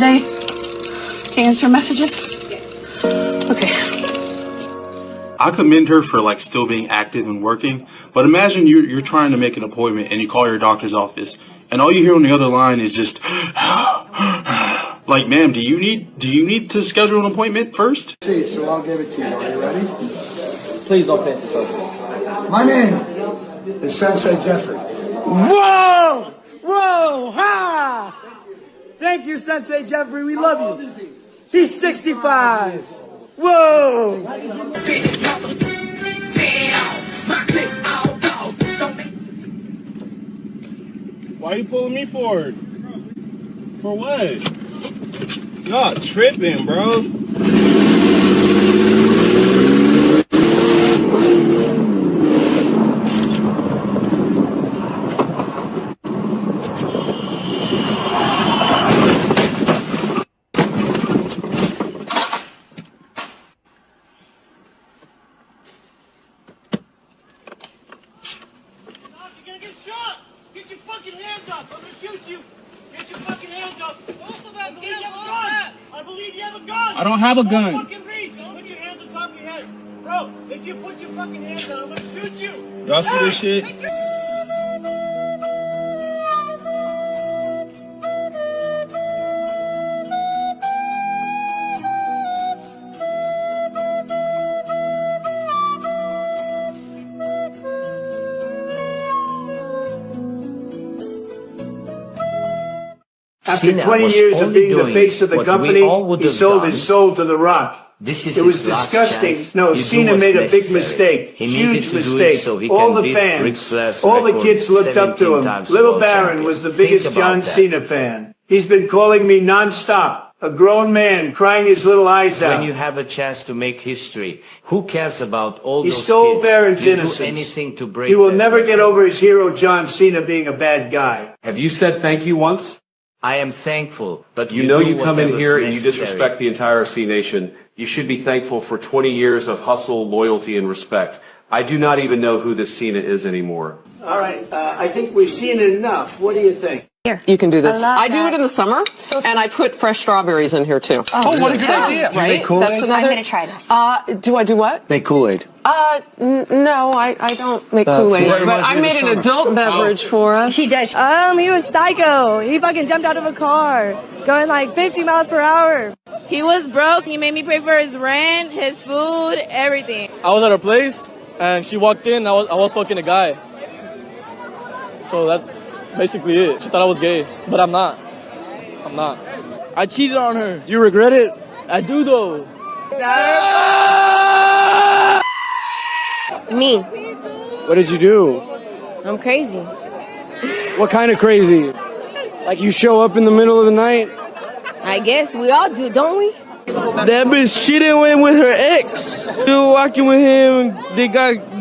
today to answer messages? Okay. I commend her for like still being active and working, but imagine you're trying to make an appointment and you call your doctor's office and all you hear on the other line is just like, ma'am, do you need to schedule an appointment first? See, so I'll give it to you. Are you ready? Please don't face the focus. My name is Sensei Jeffrey. Whoa! Whoa! Ha! Thank you, Sensei Jeffrey. We love you. He's 65. Whoa! Why are you pulling me forward? For what? Y'all tripping, bro. I don't have a gun. Put your hands on top of your head. Bro, if you put your fucking hands down, I'm gonna shoot you. Y'all see this shit? After 20 years of being the face of the company, he sold his soul to The Rock. It was disgusting. No, Cena made a big mistake. Huge mistake. All the fans, all the kids looked up to him. Little Baron was the biggest John Cena fan. He's been calling me nonstop. A grown man crying his little eyes out. When you have a chance to make history, who cares about all he those stole kids? Baron's You innocence. do anything to break He will that. never get over his hero John Cena being a bad guy. Have you said thank you once? I am thankful, but You we know do you come in whatever's here and you necessary. disrespect the entire C Nation. You should be thankful for 20 years of hustle, loyalty, and respect. I do not even know who this Cena is anymore. All right, I think we've seen it enough. What do you think? Here. You can do this. I do that. it in the summer, and I put fresh strawberries in here too. Oh, what a good idea! Do you Right? make Kool-Aid? That's another. I'm going to try this. Do I do what? Make Kool-Aid. No, I don't make Kool-Aid, but I made an adult beverage for us. She does. He was psycho. He fucking jumped out of a car, going like 50 miles per hour. He was broke. He made me pay for his rent, his food, everything. I was at her place, and she walked in. I was fucking a guy. So that's basically it. She thought I was gay, but I'm not. I'm not. I cheated on her. Do you regret it? I do, though. Me. What did you do? I'm crazy. What kind of crazy? Like you show up in the middle of the night? I guess we all do, don't we? That bitch cheated with her ex. They were walking with him.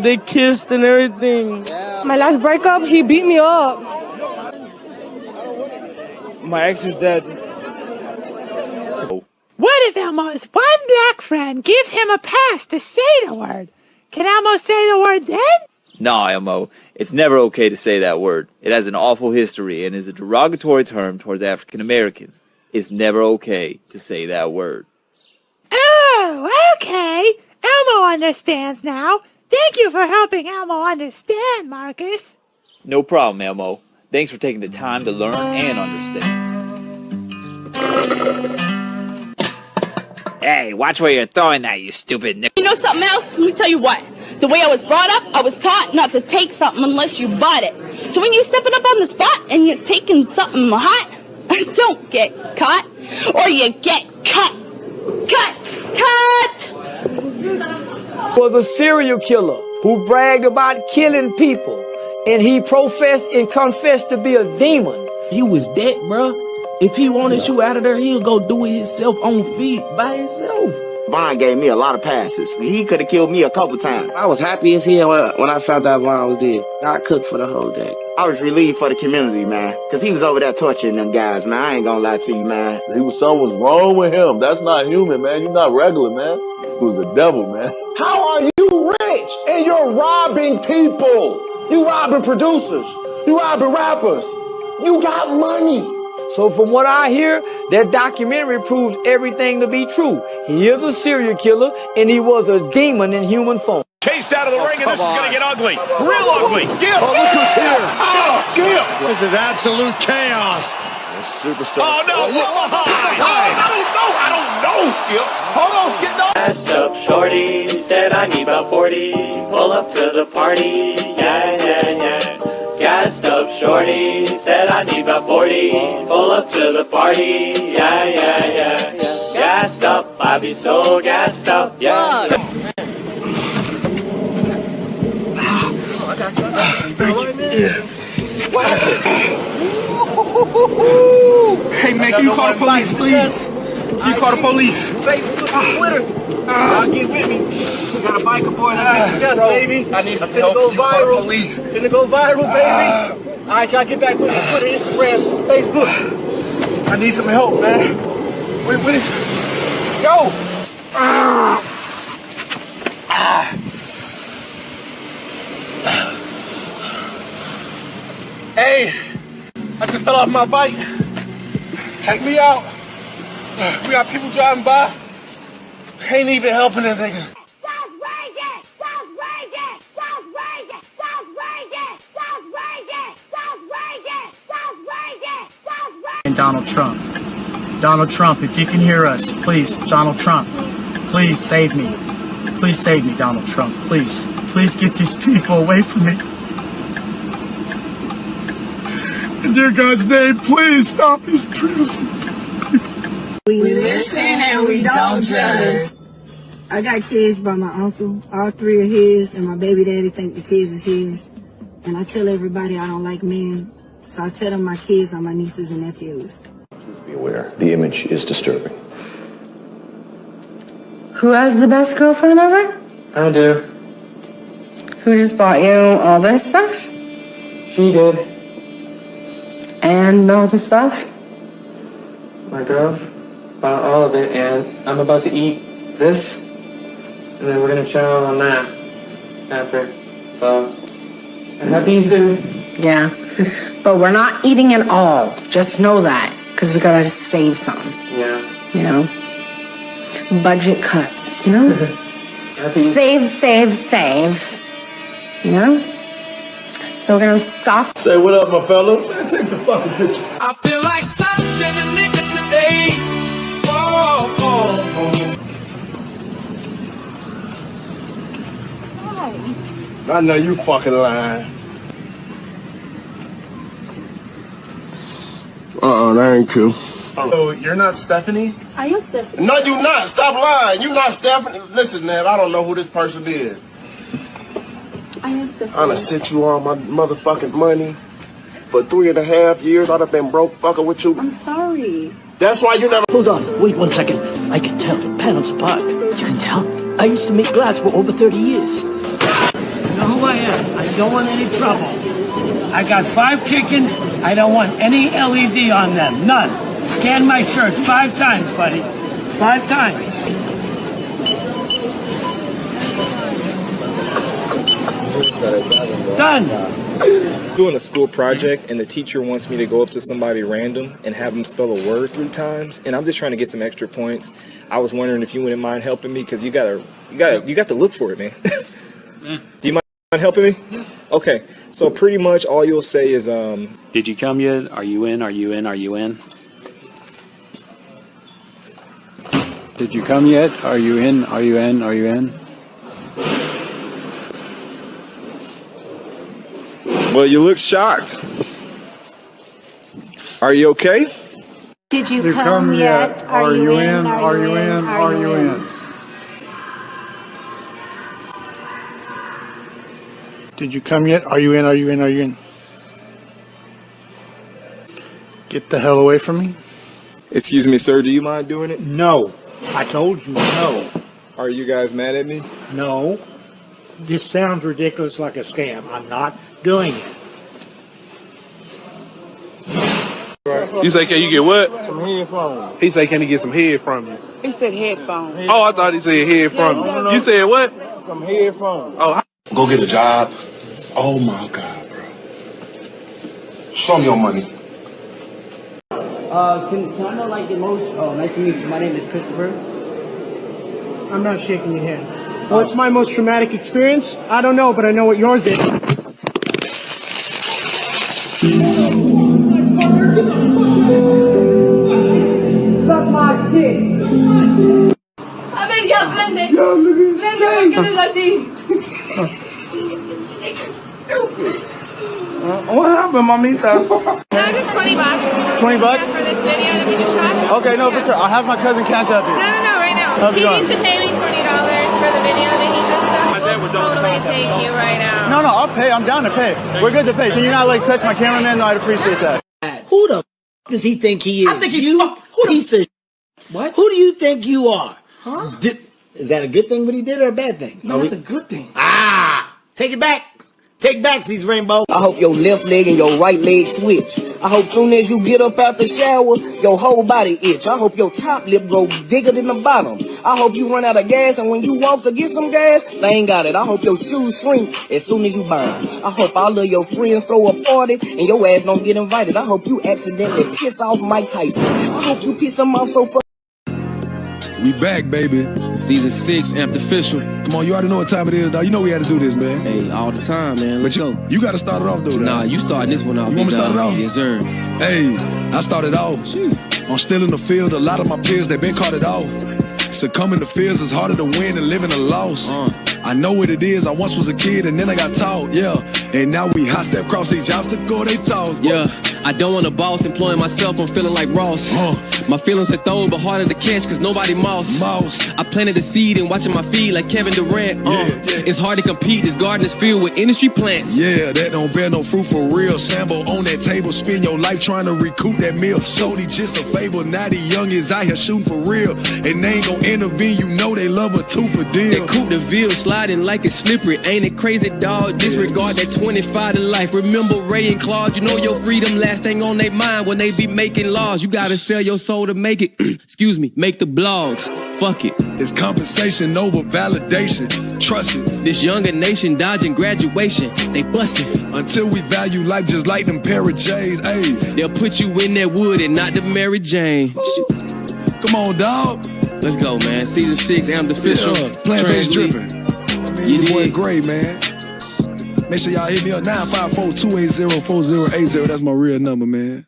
They kissed and everything. My last breakup, he beat me up. My ex is dead. What if Elmo's one black friend gives him a pass to say the word? Can Elmo say the word then? No, Elmo, it's never okay to say that word. It has an awful history and is a derogatory term towards African Americans. It's never okay to say that word. Oh, okay. Elmo understands now. Thank you for helping Elmo understand, Marcus. No problem, Elmo. Thanks for taking the time to learn and understand. Hey, watch where you're throwing that, you stupid nick. You know something else? Let me tell you what. The way I was brought up, I was taught not to take something unless you bought it. So when you're stepping up on the spot and you're taking something hot, don't get caught or you get cut. Cut! Was a serial killer who bragged about killing people, and he professed and confessed to be a demon. He was dead, bro. If he wanted you out of there, he'll go do it himself on feet by himself. Vaughn gave me a lot of passes. He could have killed me a couple times. I was happy as hell when I found out Vaughn was dead. I cooked for the whole day. I was relieved for the community, man, because he was over there torturing them guys, man. I ain't gonna lie to you, man. Something was wrong with him. That's not human, man. You're not regular, man. He was the devil, man. How are you rich and you're robbing people? You robbing producers. You robbing rappers. You got money. So from what I hear, that documentary proves everything to be true. He is a serial killer, and he was a demon in human form. Chased out of the ring, and this is going to get ugly. Real ugly. Skip. Oh, look who's here. Oh, Skip. This is absolute chaos. Superstar. Oh, no. I don't know, Skip. Hold on, Skip. No. Gassed up shorty, said I need about 40. Pull up to the party, yeah, yeah, yeah. Gassed up shorty, said I need about 40. Pull up to the party, yeah, yeah, yeah. Gassed up, I be so gassed up, yeah. Hey man, can you call the police, please? Can you call the police? Facebook, Twitter. Get with me. We got a biker boy that makes us, baby. I need some help. Can you call the police? Finna go viral, baby. All right, y'all get back with me. Twitter, Instagram, Facebook. I need some help, man. Wait. Go. Hey, I just fell off my bike. Take me out. We got people driving by. Ain't even helping that nigga. Donald Trump. Donald Trump, if you can hear us, please, Donald Trump, please save me. Please save me, Donald Trump. Please. Please get these people away from me. In dear God's name, please stop these beautiful people. We listen and we don't judge. I got kids by my uncle. All three are his, and my baby daddy think the kids is his. And I tell everybody I don't like men, so I tell them my kids are my nieces and nephews. Please be aware, the image is disturbing. Who has the best girlfriend ever? I do. Who just bought you all this stuff? She did. And all the stuff? My girl bought all of it, and I'm about to eat this, and then we're gonna chow on that after. So, happy Easter. Yeah. But we're not eating it all. Just know that. Because we gotta save some. Yeah. You know? Budget cuts, you know? Save. You know? So we're gonna scoff. Say what up, my fella. Man, take the fucking picture. I feel like stopping a nigga today. Oh. I know you fucking lying. That ain't cool. So you're not Stephanie? I am Stephanie. No, you not. Stop lying. You not Stephanie. Listen, man, I don't know who this person is. I am Stephanie. I done sent you all my motherfucking money. For 3.5 years, I done been broke fucking with you. I'm sorry. That's why you never... Hold on, wait 1 second. I can tell the panels apart. You can tell? I used to make glass for over 30 years. You know who I am. I don't want any trouble. I got 5 chickens. I don't want any LED on them. None. Scan my shirt 5 times, buddy. 5 times. Done. Doing a school project, and the teacher wants me to go up to somebody random and have them spell a word 3 times, and I'm just trying to get some extra points. I was wondering if you wouldn't mind helping me, because you got to look for it, man. Yeah. Do you mind helping me? Yeah. Okay. So pretty much all you'll say is, did you come yet? Are you in? Are you in? Are you in? Did you come yet? Are you in? Are you in? Are you in? Well, you look shocked. Are you okay? Did you come yet? Are you in? Are you in? Are you in? Did you come yet? Are you in? Are you in? Are you in? Get the hell away from me. Excuse me, sir. Do you mind doing it? No. I told you no. Are you guys mad at me? No. This sounds ridiculous like a scam. I'm not doing it. You say, can you get what? Some headphones. He say, can he get some head from you? He said headphones. Oh, I thought he said head from you. No. You said what? Some headphones. Oh. Go get a job. Oh my God, bro. Show me your money. Can I know like your most? Oh, nice to meet you. My name is Christopher. I'm not shaking your hand. What's my most traumatic experience? I don't know, but I know what yours is. Suck my dick. A ver, ya, prende. Yo, look at his Prende, ¿por qué eres así? What happened, mamita? No, just $20. 20 bucks? For this video that we just shot. Okay, no, for sure. I'll have my cousin cash up here. No, right now. How's it He going? needs to pay me $20 for the video that he just took. We'll totally take you right now. No, I'll pay. I'm down to pay. We're good to pay. Can you not like touch my cameraman? No, I'd appreciate that. Who the does he think he is? I think he's you piece of What? Who do you think you are? Huh? Is that a good thing what he did or a bad thing? No, it's a good thing. Take it back. Take back these Rainbow. I hope your left leg and your right leg switch. I hope soon as you get up out the shower, your whole body itch. I hope your top lip grow bigger than the bottom. I hope you run out of gas and when you walk to get some gas, they ain't got it. I hope your shoes shrink as soon as you burn. I hope all of your friends throw a party and your ass don't get invited. I hope you accidentally piss off Mike Tyson. I hope you piss him off so fucking. We back, baby. Season 6, Amped Official. Come on, you already know what time it is, dog. You know we had to do this, man. Hey, all the time, man. Let's go. You got to start it off, though. Nah, you starting this one off. You want me to start it off? Yes, sir. Hey, I started off. I'm still in the field. A lot of my peers, they've been caught it off. Succumbing to fears is harder to win than living a loss. I know what it is. I once was a kid and then I got taught, yeah. And now we hot step cross each obstacle they toss. Yeah, I don't want a boss employing myself. I'm feeling like Ross. My feelings are thrown, but harder to catch cause nobody mouse. I planted a seed and watching my feed like Kevin Durant. It's hard to compete. This garden is filled with industry plants. Yeah, that don't bear no fruit for real. Sambo on that table, spend your life trying to recoup that meal. Shorty just a fable. Now the young is out here shooting for real. And they ain't gon' intervene. You know they love a two for deal. That coupe de ville sliding like it's slippery. Ain't it crazy, dog? Disregard that 25 to life. Remember Ray and Claude. You know your freedom last thing on their mind when they be making laws. You gotta sell your soul to make it. Excuse me, make the blogs. Fuck it. It's compensation over validation. Trust it. This younger nation dodging graduation. They bustin'. Until we value life just like them pair of J's. Hey, they'll put you in that wood and not the Mary Jane. Come on, dog. Let's go, man. Season 6, Amped Official. Plant based dripping. You doing great, man. Make sure y'all hit me up 954-280-4080. That's my real number, man.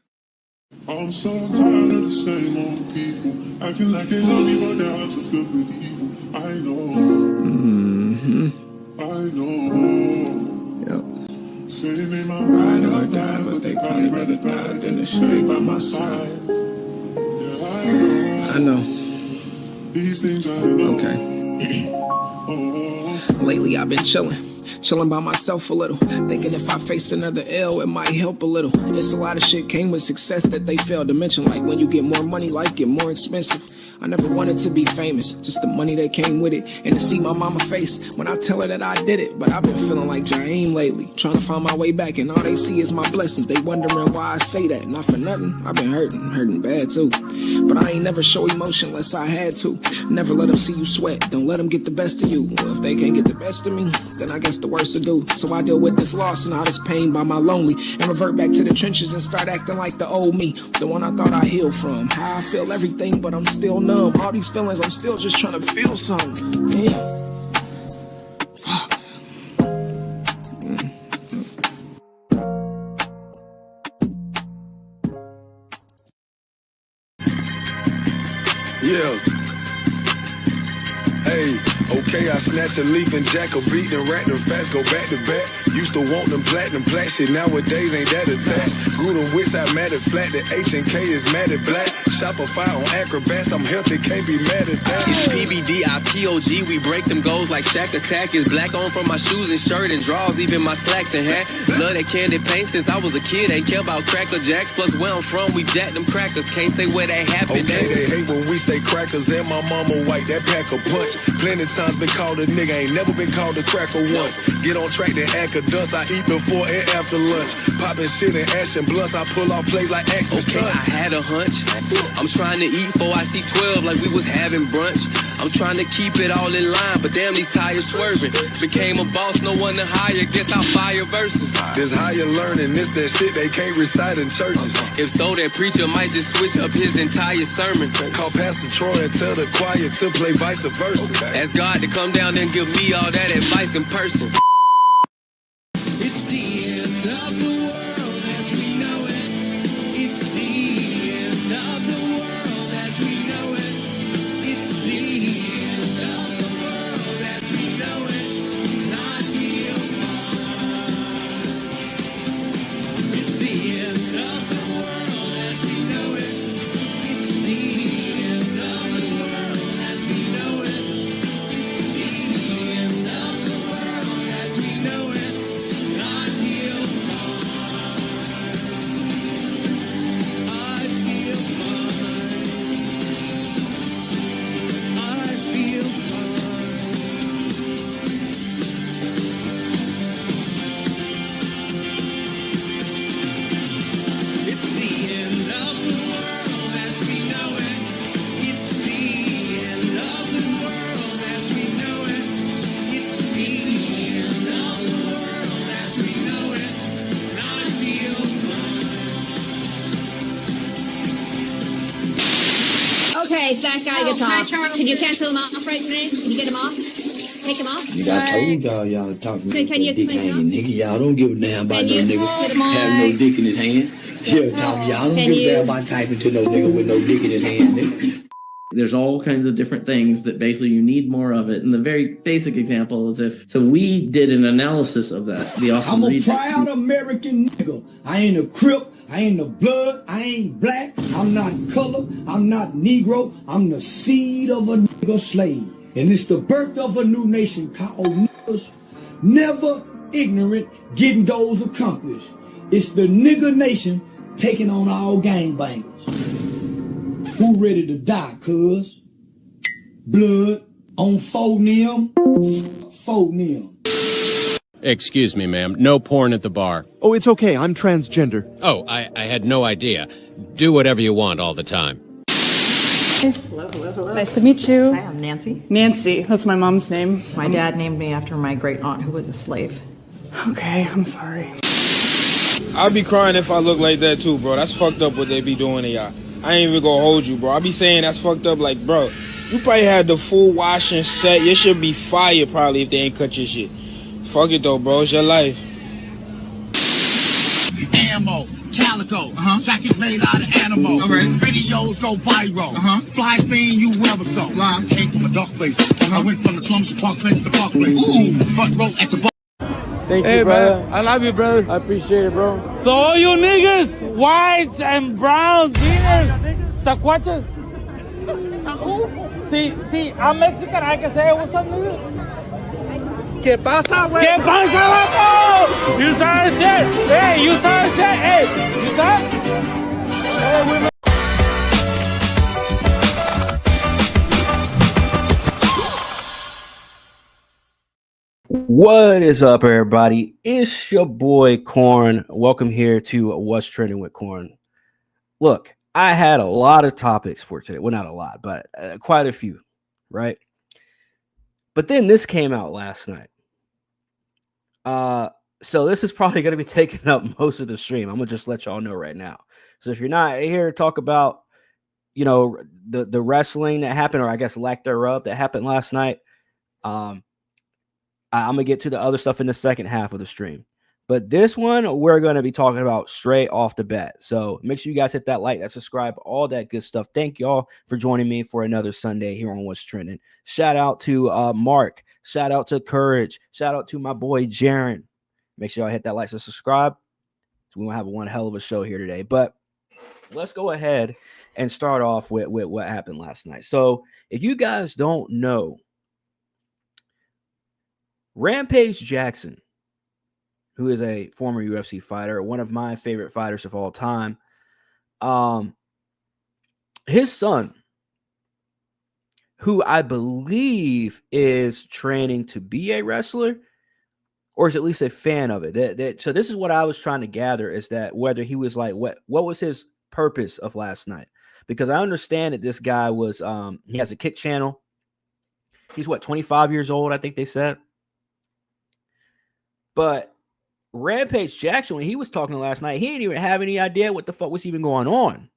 I'm so tired of the same old people acting like they love me, but they're out to feel with evil. I know. I know. Yep. Say they might ride or die, but they probably rather die than to stay by my side. Yeah, I know. These things I know. Okay. Lately I've been chilling by myself a little, thinking if I face another L, it might help a little. It's a lot of shit came with success that they failed to mention, like when you get more money, life get more expensive. I never wanted to be famous, just the money that came with it, and to see my mama face when I tell her that I did it. But I've been feeling like Jaheim lately, trying to find my way back, and all they see is my blessings. They wondering why I say that, not for nothing. I've been hurting bad too. But I ain't never show emotion unless I had to. Never let them see you sweat, don't let them get the best of you. Well, if they can't get the best of me, then I guess the worst to do. So I deal with this loss and all this pain by my lonely, and revert back to the trenches and start acting like the old me, the one I thought I healed from. How I feel everything, but I'm still numb. All these feelings, I'm still just trying to feel something. Man. Yeah. Hey, okay, I snatch a leaf and jack a beat and rack them fast, go back to back. Used to want them platinum black shit, nowadays ain't that attached. Grew them wits, I mad at flat, the H&K is mad at black. Shopify on Acrobats, I'm healthy, can't be mad at that. It's PBD, IPOG, we break them goals like Shaq Attack. It's black on from my shoes and shirt and drawers, even my slacks and hat. Love that candy paint since I was a kid, ain't care about Cracker Jacks. Plus where I'm from, we jack them crackers, can't say where that happened. Okay, they hate when we say crackers and my mama white, that pack a punch. Plenty times been called a nigga, ain't never been called a cracker once. Get on track, then act a dust, I eat before and after lunch. Popping shit and action blunts, I pull off plays like action stunts. I had a hunch, I'm trying to eat before I see 12 like we was having brunch. I'm trying to keep it all in line, but damn, these tires swerving. Became a boss, no one to hire, guess I'll fire verses. This higher learning, this that shit they can't recite in churches. If so, that preacher might just switch up his entire sermon. Call Pastor Troy and tell the choir to play vice versa. Ask God to come down and give me all that advice in person. It's the end of the world as we know it. It's the end of the world as we know it. It's the end of the world as we know it. Not real fun. It's the end of the world as we know it. It's the end of the world as we know it. It's the end of the world as we know it. Not real fun. I feel fine. I feel fine. It's the end of the world as we know it. It's the end of the world as we know it. It's the end of the world as we know it. I feel Okay, that guy gets off. Can you cancel him off right today? Can you get him off? Take him off? Nigga, I told y'all to talk to me. Can you dick explain hanging, nigga. Y'all don't give a damn about no nigga having no dick in his hand. Yeah, Tommy, y'all don't give a damn about typing to no nigga with no dick in his hand, nigga. There's all kinds of different things that basically you need more of it. And the very basic example is so we did an analysis of that. The awesome I'm a proud American nigga. I ain't a Crip. I ain't a blood. I ain't black. I'm not color. I'm not Negro. I'm the seed of a nigga slave. And it's the birth of a new nation called niggas. Never ignorant, getting goals accomplished. It's the nigga nation taking on all gangbangers. Who ready to die, cuz? Blood on 4-nim. 4-nim. Excuse me, ma'am. No porn at the bar. Oh, it's okay. I'm transgender. Oh, I had no idea. Do whatever you want all the time. Hello, hello, hello. Nice to meet you. Hi, I'm Nancy. Nancy, that's my mom's name. My dad named me after my great aunt who was a slave. Okay, I'm sorry. I'd be crying if I look like that too, bro. That's fucked up what they be doing to y'all. I ain't even gonna hold you, bro. I be saying that's fucked up, like, bro, you probably had the full washing set. Your shit be fire probably if they ain't cut your shit. Fuck it though, bro. It's your life. Ammo, calico, jacket made out of animal. Videos go viral. Fly thing you ever saw. Came from a dark place. I went from the slums to park place to park place. Front row at the bar. Thank you, brother. Man, I love you, brother. I appreciate it, bro. So all you niggas, whites and browns, tacuaches. See, I'm Mexican. I can say what's up, nigga. ¿Qué pasa, güey? ¿Qué pasa, vato? You saw shit. Hey, you saw shit. Hey, you saw? Hey, we. What is up, everybody? It's your boy Corn. Welcome here to What's Trending with Corn. Look, I had a lot of topics for today. Well, not a lot, but quite a few, right? But then this came out last night. So this is probably going to be taking up most of the stream. I'm going to just let y'all know right now. So if you're not here to talk about, you know, the wrestling that happened, or I guess lack thereof that happened last night, I'm going to get to the other stuff in the second half of the stream. But this one, we're going to be talking about straight off the bat. So make sure you guys hit that like, that subscribe, all that good stuff. Thank y'all for joining me for another Sunday here on What's Trending. Shout out to Mark. Shout out to Courage. Shout out to my boy Jaron. Make sure y'all hit that like and subscribe. So we're going to have one hell of a show here today. But let's go ahead and start off with what happened last night. So if you guys don't know, Rampage Jackson, who is a former UFC fighter, one of my favorite fighters of all time, his son, who I believe is training to be a wrestler, or is at least a fan of it. So this is what I was trying to gather, is that whether he was like, what was his purpose of last night? Because I understand that this guy was, he has a kick channel. He's what, 25 years old, I think they said. But Rampage Jackson, when he was talking last night, he didn't even have any idea what the fuck was even going on.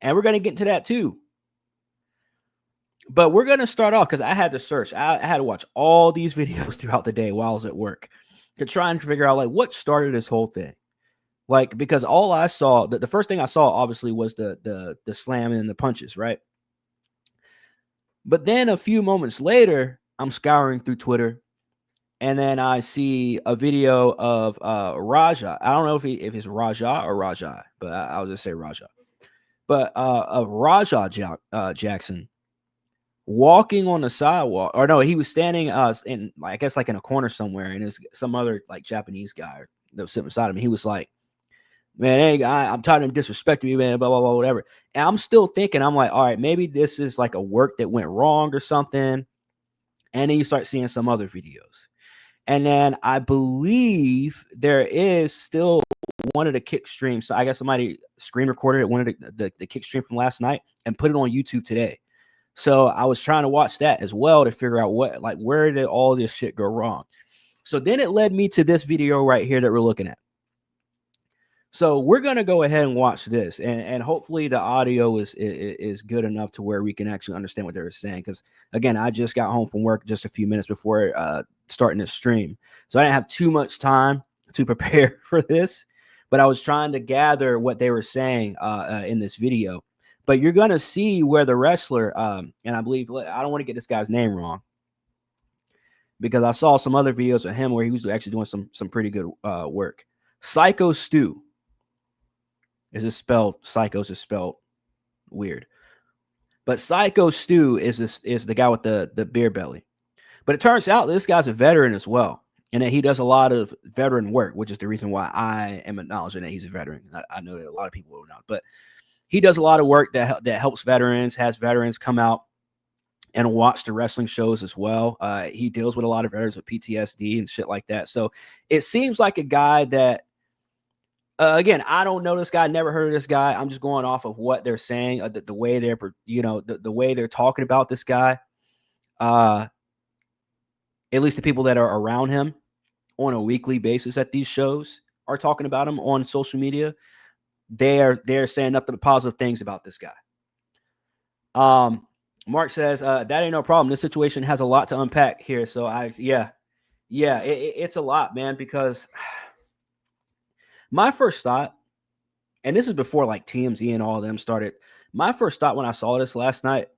And we're going to get into that too. But we're going to start off because I had to search. I had to watch all these videos throughout the day while I was at work to try and figure out like what started this whole thing. Like, because all I saw, the first thing I saw obviously was the slamming and the punches, right? But then a few moments later, I'm scouring through Twitter, and then I see a video of Raja. I don't know if it's Raja or Raja, but I'll just say Raja. But of Raja Jackson walking on the sidewalk, or no, he was standing in, I guess, like in a corner somewhere, and there's some other like Japanese guy that was sitting beside him. He was like, "Man, hey, I'm tired of him disrespecting me, man, blah, blah, blah, whatever." And I'm still thinking, I'm like, all right, maybe this is like a work that went wrong or something. And then you start seeing some other videos. And then I believe there is still one of the kick streams. So I guess somebody screen recorded one of the kick stream from last night and put it on YouTube today. So I was trying to watch that as well to figure out where did all this shit go wrong. So then it led me to this video right here that we're looking at. So we're going to go ahead and watch this, and hopefully the audio is good enough to where we can actually understand what they were saying. Because, again, I just got home from work just a few minutes before starting this stream. So I didn't have too much time to prepare for this, but I was trying to gather what they were saying in this video. But you're going to see where the wrestler, and I believe, I don't want to get this guy's name wrong, because I saw some other videos of him where he was actually doing some pretty good work. Psycho Stu. Psychos is spelled weird. But Psycho Stu is the guy with the beer belly. But it turns out this guy's a veteran as well. And that he does a lot of veteran work, which is the reason why I am acknowledging that he's a veteran. I know that a lot of people will not. But he does a lot of work that helps veterans, has veterans come out and watch the wrestling shows as well. He deals with a lot of veterans with PTSD and shit like that. So it seems like a guy that, again, I don't know this guy, never heard of this guy. I'm just going off of what they're saying, the way they're, the way they're talking about this guy. At least the people that are around him on a weekly basis at these shows are talking about him on social media. They're saying nothing but positive things about this guy. Mark says, that ain't no problem. This situation has a lot to unpack here. So it's a lot, man, because my first thought, and this is before like TMZ and all of them started, my first thought when I saw this last night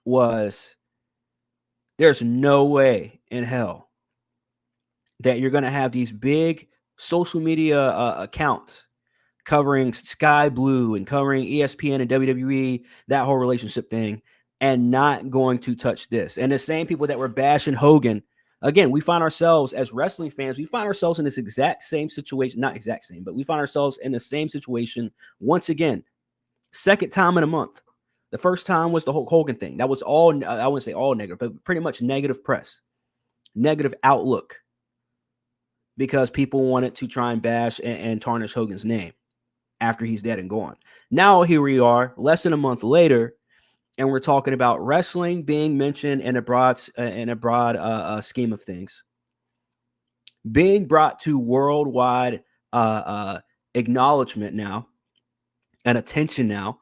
was there's no way in hell that you're going to have these big social media accounts covering Sky Blue and covering ESPN and WWE, that whole relationship thing, and not going to touch this. And the same people that were bashing Hogan, again, we find ourselves as wrestling fans, we find ourselves in this exact same situation, not exact same, but we find ourselves in the same situation once again, second time in a month. The first time was the Hulk Hogan thing. That was all, I wouldn't say all negative, but pretty much negative press, negative outlook, because people wanted to try and bash and tarnish Hogan's name after he's dead and gone. Now here we are, less than a month later, and we're talking about wrestling being mentioned in a broad scheme of things, being brought to worldwide acknowledgement now and attention now,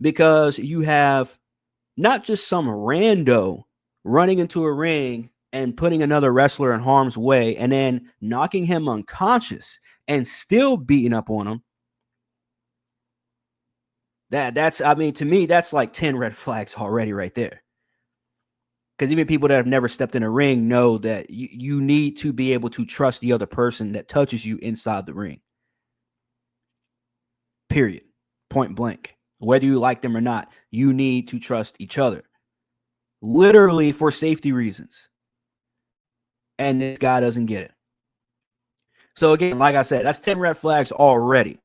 because you have not just some rando running into a ring and putting another wrestler in harm's way and then knocking him unconscious and still beating up on him. That's, I mean, to me, that's like 10 red flags already right there. Because even people that have never stepped in a ring know that you need to be able to trust the other person that touches you inside the ring. Period. Point blank. Whether you like them or not, you need to trust each other. Literally for safety reasons. And this guy doesn't get it. So again, like I said, that's 10 red flags already.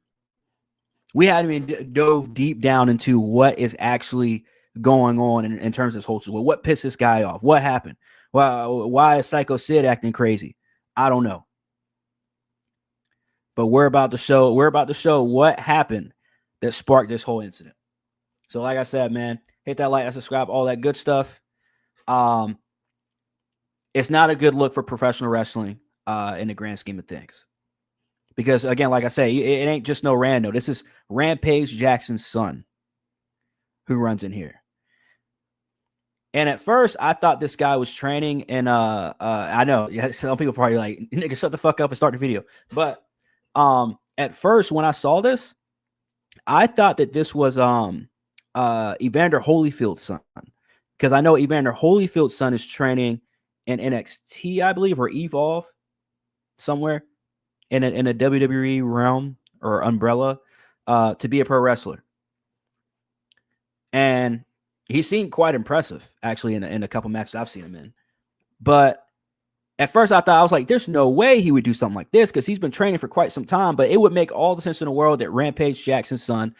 We haven't even dove deep down into what is actually going on in terms of this whole situation. What pissed this guy off? What happened? Well, why is Psycho Sid acting crazy? I don't know. But we're about to show what happened that sparked this whole incident. So like I said, man, hit that like and subscribe, all that good stuff. it's not a good look for professional wrestling in the grand scheme of things. Because again, like I say, it ain't just no rando. This is Rampage Jackson's son who runs in here. And at first, I thought this guy was training in I know some people probably like, nigga, shut the fuck up and start the video. But at first, when I saw this, I thought that this was Evander Holyfield's son, because I know Evander Holyfield's son is training in NXT, I believe, or Evolve somewhere in a WWE realm or umbrella to be a pro wrestler. And he seemed quite impressive, actually, in a couple matches I've seen him in. But at first, I was like, there's no way he would do something like this, because he's been training for quite some time. But it would make all the sense in the world that Rampage Jackson's son,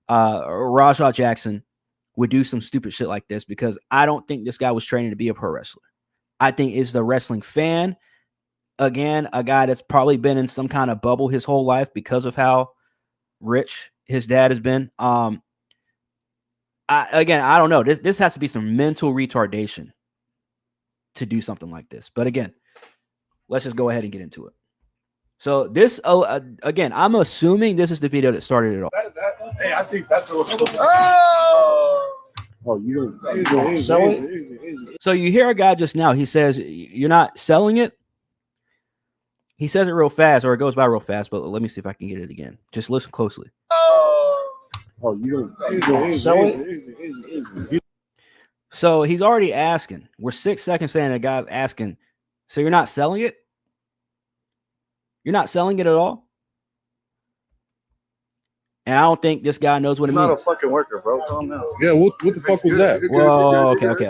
Raja Jackson, would do some stupid shit like this, because I don't think this guy was training to be a pro wrestler. I think is the wrestling fan. Again, a guy that's probably been in some kind of bubble his whole life because of how rich his dad has been. I don't know. This has to be some mental retardation to do something like this. But again, let's just go ahead and get into it. So this, again, I'm assuming this is the video that started it all. Hey, I think that's a you don't sell it? So you hear a guy just now, he says, you're not selling it? He says it real fast, or it goes by real fast, but let me see if I can get it again. Just listen closely. You don't sell it? So he's already asking. We're 6 seconds in, and the guy's asking, so you're not selling it? You're not selling it at all? And I don't think this guy knows what it means. He's not a fucking worker, bro. Calm down. Yeah, what the fuck was that? Whoa, okay.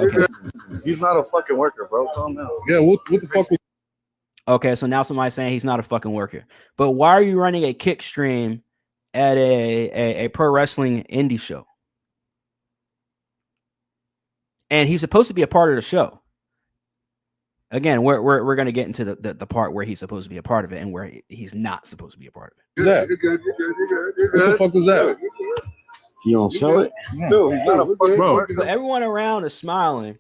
He's not a fucking worker, bro. Calm down. Yeah, what the fuck was Okay, so now somebody's saying he's not a fucking worker. But why are you running a kick stream at a pro wrestling indie show? And he's supposed to be a part of the show. Again, we're going to get into the part where he's supposed to be a part of it and where he's not supposed to be a part of it. that? What the fuck was that? You don't sell it? No, he's not a fucking worker. So everyone around is smiling.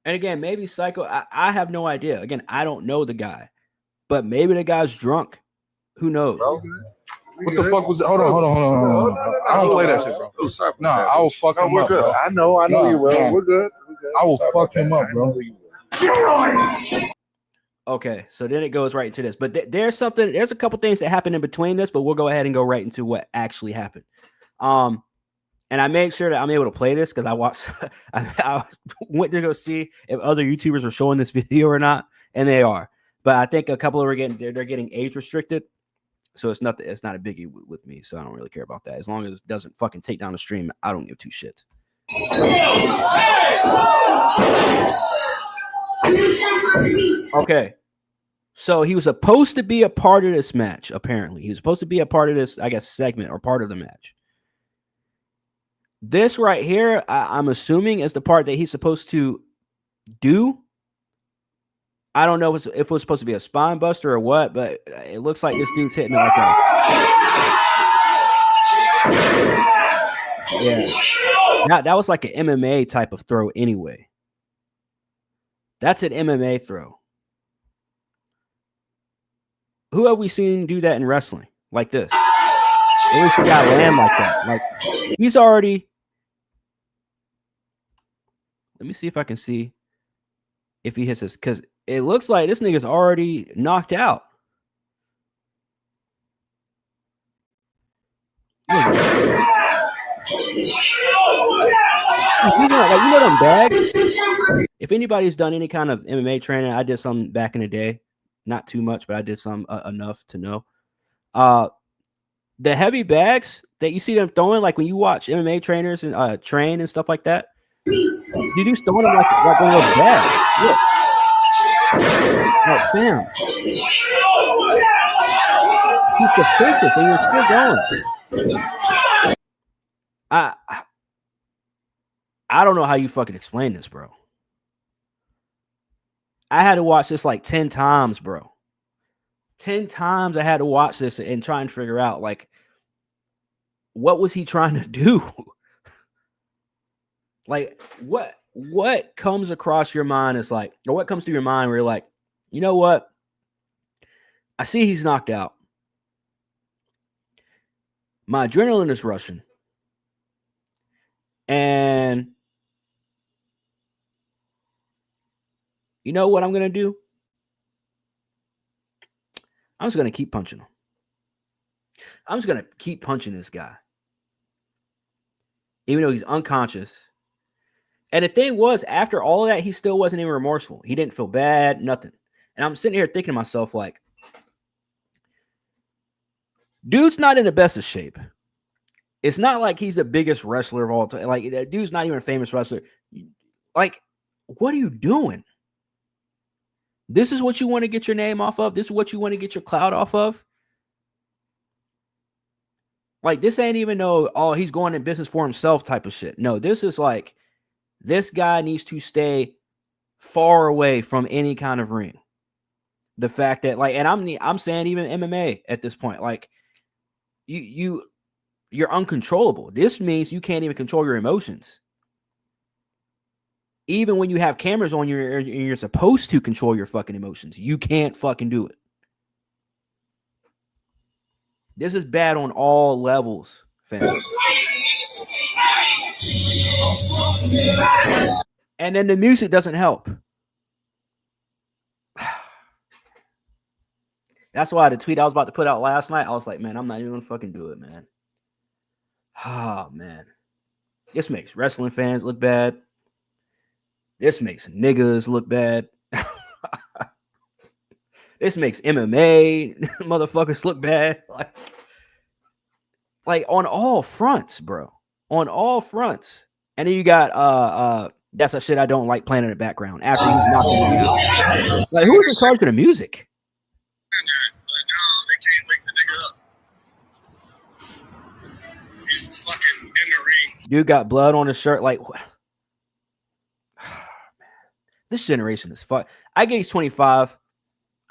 And again, maybe Psycho, I have no idea. Again, I don't know the guy. But maybe the guy's drunk. Who knows? What the fuck was that? Hold on. I don't play that shit, bro. No, I will fuck him up, bro. I know you will. We're good. I will fuck him up, bro. Okay, so then it goes right into this. But there's a couple things that happened in between this, but we'll go ahead and go right into what actually happened. And I made sure that I'm able to play this because I went to go see if other YouTubers were showing this video or not, and they are. But I think a couple of they're getting age restricted, so it's not a biggie with me. So I don't really care about that. As long as it doesn't fucking take down the stream, I don't give two shits. Okay, so he was supposed to be a part of this match. Apparently, he was supposed to be a part of this, I guess, segment or part of the match. This right here, I'm assuming, is the part that he's supposed to do. I don't know if it was supposed to be a spine buster or what, but it looks like this dude's hitting it like that. Yeah, that was like an MMA type of throw anyway. That's an MMA throw. Who have we seen do that in wrestling like this? At least the guy land like that. Like he's already. Let me see if I can see if he hits this, because it looks like this nigga's already knocked out. You know them bags? If anybody's done any kind of MMA training, I did some back in the day. Not too much, but I did some enough to know. The heavy bags that you see them throwing, like when you watch MMA trainers and train and stuff like that, you do throwing them like one of those bags. Look. Oh, damn. Keep the focus and you're still going. I don't know how you fucking explain this, bro. I had to watch this like 10 times, bro. 10 times I had to watch this and try and figure out, like, what was he trying to do? Like what comes across your mind is like, or what comes to your mind where you're like, you know what? I see he's knocked out. My adrenaline is rushing. And you know what I'm going to do? I'm just going to keep punching him. I'm just going to keep punching this guy. Even though he's unconscious. And the thing was, after all of that, he still wasn't even remorseful. He didn't feel bad, nothing. And I'm sitting here thinking to myself, like, dude's not in the best of shape. It's not like he's the biggest wrestler of all time. Like, that dude's not even a famous wrestler. Like, what are you doing? This is what you want to get your name off of? This is what you want to get your clout off of? Like, this ain't even no, oh, he's going in business for himself type of shit. No, this is like, this guy needs to stay far away from any kind of ring. The fact that, like, and I'm saying even MMA at this point, like, you're uncontrollable. This means you can't even control your emotions. Even when you have cameras on you and you're supposed to control your fucking emotions, you can't fucking do it. This is bad on all levels, fam. And then the music doesn't help. That's why the tweet I was about to put out last night, I was like, man, I'm not even gonna fucking do it, man. Oh, man. This makes wrestling fans look bad. This makes niggas look bad. This makes MMA motherfuckers look bad. Like on all fronts, bro. On all fronts. And then you got that's a shit I don't like playing in the background after he's knocking me out. Like, who is in charge of the music? He's fucking in the ring. Dude got blood on his shirt. Like, what? This generation is fuck. I get he's 25.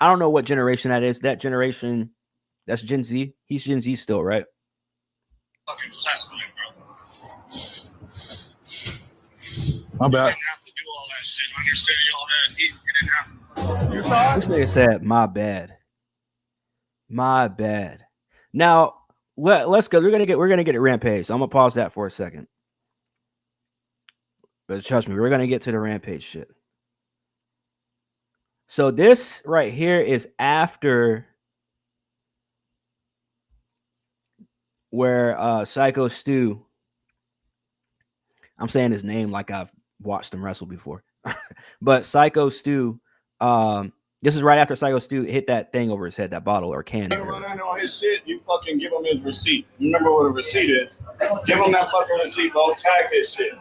I don't know what generation that is. That generation, that's Gen Z. He's Gen Z still, right? Fucking flatline, bro. My bad. You didn't have to do all that shit. I understand y'all had heat. You didn't have to. You saw it? This nigga said, my bad. My bad. Now, let's go. We're gonna get a Rampage. So I'm gonna pause that for a second. But trust me, we're gonna get to the Rampage shit. So this right here is after where Psycho Stu, I'm saying his name like I've watched him wrestle before, but Psycho Stu, this is right after Psycho Stu hit that thing over his head, that bottle or can. Run on his shit, you fucking give him his receipt. You remember what a receipt is? Give him that fucking receipt, bro. Tag his shit.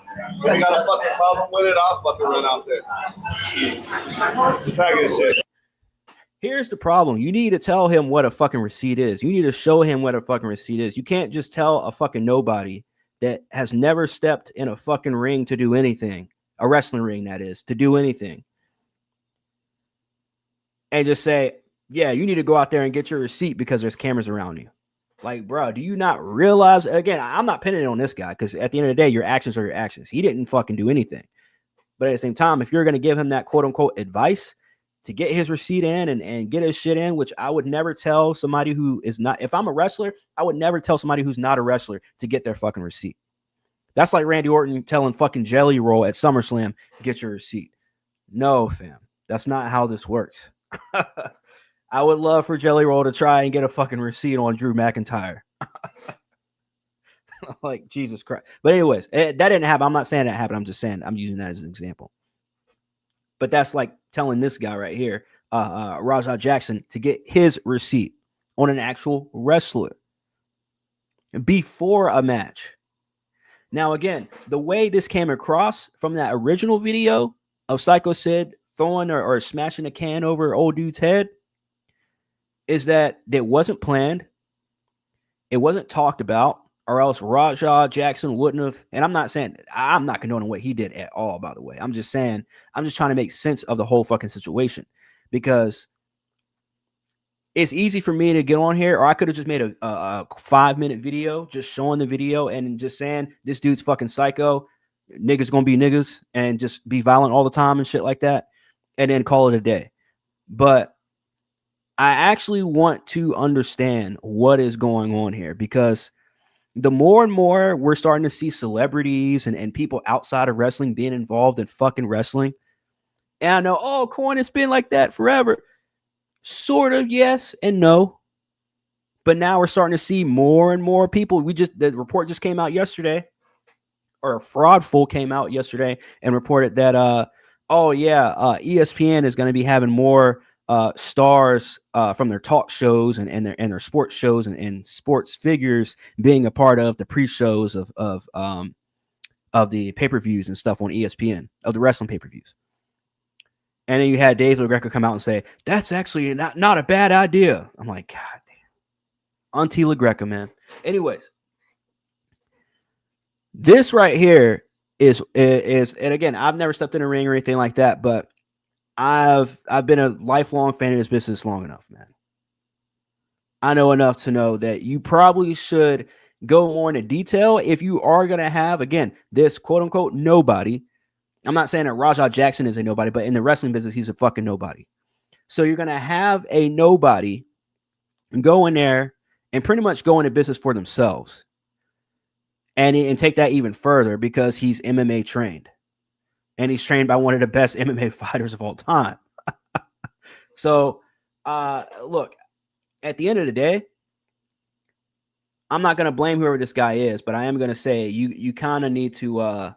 If you got a fucking problem with it, I'll fucking run out there. Tag his shit. Here's the problem. You need to tell him what a fucking receipt is. You need to show him what a fucking receipt is. You can't just tell a fucking nobody that has never stepped in a fucking ring to do anything, a wrestling ring, that is, to do anything, and just say, yeah, you need to go out there and get your receipt because there's cameras around you. Like, bro, do you not realize? Again, I'm not pinning it on this guy because at the end of the day, your actions are your actions. He didn't fucking do anything. But at the same time, if you're going to give him that quote unquote advice to get his receipt in and get his shit in, which I would never tell somebody who is not, if I'm a wrestler, I would never tell somebody who's not a wrestler to get their fucking receipt. That's like Randy Orton telling fucking Jelly Roll at SummerSlam, get your receipt. No, fam. That's not how this works. I would love for Jelly Roll to try and get a fucking receipt on Drew McIntyre. Like, Jesus Christ. But anyways, that didn't happen. I'm not saying that happened. I'm just saying, I'm using that as an example. But that's like telling this guy right here, Rampage Jackson, to get his receipt on an actual wrestler before a match. Now, again, the way this came across from that original video of Psycho Sid throwing or smashing a can over old dude's head is that it wasn't planned. It wasn't talked about, or else Rampage Jackson wouldn't have. And I'm not saying, I'm not condoning what he did at all, by the way. I'm just saying, I'm just trying to make sense of the whole fucking situation, because it's easy for me to get on here, or I could have just made a 5-minute video just showing the video and just saying this dude's fucking psycho. niggas gonna be niggas and just be violent all the time and shit like that, and then call it a day. But I actually want to understand what is going on here, because the more and more we're starting to see celebrities and people outside of wrestling being involved in fucking wrestling. And I know, oh, Corn, it's been like that forever. Sort of, yes and no. But now we're starting to see more and more people. The report just came out yesterday, or Fraudful came out yesterday and reported that, ESPN is going to be having more stars from their talk shows and their sports shows and sports figures being a part of the pre-shows of the pay-per-views and stuff on ESPN, of the wrestling pay-per-views. And then you had Dave LaGreca come out and say, that's actually not a bad idea. I'm like, God damn. Auntie LaGreca, man. Anyways, this right here is, and again, I've never stepped in a ring or anything like that, but I've been a lifelong fan of this business long enough, man. I know enough to know that you probably should go more into detail if you are going to have, again, this quote unquote nobody. I'm not saying that Rampage Jackson is a nobody, but in the wrestling business, he's a fucking nobody. So you're going to have a nobody go in there and pretty much go into business for themselves. And take that even further, because he's MMA trained. And he's trained by one of the best MMA fighters of all time. So, look, at the end of the day, I'm not going to blame whoever this guy is, but I am going to say you kind of need to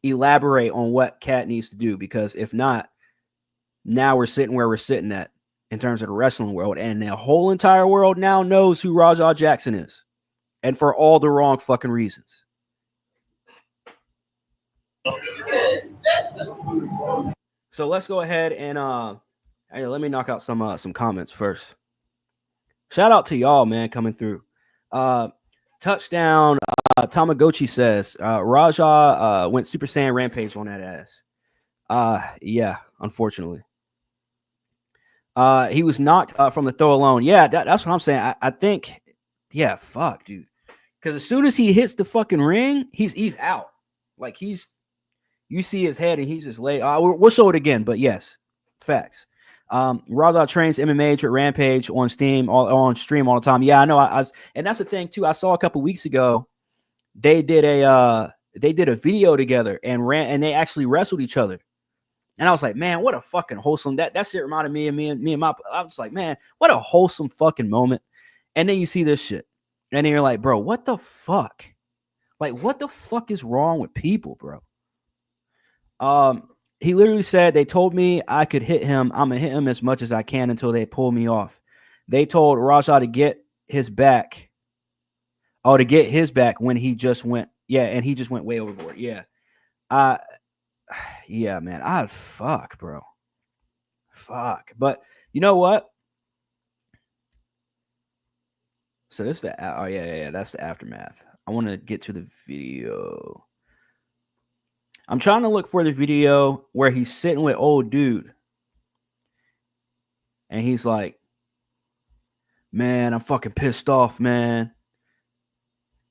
elaborate on what Cat needs to do, because if not, now we're sitting where we're sitting at in terms of the wrestling world, and the whole entire world now knows who Rampage Jackson is, and for all the wrong fucking reasons. So let's go ahead and let me knock out some comments first. Shout out to y'all, man, coming through. Touchdown. Tamagotchi says Raja went Super Saiyan Rampage on that ass. Yeah, unfortunately. He was knocked from the throw alone. Yeah, that's what I'm saying. I think, yeah, fuck, dude. Because as soon as he hits the fucking ring, he's out. Like you see his head and he's just laid. We'll show it again, but yes, facts. Raja trains MMA at Rampage on stream all the time. Yeah, I know. And that's the thing too. I saw a couple weeks ago they did a video together and they actually wrestled each other. And I was like, man, what a fucking wholesome that shit reminded me of me and my. I was like, man, what a wholesome fucking moment. And then you see this shit, and then you're like, bro, what the fuck? Like, what the fuck is wrong with people, bro? He literally said, they told me I could hit him. I'm gonna hit him as much as I can until they pull me off. They told Raja to get his back. Oh, to get his back when he just went. Yeah, and he just went way overboard. Yeah. Yeah, man. Fuck, bro. Fuck. But you know what? So this is the that's the aftermath. I want to get to the video. I'm trying to look for the video where he's sitting with old dude. And he's like, man, I'm fucking pissed off, man.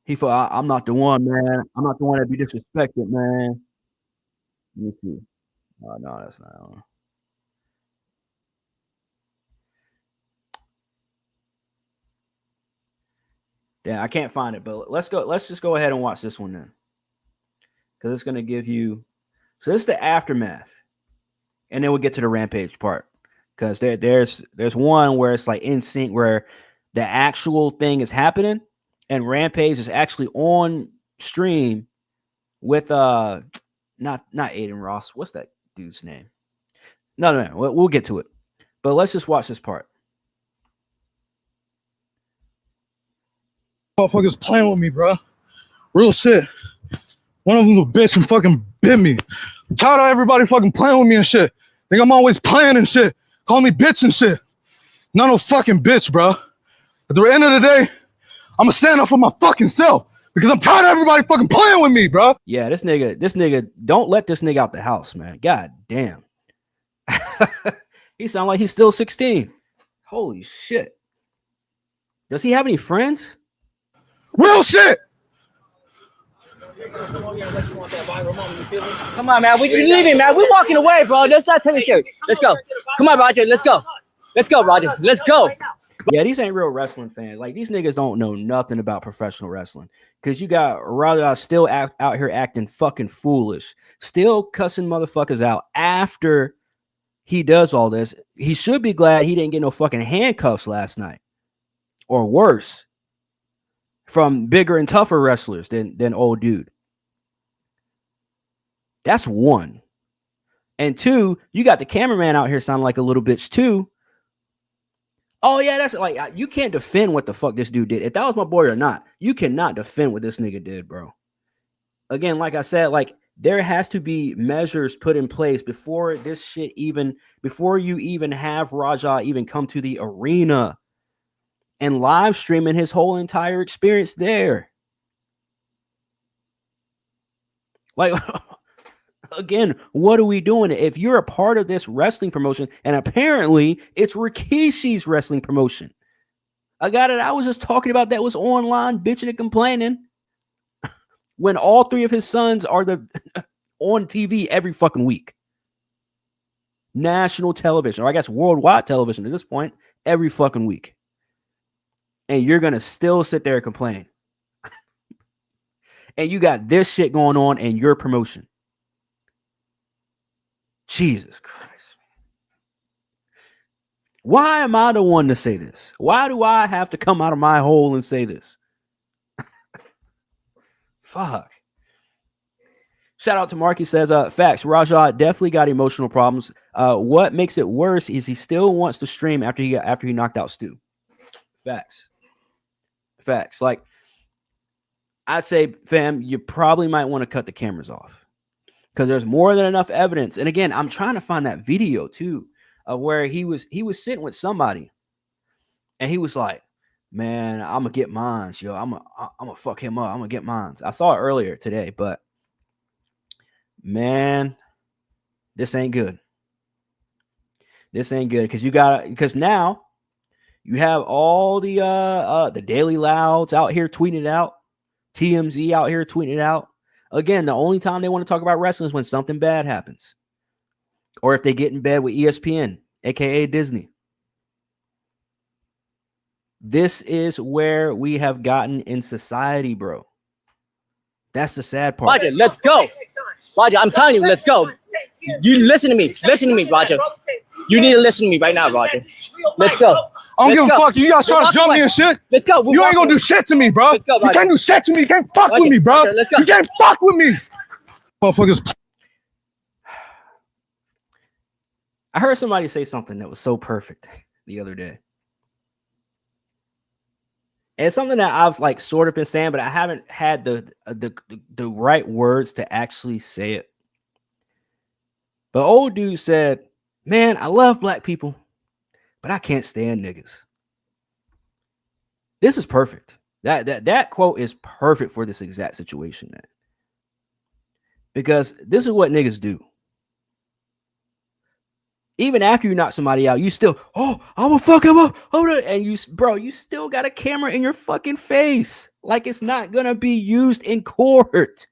He thought, I'm not the one, man. I'm not the one that be disrespected, man. Let me see. Oh, no, that's not. Yeah, I can't find it, but let's go. Let's just go ahead and watch this one then. Because it's going to give you. So this is the aftermath. And then we'll get to the Rampage part. Because there's one where it's like in sync where the actual thing is happening. And Rampage is actually on stream with not Aiden Ross. What's that dude's name? No. We'll get to it. But let's just watch this part. Motherfuckers playing with me, bro. Real shit. One of them a bitch and fucking bit me. I'm tired of everybody fucking playing with me and shit. Think I'm always playing and shit. Call me bitch and shit. Not no fucking bitch, bro. At the end of the day, I'm gonna stand up for my fucking self because I'm tired of everybody fucking playing with me, bro. Yeah, this nigga, don't let this nigga out the house, man. God damn. He sound like he's still 16. Holy shit. Does he have any friends? Real shit. Come on, man. We're leaving, man. We're walking away, bro. Let's not take it serious. Let's go. Come on, Roger. Let's go. Let's go, Roger. Let's go. Yeah, these ain't real wrestling fans. Like, these niggas don't know nothing about professional wrestling. Because you got Raja still out here acting fucking foolish. Still cussing motherfuckers out after he does all this. He should be glad he didn't get no fucking handcuffs last night. Or worse. From bigger and tougher wrestlers than old dude. That's one. And two, you got the cameraman out here sounding like a little bitch too. Oh, yeah, that's like, you can't defend what the fuck this dude did. If that was my boy or not, you cannot defend what this nigga did, bro. Again, like I said, like, there has to be measures put in place before this shit before you even have Raja even come to the arena and live streaming his whole entire experience there. Like, again, what are we doing? If you're a part of this wrestling promotion, and apparently it's Rikishi's wrestling promotion. A guy that I was just talking about that was online bitching and complaining when all three of his sons are on TV every fucking week. National television, or I guess worldwide television at this point, every fucking week. And you're going to still sit there and complain. And you got this shit going on in your promotion. Jesus Christ. Why am I the one to say this? Why do I have to come out of my hole and say this? Fuck. Shout out to Mark. He says, facts. Raja definitely got emotional problems. What makes it worse is he still wants to stream after he knocked out Stu. Facts. Facts. Like, I'd say, fam, you probably might want to cut the cameras off. Because there's more than enough evidence. And again, I'm trying to find that video too, of where he was sitting with somebody, and he was like, "Man, I'm gonna get mines, yo. I'm gonna fuck him up. I'm gonna get mines." I saw it earlier today, but man, this ain't good. This ain't good because now you have all the Daily Louds out here tweeting it out, TMZ out here tweeting it out. Again, the only time they want to talk about wrestling is when something bad happens. Or if they get in bed with ESPN, aka Disney. This is where we have gotten in society, bro. That's the sad part. Roger, let's go. Roger, I'm telling you, let's go. You listen to me. Listen to me, Roger. You need to listen to me right now, Roger. Let's go. I don't give a fuck. You guys trying to jump me and shit. Let's go. You ain't gonna do shit to me, bro. Let's go, you can't do shit to me. You can't fuck with me, bro. Let's go. You can't fuck with me. Motherfuckers. I heard somebody say something that was so perfect the other day. And it's something that I've like sort of been saying, but I haven't had the right words to actually say it. But old dude said, "Man, I love black people, but I can't stand niggas." This is perfect. That quote is perfect for this exact situation, man. Because this is what niggas do. Even after you knock somebody out, you still, I'm gonna fuck him up. And you still got a camera in your fucking face. Like it's not gonna be used in court.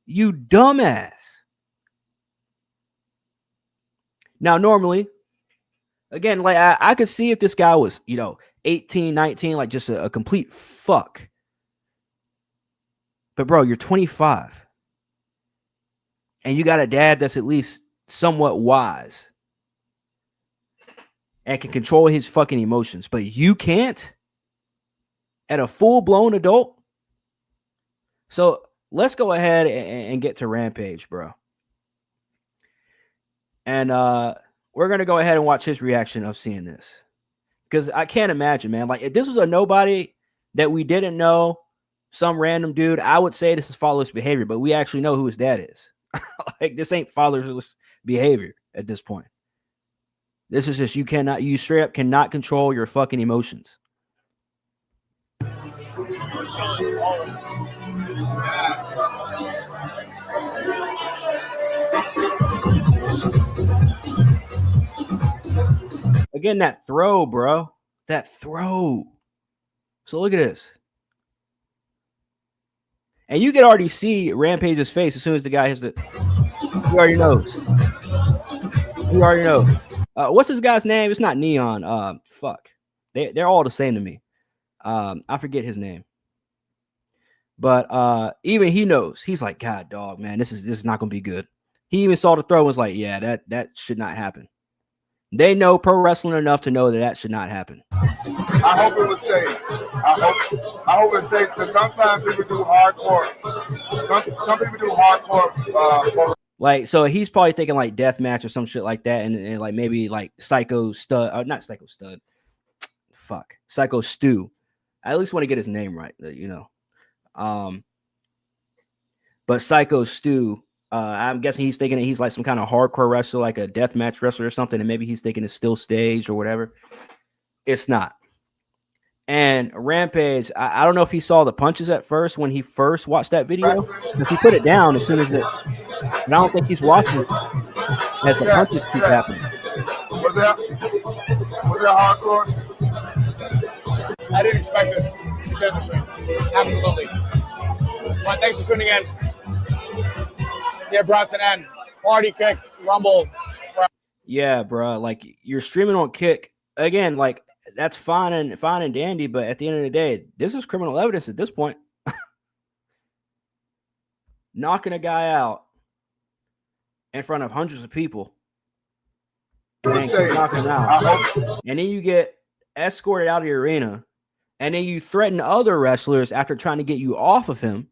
You dumbass. Now, normally, again, like I could see if this guy was, 18, 19, like just a complete fuck. But bro, you're 25. And you got a dad that's at least somewhat wise and can control his fucking emotions, but you can't at a full-blown adult. So let's go ahead and get to Rampage, bro. And we're gonna go ahead and watch his reaction of seeing this, because I can't imagine, man. Like if this was a nobody that we didn't know, some random dude, I would say this is fatherless behavior, but we actually know who his dad is. Like this ain't fatherless behavior at this point. This is just you straight up cannot control your fucking emotions. Again, that throw, bro. That throw. So look at this. And you can already see Rampage's face as soon as the guy hits the. He already knows. He already knows. What's this guy's name? It's not Neon. Fuck. They're all the same to me. I forget his name. But even he knows. He's like, God, dog, man, this is not gonna be good. He even saw the throw and was like, yeah, that should not happen. They know pro wrestling enough to know that should not happen. I hope it was safe. I hope it's safe because sometimes people do hardcore. Some people do hardcore. Like, so he's probably thinking like death match or some shit like that, and like maybe like Psycho Stud, not Psycho Stud. Fuck, Psycho Stu. I at least want to get his name right, you know. But Psycho Stu, I'm guessing he's thinking that he's like some kind of hardcore wrestler, like a deathmatch wrestler or something, and maybe he's thinking it's still staged or whatever. It's not. And Rampage, I don't know if he saw the punches at first when he first watched that video, because he put it down as soon as it. And I don't think he's watching as the punches keep happening. Was that hardcore? I didn't expect this to share the stream. Absolutely. But thanks for tuning in. Yeah, Bronson and Party Kick, Rumble. Yeah, bro. Like, you're streaming on Kick. Again, like, that's fine and dandy, but at the end of the day, this is criminal evidence at this point. Knocking a guy out in front of hundreds of people. And then knocking him out. And then you get escorted out of the arena. And then you threaten other wrestlers after trying to get you off of him.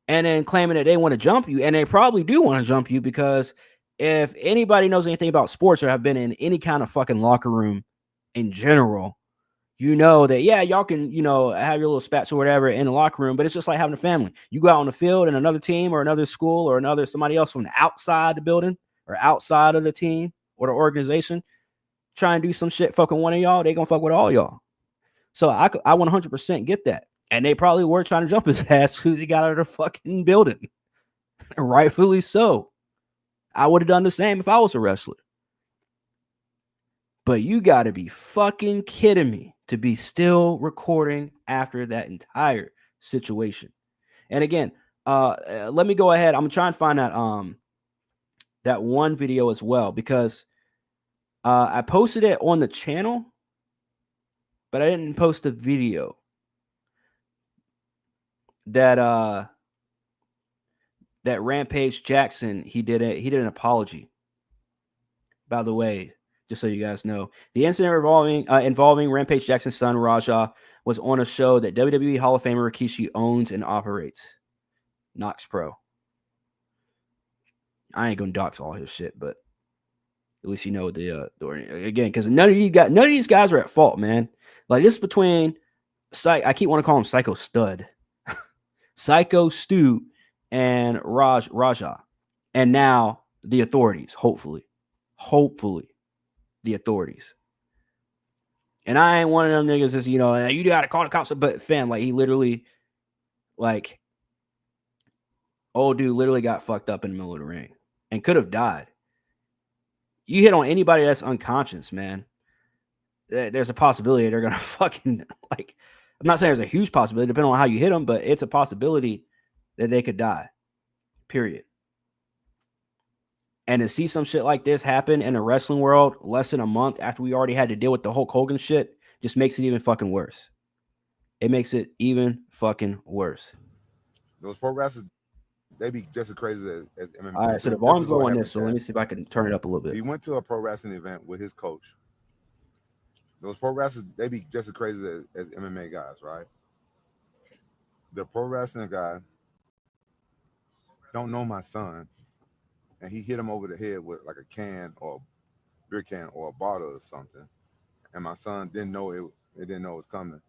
And then claiming that they want to jump you. And they probably do want to jump you, because if anybody knows anything about sports or have been in any kind of fucking locker room in general, you know that, yeah, y'all can, you know, have your little spats or whatever in the locker room, but it's just like having a family. You go out on the field and another team or another school or somebody else from outside the building or outside of the team or the organization try and do some shit fucking one of y'all, they gonna fuck with all y'all. So I 100% get that. And they probably were trying to jump his ass as soon as he got out of the fucking building. Rightfully so. I would have done the same if I was a wrestler. But you got to be fucking kidding me to be still recording after that entire situation. And again, let me go ahead. I'm going to try and find that one video as well, because I posted it on the channel, but I didn't post the video that Rampage Jackson, he did an apology. By the way, just so you guys know, the incident involving Rampage Jackson's son Raja was on a show that WWE Hall of Famer Rikishi owns and operates, Knox Pro. I ain't gonna dox all his shit, but at least you know the again, because none of these guys are at fault, man. Like, this is between I keep wanting to call him Psycho Stud, Psycho Stu, and Raja, and now the authorities. Hopefully, the authorities. And I ain't one of them niggas that's, you know, you gotta call the cops, but fam, like, he literally, like, old dude literally got fucked up in the middle of the ring and could have died. You hit on anybody that's unconscious, man, there's a possibility they're gonna fucking, like, I'm not saying there's a huge possibility depending on how you hit them, but it's a possibility that they could die, period. And to see some shit like this happen in the wrestling world less than a month after we already had to deal with the Hulk Hogan shit just makes it even fucking worse. It makes it even fucking worse. Those pro wrestlers, they be just as crazy as MMA. All right, so the volume's low on this, so let me see if I can turn it up a little bit. He went to a pro wrestling event with his coach. Those pro wrestlers, they be just as crazy as MMA guys, right? The pro wrestling guy don't know my son, and he hit him over the head with like a can or a beer can or a bottle or something. And my son didn't know it didn't know it was coming.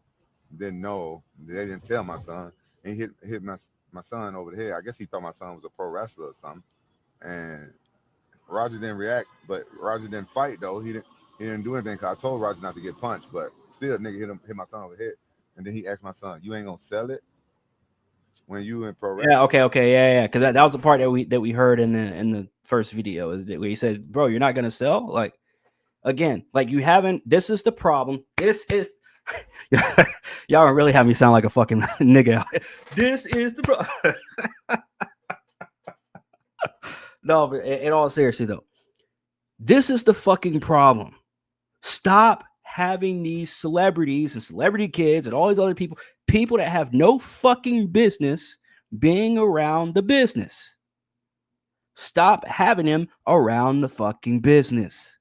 Didn't know. They didn't tell my son. And he hit my son over the head. I guess he thought my son was a pro wrestler or something. And Roger didn't react, but Roger didn't fight though. He didn't do anything, because I told Roger not to get punched, but still nigga hit my son over the head. And then he asked my son, "You ain't gonna sell it when you in pro wrestling?" Yeah, okay, yeah. Because that was the part that we heard in the first video, is that where he says, "Bro, you're not gonna sell." Like, again, like, you haven't. This is the problem. This is Y'all don't really have me sound like a fucking nigga. This is the No, but in all seriousness though, this is the fucking problem. Stop having these celebrities and celebrity kids and all these other people that have no fucking business being around the business. Stop having them around the fucking business.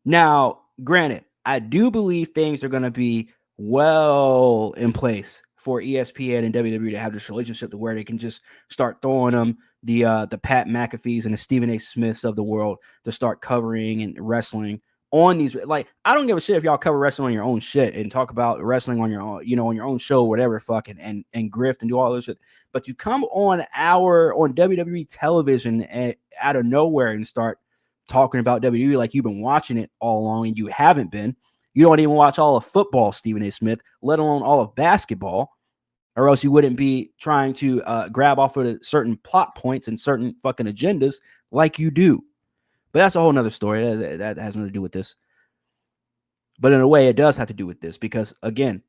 Now, granted, I do believe things are going to be well in place for ESPN and WWE to have this relationship to where they can just start throwing them the Pat McAfees and the Stephen A. Smiths of the world to start covering and wrestling on these. Like, I don't give a shit if y'all cover wrestling on your own shit and talk about wrestling on your own, on your own show, whatever, fucking and grift and do all this shit. But you come on WWE television out of nowhere and start talking about WWE like you've been watching it all along, and you haven't been. You don't even watch all of football, Stephen A. Smith, let alone all of basketball, or else you wouldn't be trying to grab off of certain plot points and certain fucking agendas like you do. But that's a whole nother story. That has nothing to do with this. But in a way, it does have to do with this because, again,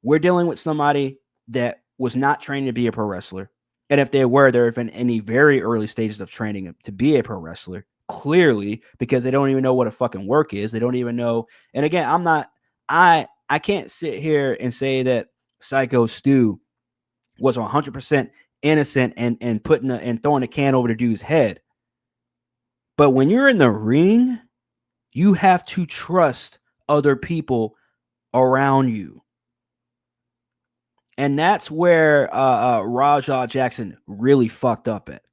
we're dealing with somebody that was not trained to be a pro wrestler. And if they were, there have been any very early stages of training to be a pro wrestler. Clearly, because they don't even know what a fucking work is. They don't even know. And again, I can't sit here and say that Psycho Stu was 100% innocent and throwing a can over the dude's head. But when you're in the ring, you have to trust other people around you. And that's where Rampage Jackson really fucked up at.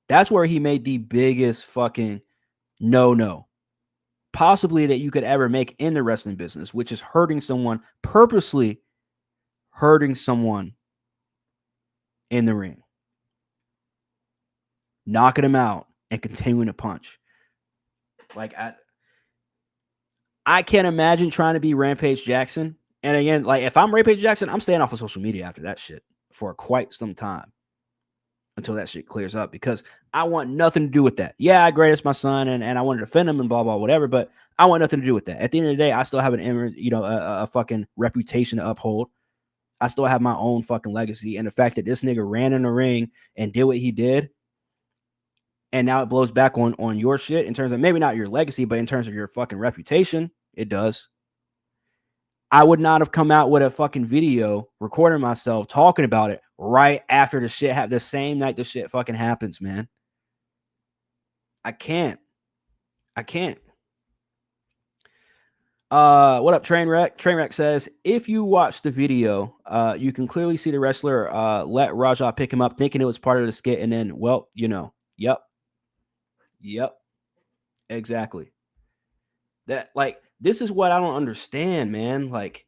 That's where he made the biggest fucking no possibly that you could ever make in the wrestling business, which is purposely hurting someone in the ring, knocking him out and continuing to punch. Like, I can't imagine trying to be Rampage Jackson. And again, like, if I'm Rampage Jackson, I'm staying off of social media after that shit for quite some time until that shit clears up, because I want nothing to do with that. Yeah, I agree, it's my son, and I want to defend him and blah, blah, whatever, but I want nothing to do with that. At the end of the day, I still have a fucking reputation to uphold. I still have my own fucking legacy. And the fact that this nigga ran in the ring and did what he did, and now it blows back on your shit in terms of maybe not your legacy, but in terms of your fucking reputation, it does. I would not have come out with a fucking video recording myself talking about it right after the shit happened, the same night the shit fucking happens, man. I can't. What up, Trainwreck? Trainwreck says, if you watch the video, you can clearly see the wrestler let Raja pick him up, thinking it was part of the skit, and then, well, Yep. Exactly. That, like, this is what I don't understand, man. Like,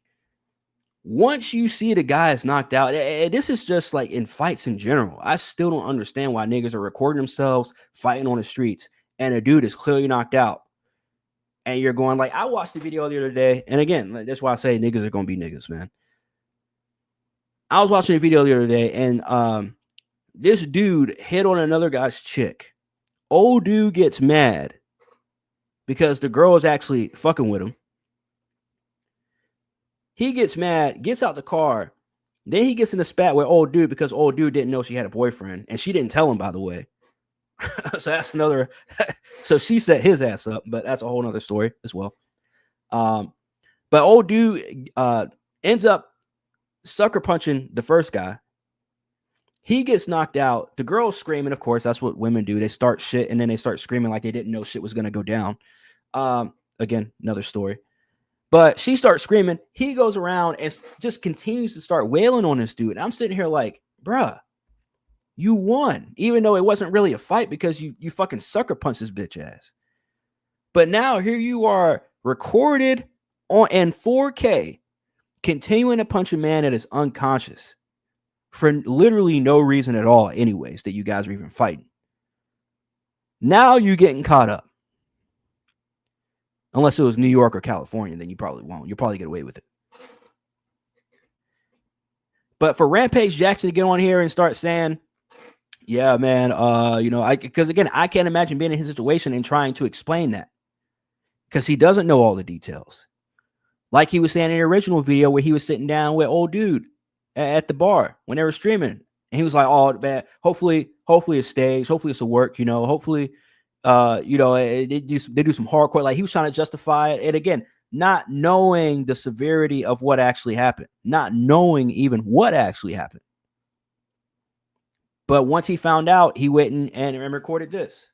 once you see the guy is knocked out, this is just like in fights in general. I still don't understand why niggas are recording themselves fighting on the streets, and a dude is clearly knocked out. And you're going like, I watched the video the other day. And again, that's why I say niggas are going to be niggas, man. I was watching a video the other day, and this dude hit on another guy's chick. Old dude gets mad because the girl is actually fucking with him. He gets mad, gets out the car. Then he gets in a spat with old dude because old dude didn't know she had a boyfriend. And she didn't tell him, by the way. So that's another. So she set his ass up, but that's a whole nother story as well. But old dude ends up sucker punching the first guy. He gets knocked out. The girl's screaming, of course. That's what women do. They start shit, and then they start screaming like they didn't know shit was going to go down. Again, another story. But she starts screaming. He goes around and just continues to start wailing on this dude. And I'm sitting here like, bruh, you won. Even though it wasn't really a fight because you fucking sucker punched his bitch ass. But now here you are recorded in 4K, continuing to punch a man that is unconscious for literally no reason at all anyways, that you guys are even fighting. Now you're getting caught up. Unless it was New York or California, then you probably won't. You'll probably get away with it. But for Rampage Jackson to get on here and start saying, yeah, man, because again, I can't imagine being in his situation and trying to explain that. because he doesn't know all the details. Like he was saying in the original video where he was sitting down with old dude at the bar when they were streaming. And he was like, oh, man, hopefully it's staged. Hopefully it's a work, hopefully, they do some hardcore. Like he was trying to justify it. And again, not knowing the severity of what actually happened, not knowing even what actually happened. But once he found out, he went and recorded this.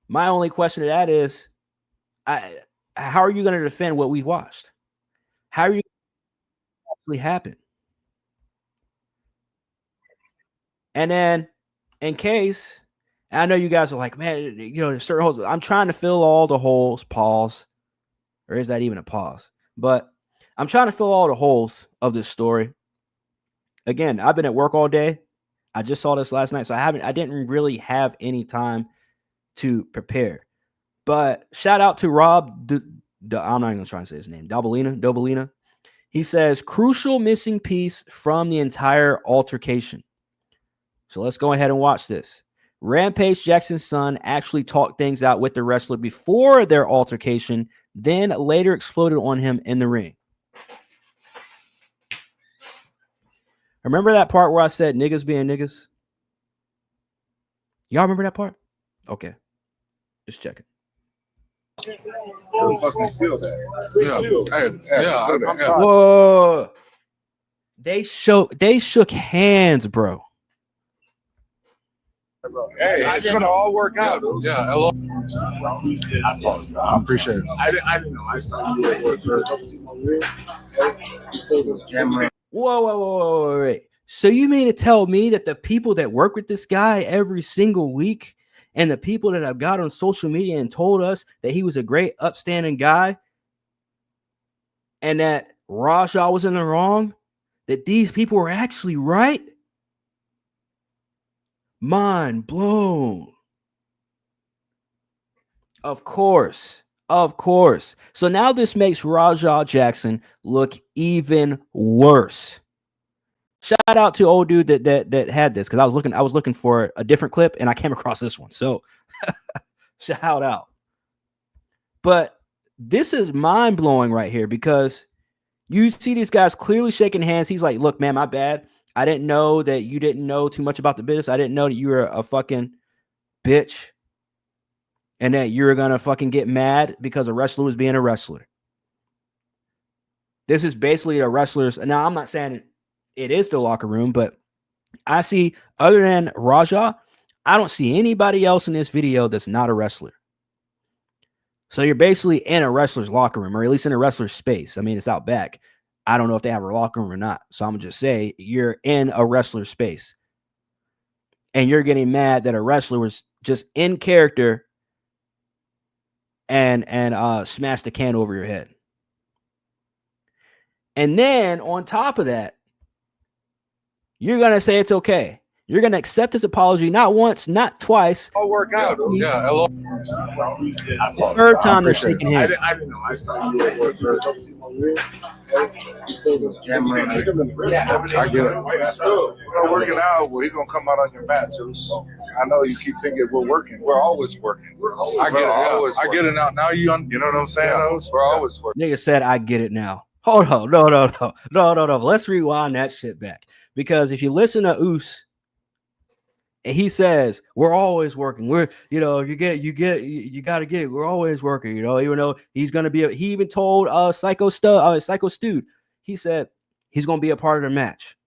My only question to that is, how are you going to defend what we've watched? How are you actually happen? And then, in case, I know you guys are like, man, certain holes. I'm trying to fill all the holes. Pause, or is that even a pause? But I'm trying to fill all the holes of this story. Again, I've been at work all day. I just saw this last night, so I didn't really have any time to prepare. But shout out to Rob. I'm not even trying to say his name. Dobalina. He says, crucial missing piece from the entire altercation. So let's go ahead and watch this. Rampage Jackson's son actually talked things out with the wrestler before their altercation, then later exploded on him in the ring. Remember that part where I said niggas being niggas? Y'all remember that part? Okay. Just checking. Whoa. They shook hands, bro. Hey, it's gonna all work out. Yeah, hello. I appreciate it. I didn't know. I started Whoa, wait. So you mean to tell me that the people that work with this guy every single week and the people that I've got on social media and told us that he was a great upstanding guy and that Raja was in the wrong, that these people were actually right? Mind blown. Of course. So now this makes Raja Jackson look even worse. Shout out to old dude that had this, because I was looking for a different clip and I came across this one. So shout out. But this is mind blowing right here, because you see these guys clearly shaking hands. He's like, look, man, my bad. I didn't know that you didn't know too much about the business. I didn't know that you were a fucking bitch and that you were going to fucking get mad because a wrestler was being a wrestler. This is basically a wrestler's. Now, I'm not saying it is the locker room, but I see, other than Raja, I don't see anybody else in this video that's not a wrestler. So you're basically in a wrestler's locker room, or at least in a wrestler's space. I mean, it's out back. I don't know if they have a locker room or not. So I'm going to just say you're in a wrestler's space. And you're getting mad that a wrestler was just in character and smashed a can over your head. And then on top of that, you're going to say it's okay. You're going to accept his apology, not once, not twice. All work out. Yeah, hello. Third time they're shaking hands. I didn't know. I started I get it. We're working out. Well, he's gonna come out on your mat, Juice. I know you keep thinking we're working. We're always working. I get it. Yeah. I get it now. Now you know what I'm saying? Yeah. We're always working. Nigga said, I get it now. Hold on. No. Let's rewind that shit back. Because if you listen to Oos, and he says, we're always working. We're, you got to get it. We're always working, even though he's going to be, he even told Psycho Stu, he said he's going to be a part of the match.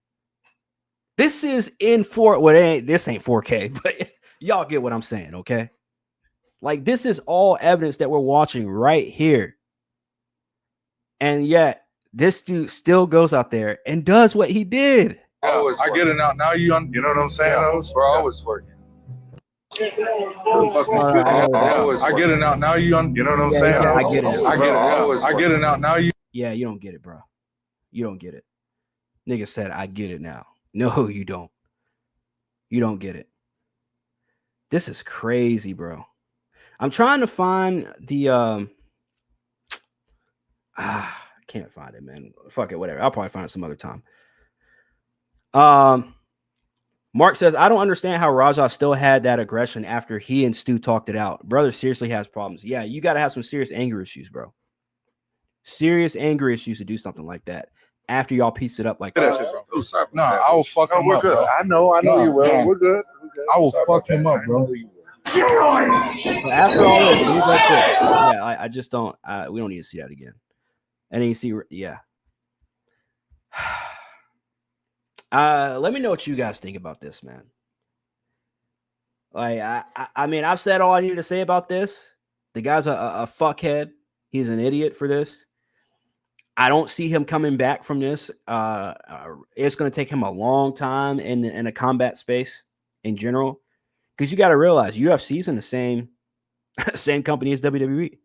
This is in this ain't 4K, but y'all get what I'm saying. Okay. Like, this is all evidence that we're watching right here. And yet this dude still goes out there and does what he did. Yeah, I get it now. Now you know what I'm saying? Yeah. We're always working. I get it now. Now you know what I'm saying? I get it. I get it. Yeah. I get it now. Now you. Yeah, you don't get it, bro. You don't get it. Nigga said, I get it now. No, you don't. You don't get it. This is crazy, bro. I'm trying to find the I can't find it, man. Fuck it, whatever. I'll probably find it some other time. Mark says, I don't understand how Raja still had that aggression after he and Stu talked it out. Brother seriously has problems. Yeah, you got to have some serious anger issues, bro. Serious anger issues to do something like that after y'all piece it up like that. No, I will fuck him up, bro. I know you will. We're good. I will fuck him up, bro. So after all this, he's like this. Yeah, I just don't. We don't need to see that again. And then you see, yeah. Let me know what you guys think about this, man. Like, I mean, I've said all I needed to say about this. The guy's a fuckhead. He's an idiot for this. I don't see him coming back from this. It's going to take him a long time in a combat space in general, because you got to realize UFC's in the same company as WWE.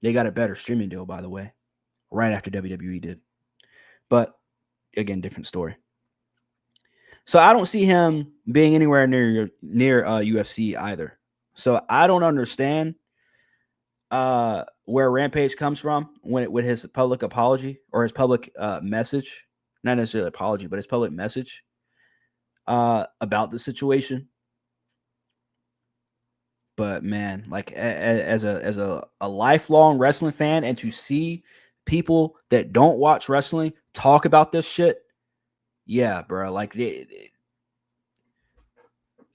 They got a better streaming deal, by the way, right after WWE did. But again, different story. So I don't see him being anywhere near UFC either. So I don't understand where Rampage comes from with his public apology or his public message, not necessarily apology, but his public message about the situation. But man, like as a lifelong wrestling fan, and to see people that don't watch wrestling talk about this shit, yeah, bro. Like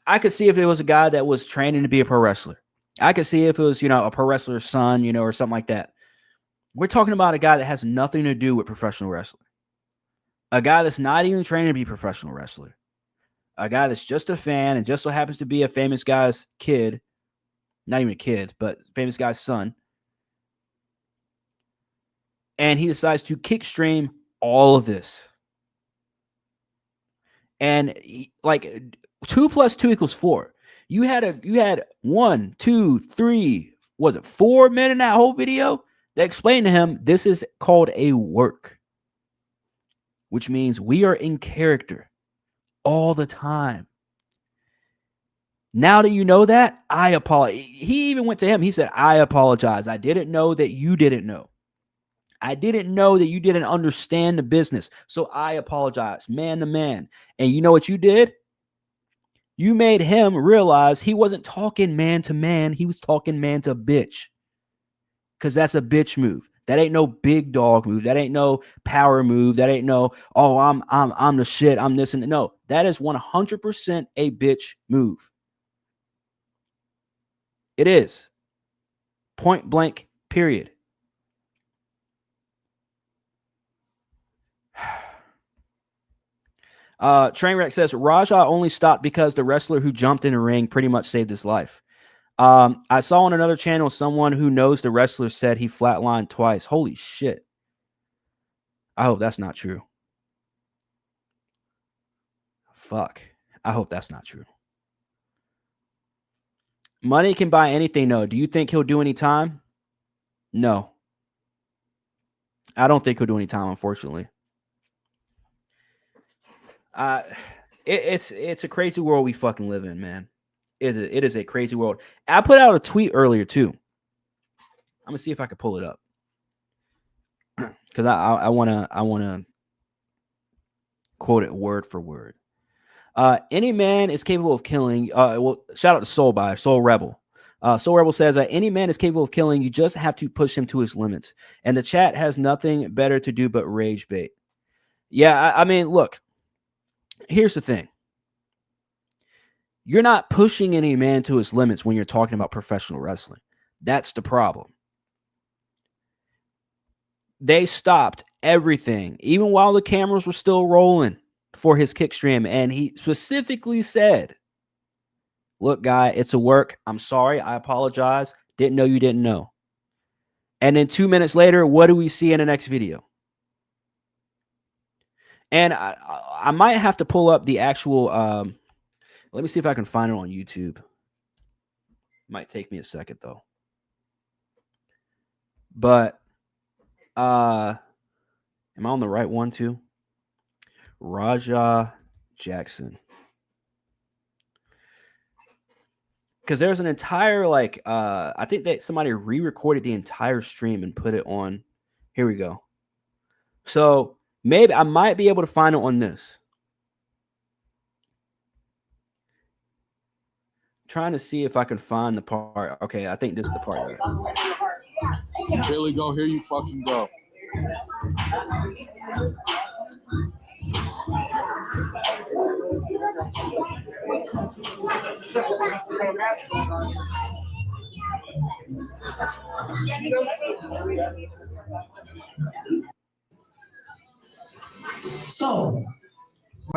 I could see if it was a guy that was training to be a pro wrestler. I could see if it was, a pro wrestler's son, or something like that. We're talking about a guy that has nothing to do with professional wrestling. A guy that's not even training to be a professional wrestler. A guy that's just a fan and just so happens to be a famous guy's kid. Not even a kid, but famous guy's son. And he decides to kick stream all of this. And 2 + 2 = 4. You had 1, 2, 3, was it 4 men in that whole video that explained to him this is called a work, which means we are in character all the time. Now that you know that, I apologize. He even went to him. He said, I apologize. I didn't know that you didn't know. I didn't know that you didn't understand the business. So I apologize, man to man. And you know what you did? You made him realize he wasn't talking man to man. He was talking man to bitch. Because that's a bitch move. That ain't no big dog move. That ain't no power move. That ain't no, oh, I'm the shit. I'm this and no. That is 100% a bitch move. It is. Point blank, period. Trainwreck says Raja only stopped because the wrestler who jumped in the ring pretty much saved his life. I saw on another channel someone who knows the wrestler said he flatlined twice. Holy shit. I hope that's not true. Fuck. I hope that's not true. Money can buy anything, though. Do you think he'll do any time? No. I don't think he'll do any time, unfortunately. It's a crazy world we fucking live in, man. It is a crazy world. I put out a tweet earlier too. I'm gonna see if I can pull it up because I wanna quote it word for word. Any man is capable of killing. Well, shout out to Soul Rebel. Soul Rebel says any man is capable of killing. You just have to push him to his limits. And the chat has nothing better to do but rage bait. Yeah, I mean, look. Here's the thing. You're not pushing any man to his limits when you're talking about professional wrestling. That's the problem. They stopped everything, even while the cameras were still rolling for his kick stream. And he specifically said, look, guy, it's a work. I'm sorry. I apologize. Didn't know you didn't know. And then 2 minutes later, what do we see in the next video? And I might have to pull up the actual, let me see if I can find it on YouTube. Might take me a second, though. But, am I on the right one, too? Rampage Jackson. Because there's an entire, I think that somebody re-recorded the entire stream and put it on. Here we go. So, maybe I might be able to find it on this. trying to see if I can find the part. Okay, I think this is the part. Here we go. Here you fucking go. So,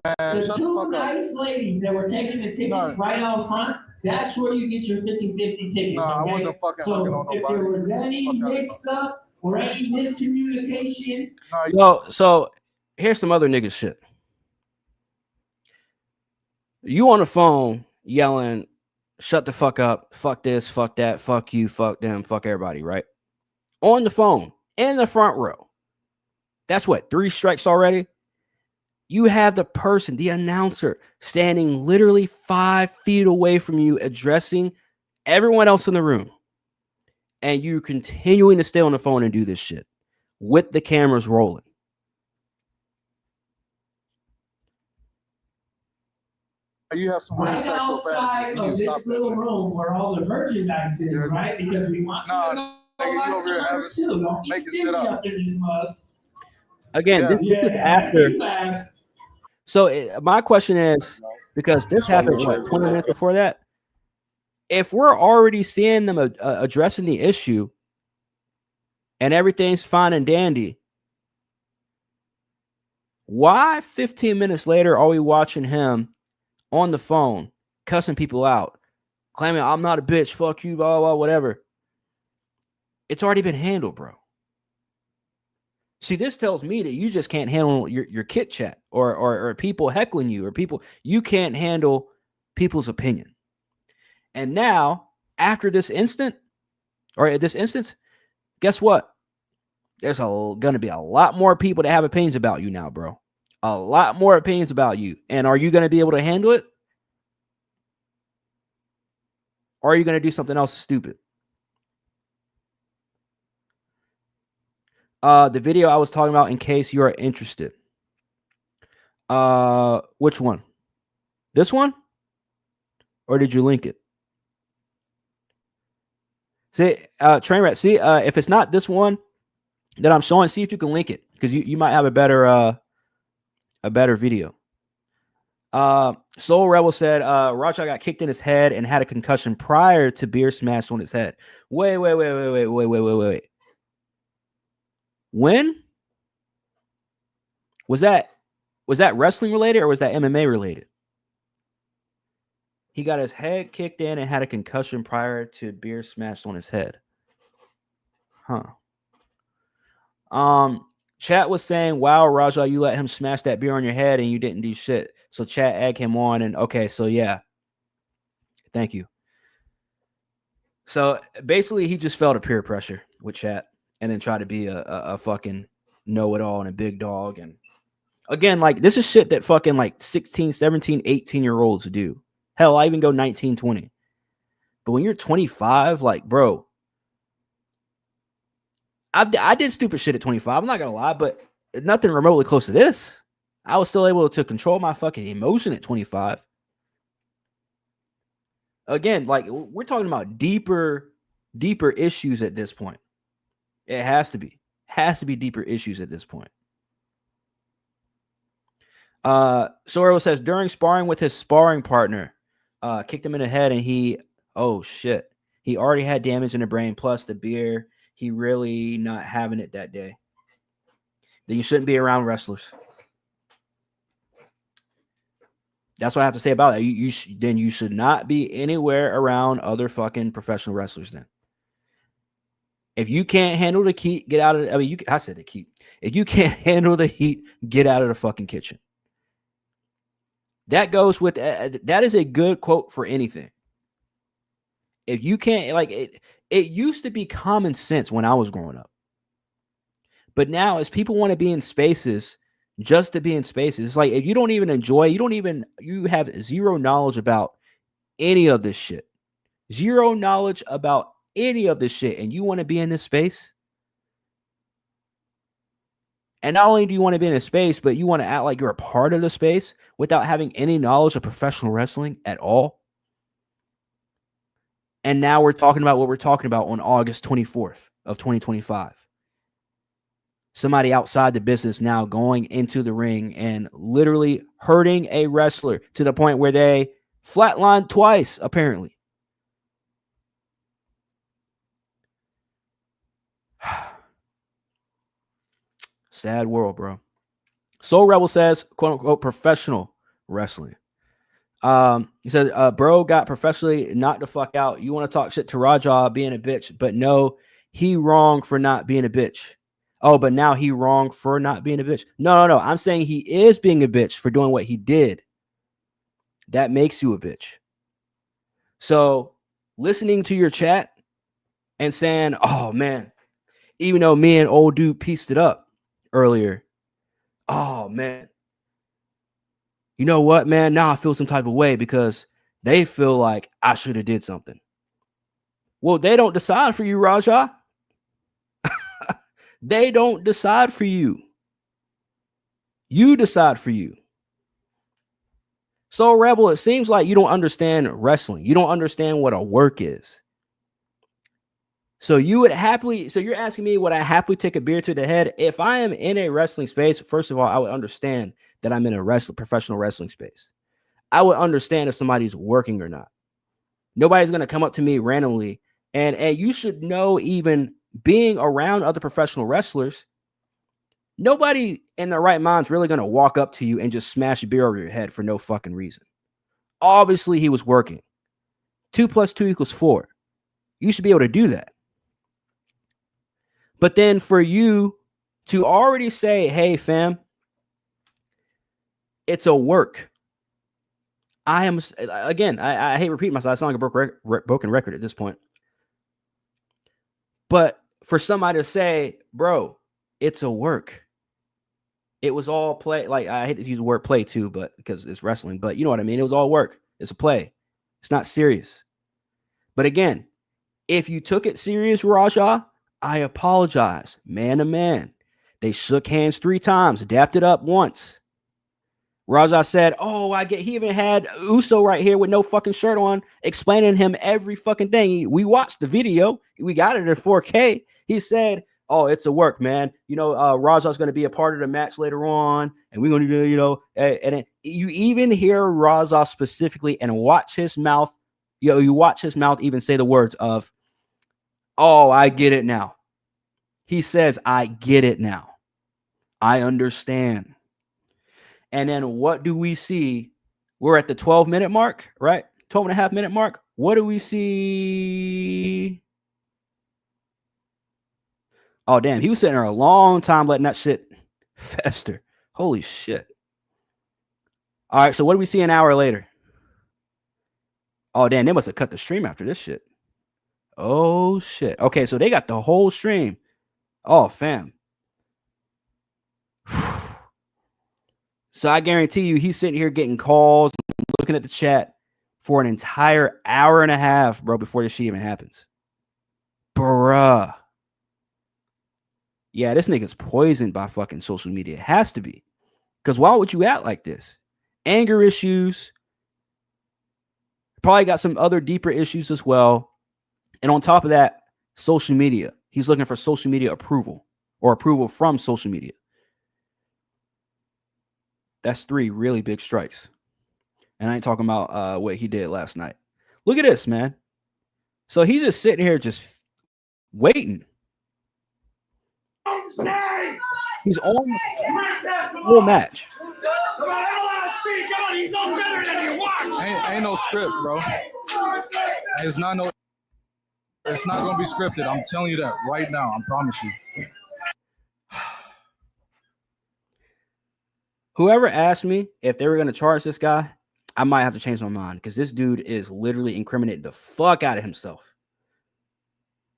Man, the shut two the fuck up. nice ladies that were taking the tickets right out front, that's where you get your 50-50 tickets. Nah, I okay? wasn't fucking so hugging on if nobody. there was any mix-up or any miscommunication, So here's some other nigga shit. You on the phone yelling, shut the fuck up, fuck this, fuck that, fuck you, fuck them, fuck everybody, right? On the phone, in the front row. That's what, 3 strikes already? You have the person, the announcer, standing literally 5 feet away from you, addressing everyone else in the room. And you continuing to stay on the phone and do this shit with the cameras rolling. You have some right weird sexual outside fantasies. You of need to stop this that little shit. room where all the merchandise is, right? Because we want you to know you over here customers too. Don't be making stingy shit up. up in these mugs. Again, this is after. So my question is, because this happened, what, 20 minutes before that? If we're already seeing them addressing the issue and everything's fine and dandy, why 15 minutes later are we watching him on the phone cussing people out, claiming I'm not a bitch, fuck you, blah, blah, whatever? It's already been handled, bro. See, this tells me that you just can't handle your kit chat or people heckling you or people. You can't handle people's opinion. And now, after this instance, guess what? There's going to be a lot more people that have opinions about you now, bro. A lot more opinions about you. And are you going to be able to handle it? Or are you going to do something else stupid? The video I was talking about, in case you are interested. Which one? This one? Or did you link it? See, Trainwreck, see, if it's not this one that I'm showing, see if you can link it, because you might have a better video. Soul Rebel said Raja got kicked in his head and had a concussion prior to beer smashed on his head. Wait. When? Was that wrestling related or was that MMA related? He got his head kicked in and had a concussion prior to beer smashed on his head. Huh. Chat was saying, wow, Raja, you let him smash that beer on your head and you didn't do shit. So chat egged him on, and okay, so yeah. Thank you. So basically he just fell to peer pressure with chat and then tried to be a fucking know-it-all and a big dog. And again, like, this is shit that fucking like 16, 17, 18-year-olds do. Hell, I even go 19, 20. But when you're 25, like, bro, I did stupid shit at 25. I'm not going to lie, but nothing remotely close to this. I was still able to control my fucking emotion at 25. Again, like, we're talking about deeper issues at this point. It has to be deeper issues at this point. Soro says during sparring with his sparring partner, kicked him in the head and he already had damage in the brain plus the beer. He really not having it that day. Then you shouldn't be around wrestlers. That's what I have to say about it. You should not be anywhere around other fucking professional wrestlers then. If you can't handle the heat, get out of it. I mean, I said the heat. If you can't handle the heat, get out of the fucking kitchen. That goes with that is a good quote for anything. If you can't, like, it used to be common sense when I was growing up. But now, as people want to be in spaces just to be in spaces, it's like if you don't even enjoy, you have zero knowledge about any of this shit. Zero knowledge about any of this shit, and you want to be in this space. And not only do you want to be in a space, but you want to act like you're a part of the space without having any knowledge of professional wrestling at all. And now we're talking about what we're talking about on August 24th of 2025. Somebody outside the business now going into the ring and literally hurting a wrestler to the point where they flatlined twice, apparently. Sad world, bro. Soul Rebel says, quote unquote, professional wrestling. He said, bro got professionally knocked the fuck out. You want to talk shit to Raja being a bitch, but no, he wrong for not being a bitch. Oh, but now he wrong for not being a bitch. No. I'm saying he is being a bitch for doing what he did. That makes you a bitch. So listening to your chat and saying, oh man, even though me and old dude pieced it up earlier, oh man, you know what, man? Now I feel some type of way because they feel like I should have did something. Well, they don't decide for you, Raja. They don't decide for you. You decide for you. So, Rebel, it seems like you don't understand wrestling. You don't understand what a work is. So you're asking me, would I happily take a beer to the head? If I am in a wrestling space, first of all, I would understand that I'm in a professional wrestling space. I would understand if somebody's working or not. Nobody's going to come up to me randomly. And you should know, even being around other professional wrestlers, nobody in their right mind is really going to walk up to you and just smash a beer over your head for no fucking reason. Obviously, he was working. 2 + 2 = 4. You should be able to do that. But then for you to already say, hey, fam, it's a work. I hate repeating myself. I sound like a broken record at this point. But for somebody to say, bro, it's a work. It was all play. Like, I hate to use the word play too, but because it's wrestling, but you know what I mean? It was all work. It's a play. It's not serious. But again, if you took it serious, Raja, I apologize. Man to man. They shook hands 3 times, dapped it up once. Raja said, oh, I get, he even had Uso right here with no fucking shirt on, explaining him every fucking thing. We watched the video. We got it in 4K. He said, oh, it's a work, man. You know, Raja's going to be a part of the match later on, and we're going to do, you know, and you even hear Raja specifically and watch his mouth. You watch his mouth even say the words of, oh, I get it now. He says, I get it now. I understand. And then what do we see? We're at the 12-minute mark, right? 12.5-minute mark. What do we see? Oh, damn. He was sitting there a long time letting that shit fester. Holy shit. All right. So what do we see an hour later? Oh, damn. They must have cut the stream after this shit. Oh, shit. Okay. So they got the whole stream. Oh, fam. So I guarantee you he's sitting here getting calls, looking at the chat for an entire hour and a half, bro, before this shit even happens. Bruh. Yeah, this nigga's poisoned by fucking social media. It has to be. Because why would you act like this? Anger issues. Probably got some other deeper issues as well. And on top of that, social media. He's looking for social media approval or approval from social media. That's 3 really big strikes. And I ain't talking about what he did last night. Look at this, man. So he's just sitting here just waiting. He's on the whole match. Ain't no script, bro. It's not gonna be scripted. I'm telling you that right now. I promise you. Whoever asked me if they were going to charge this guy, I might have to change my mind because this dude is literally incriminating the fuck out of himself.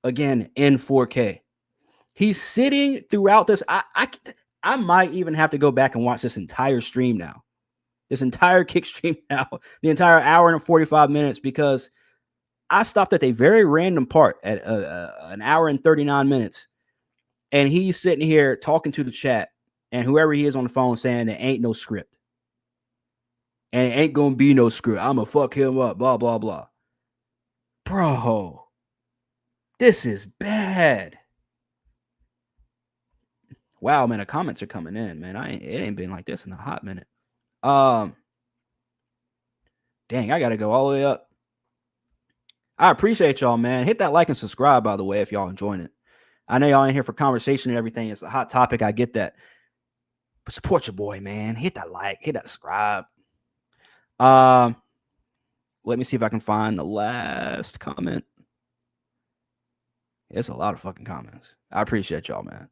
Again, in 4K. He's sitting throughout this. I might even have to go back and watch this entire stream now. This entire kick stream now. The entire hour and 45 minutes because I stopped at a very random part at an hour and 39 minutes. And he's sitting here talking to the chat. And whoever he is on the phone saying there ain't no script. And it ain't going to be no script. I'm going to fuck him up, blah, blah, blah. Bro, this is bad. Wow, man, the comments are coming in, man. It ain't been like this in a hot minute. Dang, I gotta go all the way up. I appreciate y'all, man. Hit that like and subscribe, by the way, if y'all enjoying it. I know y'all ain't here for conversation and everything. It's a hot topic. I get that. But support your boy, man. Hit that like, hit that subscribe. Let me see if I can find the last comment. It's a lot of fucking comments. I appreciate y'all, man.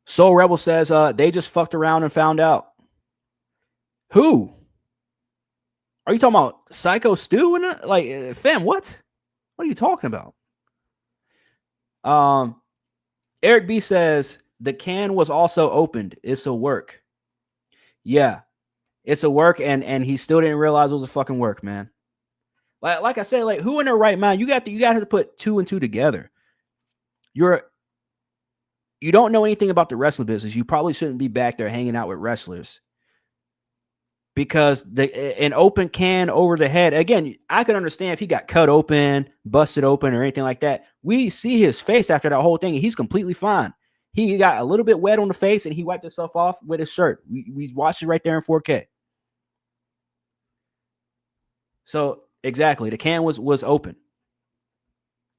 Soul Rebel says they just fucked around and found out. Who? Are you talking about Psycho Stu? Like, fam, what? What are you talking about? Eric B says the can was also opened. It's a work. Yeah, it's a work, and he still didn't realize it was a fucking work, man. Like I said, like, who in their right mind? You got to put two and two together. You don't know anything about the wrestling business. You probably shouldn't be back there hanging out with wrestlers. Because an open can over the head, again, I could understand if he got cut open, busted open, or anything like that. We see his face after that whole thing, and he's completely fine. He got a little bit wet on the face, and he wiped himself off with his shirt. We watched it right there in 4K. So, exactly, the can was open.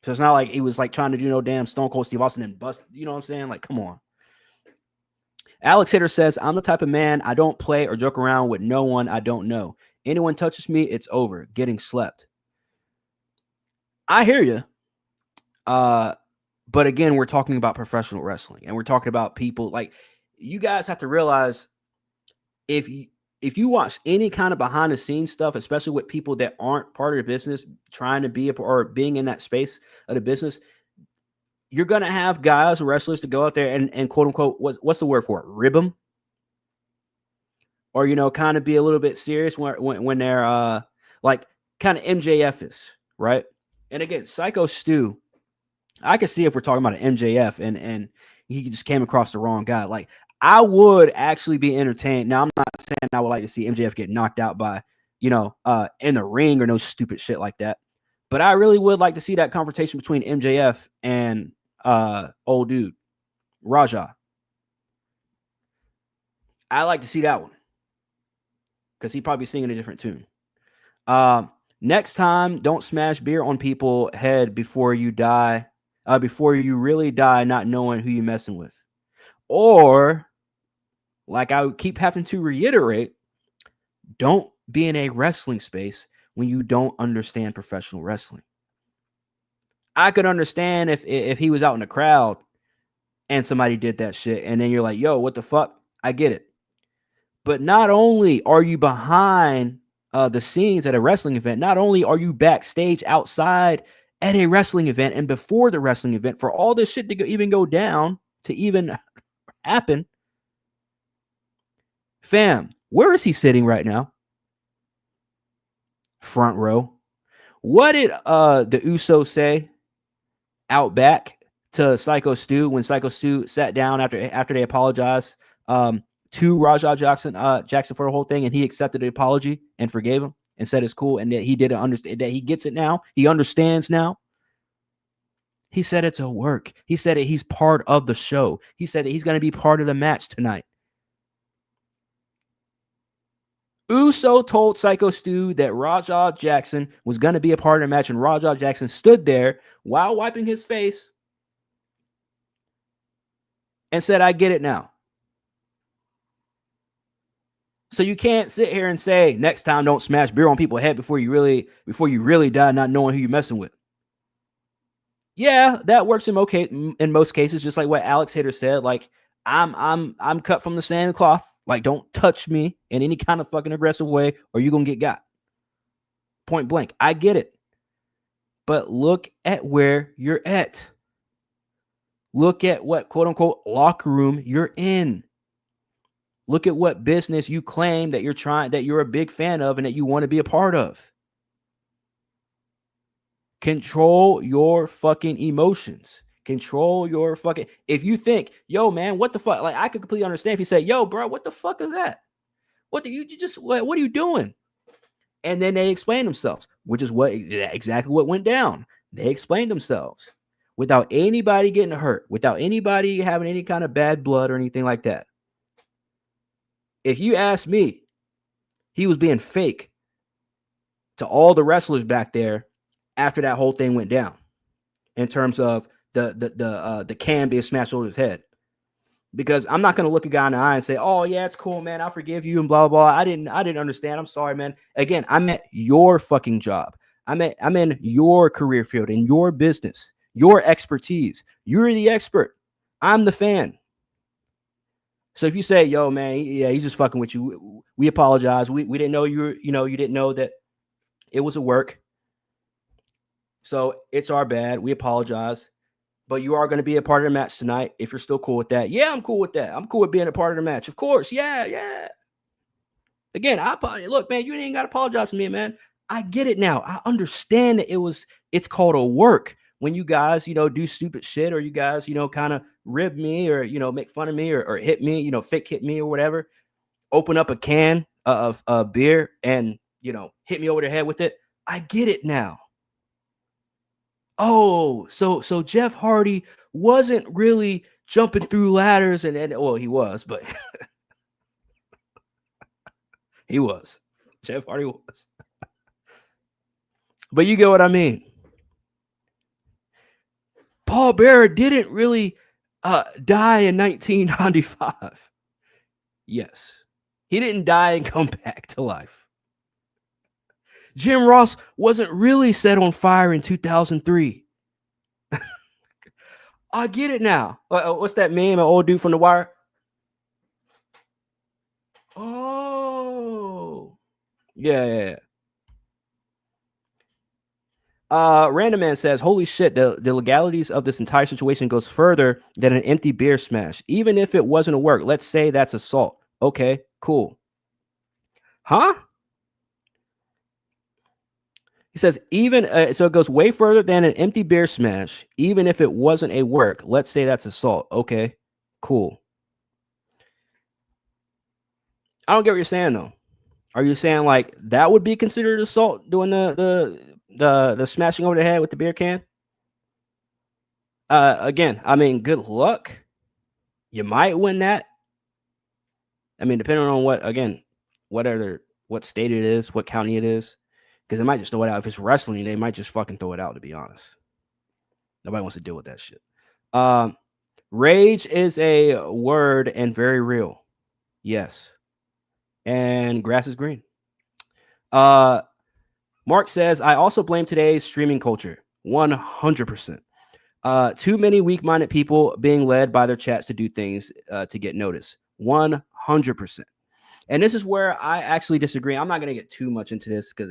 So it's not like he was like trying to do no damn Stone Cold Steve Austin and bust. You know what I'm saying? Like, come on. Alex Hitter says, I'm the type of man I don't play or joke around with no one I don't know. Anyone touches me, it's over. Getting slept. I hear you. But again, we're talking about professional wrestling, and we're talking about people like you guys have to realize if you watch any kind of behind the scenes stuff, especially with people that aren't part of the business, trying to be or being in that space of the business, you're going to have guys, wrestlers to go out there and quote unquote, what's the word for it? Rib them. Or, kind of be a little bit serious when they're like kind of MJF is, right? And again, Psycho Stu, I can see if we're talking about an MJF and he just came across the wrong guy. Like, I would actually be entertained. Now, I'm not saying I would like to see MJF get knocked out by, in the ring or no stupid shit like that. But I really would like to see that confrontation between MJF and old dude Raja. I like to see that one because he'd probably be singing a different tune. Next time, don't smash beer on people's head before you die. Before you really die, not knowing who you're messing with. Or, like I keep having to reiterate, don't be in a wrestling space when you don't understand professional wrestling. I could understand if he was out in the crowd and somebody did that shit, and then you're like, yo, what the fuck? I get it. But not only are you behind the scenes at a wrestling event, not only are you backstage outside at a wrestling event and before the wrestling event for all this shit to even go down, to even happen. Fam, where is he sitting right now? Front row. What did the Usos say out back to Psycho Stu when Psycho Stu sat down after they apologized to Raja Jackson for the whole thing, and he accepted the apology and forgave him and said it's cool and that he didn't understand, that he gets it now, he understands now. He said it's a work. He said that he's part of the show. He said that he's going to be part of the match tonight. Uso told Psycho Stu that Raja Jackson was going to be a part of the match, and Raja Jackson stood there while wiping his face and said, I get it now. So you can't sit here and say, next time don't smash beer on people's head before you really die not knowing who you're messing with. Yeah, that works in most cases, just like what Alex Hitter said. Like, I'm cut from the same cloth. Like, don't touch me in any kind of fucking aggressive way or you're going to get got. Point blank. I get it. But look at where you're at. Look at what quote unquote locker room you're in. Look at what business you claim that you're a big fan of and that you want to be a part of. Control your fucking emotions. Control your fucking, if you think, yo, man, what the fuck? Like, I could completely understand if you say, yo, bro, what the fuck is that? What are you doing? And then they explained themselves, which is exactly what went down. They explained themselves without anybody getting hurt, without anybody having any kind of bad blood or anything like that. If you ask me, he was being fake to all the wrestlers back there after that whole thing went down, in terms of the can being smashed over his head. Because I'm not going to look a guy in the eye and say, "Oh yeah, it's cool, man. I forgive you," and blah, blah, blah. I didn't understand. I'm sorry, man. Again, I'm at your fucking job. I'm in your career field, in your business, your expertise. You're the expert. I'm the fan. So if you say, "Yo, man, yeah, he's just fucking with you," we apologize. We didn't know you didn't know that it was a work. So it's our bad. We apologize. But you are going to be a part of the match tonight if you're still cool with that. Yeah, I'm cool with that. I'm cool with being a part of the match. Of course. Yeah. Again, look, man, you ain't got to apologize to me, man. I get it now. I understand that it's called a work when you guys, do stupid shit, or you guys, kind of rib me, or, make fun of me, or hit me, fake hit me or whatever. Open up a can of beer and, hit me over the head with it. I get it now. Oh, so Jeff Hardy wasn't really jumping through ladders and well, he was, but he was. Jeff Hardy was. But you get what I mean. Paul Bearer didn't really die in 1995. Yes. He didn't die and come back to life. Jim Ross wasn't really set on fire in 2003. I get it now. What's that meme? An old dude from The Wire? Oh. Yeah. Random Man says, "Holy shit, the legalities of this entire situation goes further than an empty beer smash. Even if it wasn't a work, let's say that's assault. Okay, cool. Huh? He says, so it goes way further than an empty beer smash, even if it wasn't a work. Let's say that's assault. Okay, cool. I don't get what you're saying, though. Are you saying like that would be considered assault, doing the smashing over the head with the beer can? Again, I mean, good luck. You might win that. I mean, depending on what state it is, what county it is. Because they might just throw it out. If it's wrestling, they might just fucking throw it out, to be honest. Nobody wants to deal with that shit. Rage is a word and very real. Yes. And grass is green. Mark says, I also blame today's streaming culture. 100%. Too many weak-minded people being led by their chats to do things to get noticed. 100%. And this is where I actually disagree. I'm not going to get too much into this because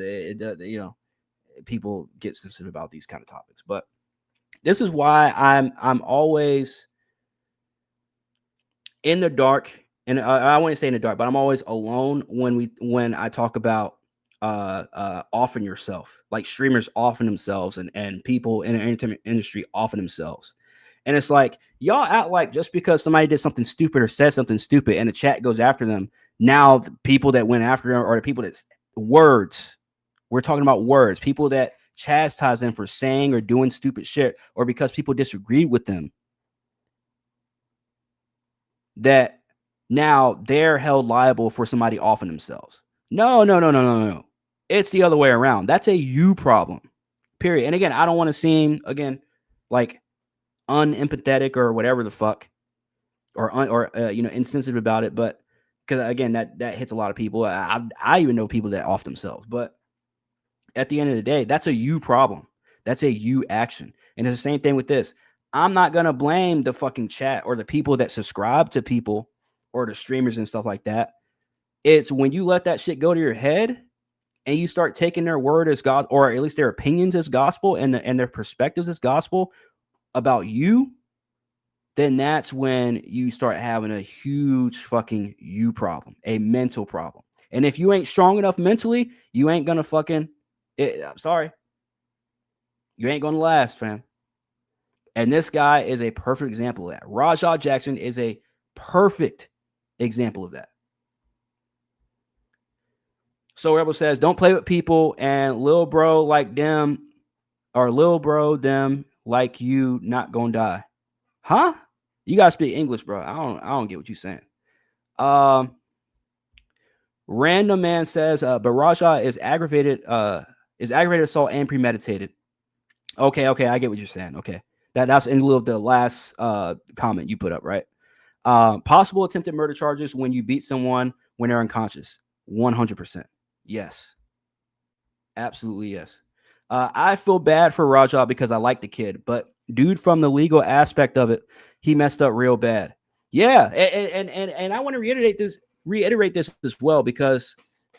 people get sensitive about these kind of topics. But this is why I'm always in the dark, and I wouldn't say in the dark, but I'm always alone when I talk about offing yourself. Like streamers offing themselves, and people in the entertainment industry offing themselves. And it's like, y'all act like just because somebody did something stupid or said something stupid and the chat goes after them, now the people that went after them, or the people that's words, we're talking about words, people that chastise them for saying or doing stupid shit, or because people disagreed with them, that now they're held liable for somebody offing themselves. No. It's the other way around. That's a you problem, period. And again, I don't want to seem, again, like unempathetic or whatever the fuck, or insensitive about it, but because again, that hits a lot of people. I even know people that off themselves, but at the end of the day, that's a you problem. That's a you action. And it's the same thing with this. I'm not going to blame the fucking chat or the people that subscribe to people or the streamers and stuff like that. It's when you let that shit go to your head and you start taking their word as God, or at least their opinions as gospel, and their perspectives as gospel about you, then that's when you start having a huge fucking you problem, a mental problem. And if you ain't strong enough mentally, you ain't going to fucking, I'm sorry, you ain't going to last, fam. And this guy is a perfect example of that. Rampage Jackson is a perfect example of that. So Rebel says, don't play with people and little bro like them or little bro them like you not gonna die. Huh? You gotta speak English, bro. I don't get what you're saying. Random man says, Baraja is aggravated assault and premeditated. Okay, I get what you're saying. Okay. That's in lieu of the last comment you put up, right? Possible attempted murder charges when you beat someone when they're unconscious. 100%. Yes. Absolutely yes. I feel bad for Raja because I like the kid, but dude, from the legal aspect of it, he messed up real bad. Yeah, and I want to reiterate this as well, because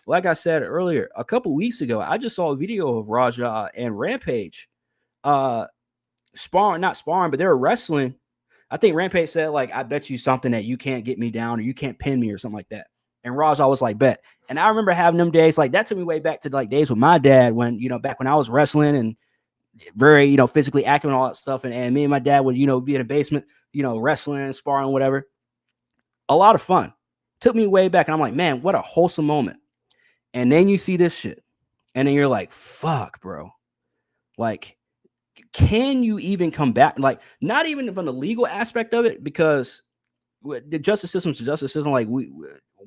like I said earlier, a couple weeks ago, I just saw a video of Raja and Rampage not sparring, but they were wrestling. I think Rampage said, like, I bet you something that you can't get me down or you can't pin me or something like that. And Raja was like, bet. And I remember having them days, like that took me way back to like days with my dad when, back when I was wrestling and very, physically active and all that stuff. And me and my dad would, be in a basement, wrestling, sparring, whatever. A lot of fun. Took me way back. And I'm like, man, what a wholesome moment. And then you see this shit. And then you're like, fuck, bro. Like, can you even come back? Like, not even from the legal aspect of it, because the justice system's the justice system. Like,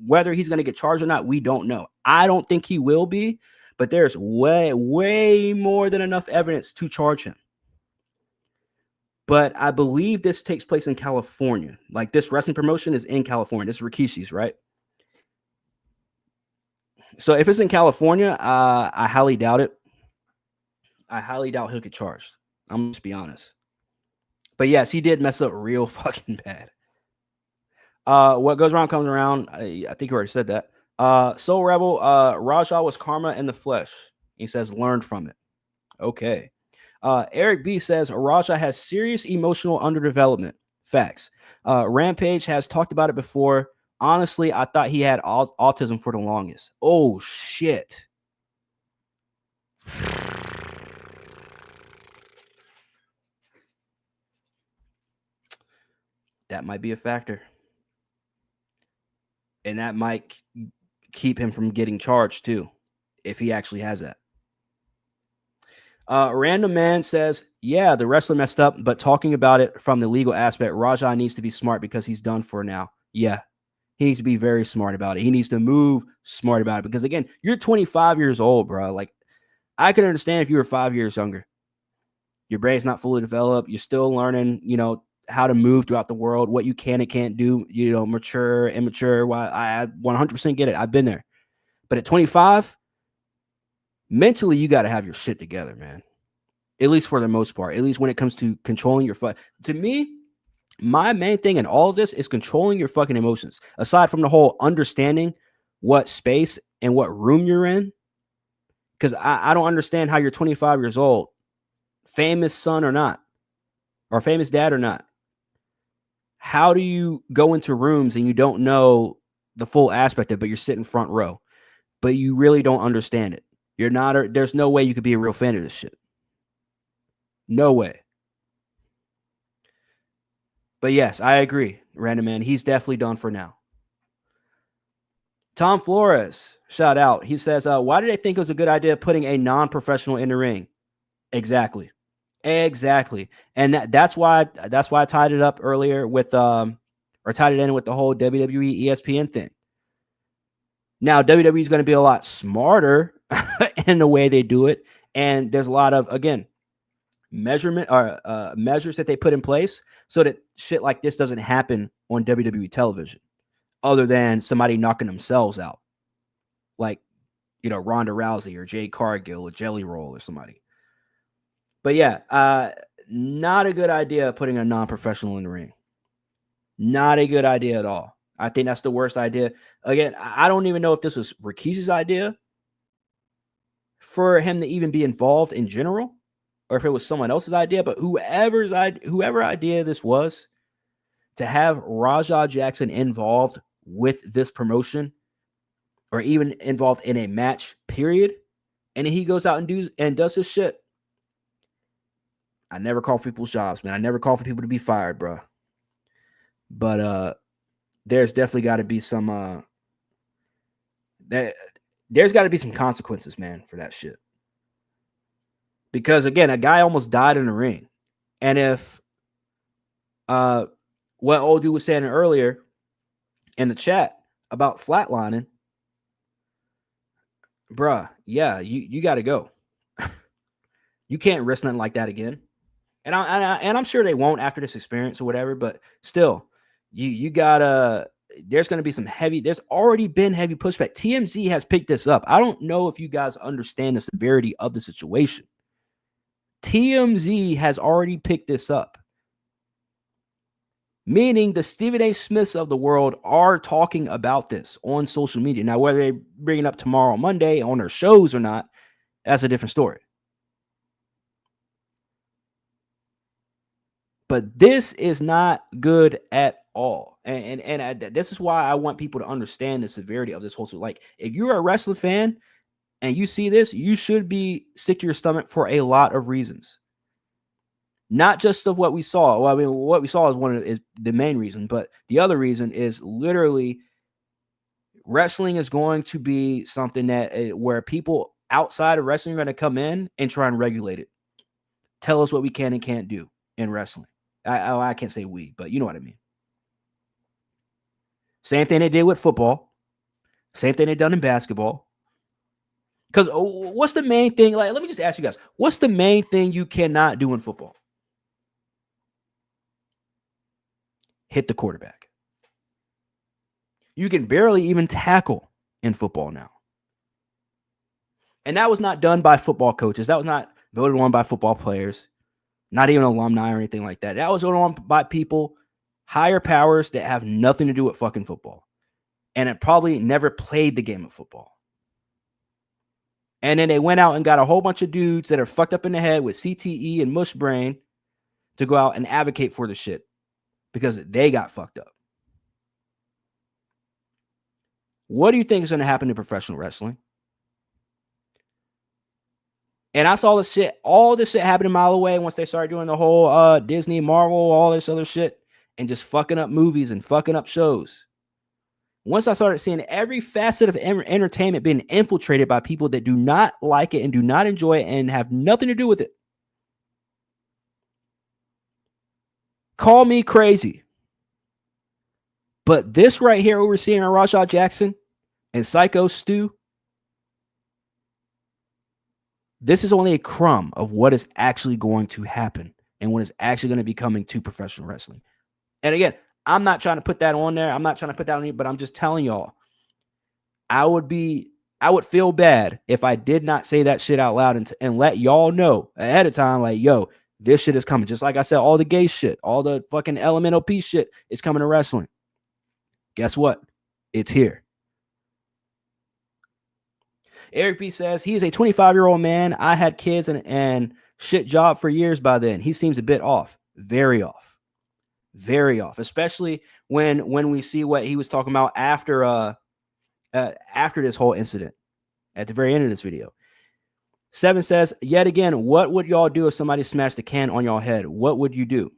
whether he's going to get charged or not, we don't know. I don't think he will be, but there's way more than enough evidence to charge him. But I believe this takes place in California. Like, this wrestling promotion is in California. This is Rikishi's, right? So if it's in California, I highly doubt it. I highly doubt he'll get charged. I'm just be honest. But yes, he did mess up real fucking bad. What goes around comes around. I think you already said that. Soul Rebel, Raja was karma in the flesh. He says, learned from it. Okay. Eric B says, Raja has serious emotional underdevelopment. Facts. Rampage has talked about it before. Honestly, I thought he had autism for the longest. Oh, shit. That might be a factor. And that might keep him from getting charged too, if he actually has that. Random man says, yeah, the wrestler messed up, but talking about it from the legal aspect, Raja needs to be smart because he's done for now. Yeah, he needs to be very smart about it. He needs to move smart about it because, again, you're 25 years old, bro. Like, I can understand if you were 5 years younger. Your brain's not fully developed. You're still learning, how to move throughout the world, what you can and can't do, mature, immature. Why I 100% get it. I've been there. But at 25, mentally, you got to have your shit together, man. At least for the most part. At least when it comes to controlling your To me, my main thing in all of this is controlling your fucking emotions. Aside from the whole understanding what space and what room you're in. Because I don't understand how you're 25 years old, famous son or not, or famous dad or not. How do you go into rooms and you don't know the full aspect of it, but you're sitting front row, but you really don't understand it? You're not, there's no way you could be a real fan of this shit. No way. But yes, I agree, Random Man. He's definitely done for now. Tom Flores, shout out. He says, why did they think it was a good idea putting a non-professional in the ring? Exactly. And that's why I tied it up earlier with or tied it in with the whole WWE ESPN thing. Now WWE is going to be a lot smarter in the way they do it, and there's a lot of, again, measurement or measures that they put in place so that shit like this doesn't happen on WWE television, other than somebody knocking themselves out, like Ronda Rousey or Jade Cargill or Jelly Roll or somebody. But yeah, not a good idea putting a non-professional in the ring. Not a good idea at all. I think that's the worst idea. Again, I don't even know if this was Rikishi's idea for him to even be involved in general, or if it was someone else's idea. But whoever idea this was, to have Raja Jackson involved with this promotion, or even involved in a match, period, and then he goes out and does his shit. I never call for people's jobs, man. I never call for people to be fired, bro. But there's definitely got to be some there's got to be some consequences, man, for that shit. Because again, a guy almost died in the ring. And if what old dude was saying earlier in the chat about flatlining, bruh, yeah, you got to go. You can't risk nothing like that again. And I'm sure they won't after this experience or whatever, but still, you gotta, there's going to be some heavy, there's already been heavy pushback. TMZ has picked this up. I don't know if you guys understand the severity of the situation. TMZ has already picked this up. Meaning the Stephen A. Smiths of the world are talking about this on social media. Now, whether they bring it up tomorrow, Monday, on their shows or not, that's a different story. But this is not good at all. And this is why I want people to understand the severity of this whole. Like, if you're a wrestling fan and you see this, you should be sick to your stomach for a lot of reasons. Not just of what we saw. Well, I mean, what we saw is the main reason, but the other reason is literally wrestling is going to be something that where people outside of wrestling are going to come in and try and regulate it. Tell us what we can and can't do in wrestling. I can't say we, but you know what I mean. Same thing they did with football. Same thing they done in basketball. Because what's the main thing? Like, let me just ask you guys, what's the main thing you cannot do in football? Hit the quarterback. You can barely even tackle in football now. And that was not done by football coaches. That was not voted on by football players, not even alumni or anything like that. That was voted on by people, higher powers that have nothing to do with fucking football. And it probably never played the game of football. And then they went out and got a whole bunch of dudes that are fucked up in the head with CTE and mush brain to go out and advocate for the shit because they got fucked up. What do you think is going to happen to professional wrestling? And I saw this shit, all this shit happening a mile away once they started doing the whole Disney, Marvel, all this other shit, and just fucking up movies and fucking up shows. Once I started seeing every facet of entertainment being infiltrated by people that do not like it and do not enjoy it and have nothing to do with it. Call me crazy. But this right here, what we're seeing on Rampage Jackson and Psycho Stu, this is only a crumb of what is actually going to happen and what is actually going to be coming to professional wrestling. And again, I'm not trying to put that on there. I'm not trying to put that on you, but I'm just telling y'all, I would feel bad if I did not say that shit out loud and let y'all know ahead of time, like, yo, this shit is coming. Just like I said, all the gay shit, all the fucking elemental piece shit is coming to wrestling. Guess what? It's here. Eric B says, he is a 25-year-old man. I had kids and shit job for years by then. He seems a bit off. Very off. Very off. Especially when we see what he was talking about after this whole incident at the very end of this video. 7 says, yet again, what would y'all do if somebody smashed a can on y'all head? What would you do?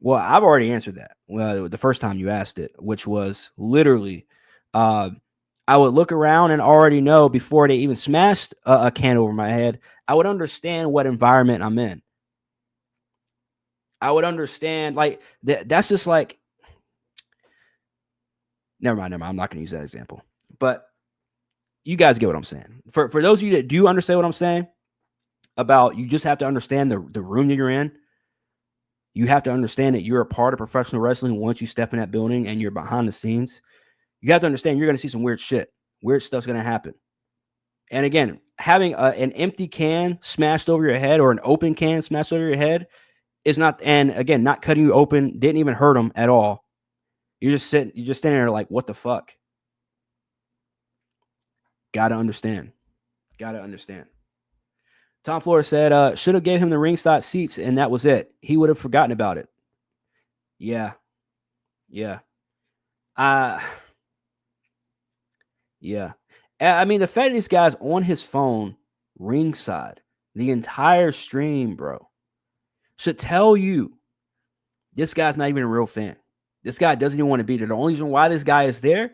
Well, I've already answered that. Well, the first time you asked it, which was literally, I would look around and already know before they even smashed a can over my head, I would understand what environment I'm in. I would understand, like, that's just like, never mind. I'm not going to use that example. But you guys get what I'm saying. For those of you that do understand what I'm saying about, you just have to understand the room that you're in. You have to understand that you're a part of professional wrestling once you step in that building and you're behind the scenes. You have to understand you're going to see some weird shit. Weird stuff's going to happen. And again, having an empty can smashed over your head or an open can smashed over your head is not, and again, not cutting you open, didn't even hurt them at all. You're just standing there like, what the fuck? Gotta understand. Tom Flores said, should have gave him the ringside seats and that was it. He would have forgotten about it. Yeah. I mean, the fact that this guy's on his phone ringside the entire stream, bro, should tell you this guy's not even a real fan. This guy doesn't even want to be there. The only reason why this guy is there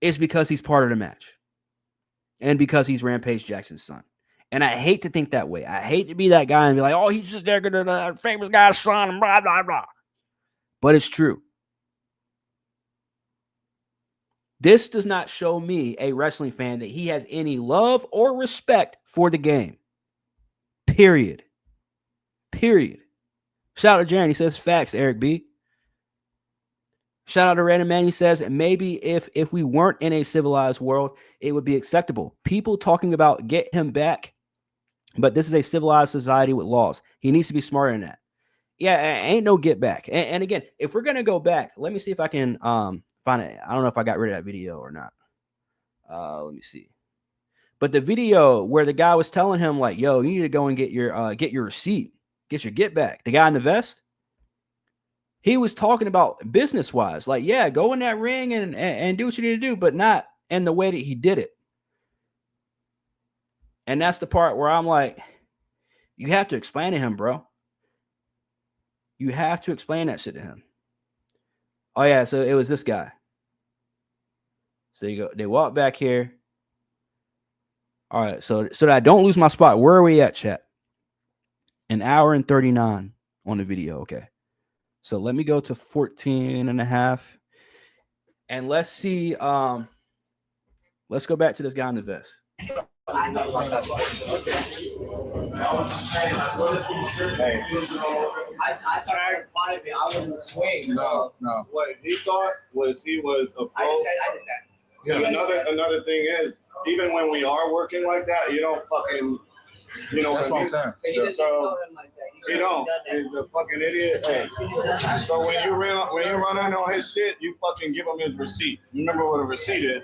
is because he's part of the match. and because he's Rampage Jackson's son. And I hate to think that way. I hate to be that guy and be like, oh, he's just there, the famous guy's son, and blah, blah, blah. But it's true. This does not show me, a wrestling fan, that he has any love or respect for the game. Period. Shout out to Jaren. He says, facts, Eric B. Shout out to Random Man. He says, maybe if we weren't in a civilized world, it would be acceptable. People talking about get him back, but this is a civilized society with laws. He needs to be smarter than that. Yeah, ain't no get back. And again, if we're going to go back, let me see if I can find it. I don't know if I got rid of that video or not. Let me see. But the video where the guy was telling him, like, yo, you need to go and get your receipt, get your get back. The guy in the vest, he was talking about business-wise. Like, yeah, go in that ring and do what you need to do, but not in the way that he did it. And that's the part where I'm like, you have to explain to him, bro. You have to explain that shit to him. Oh, yeah, so it was this guy. So you go, they walk back here. All right, so that I don't lose my spot, where are we at, chat? An hour and 39 on the video, okay. So let me go to 14 and a half. And let's see, let's go back to this guy in the vest. I wasn't swing. No. What he thought was he was a pro. I just said. Yeah. Another thing is, even when we are working like that, you don't fucking, you know. That's what I'm saying. So you don't. He's a fucking idiot. Hey. So when you run in on his shit, you fucking give him his receipt. Remember what a receipt is?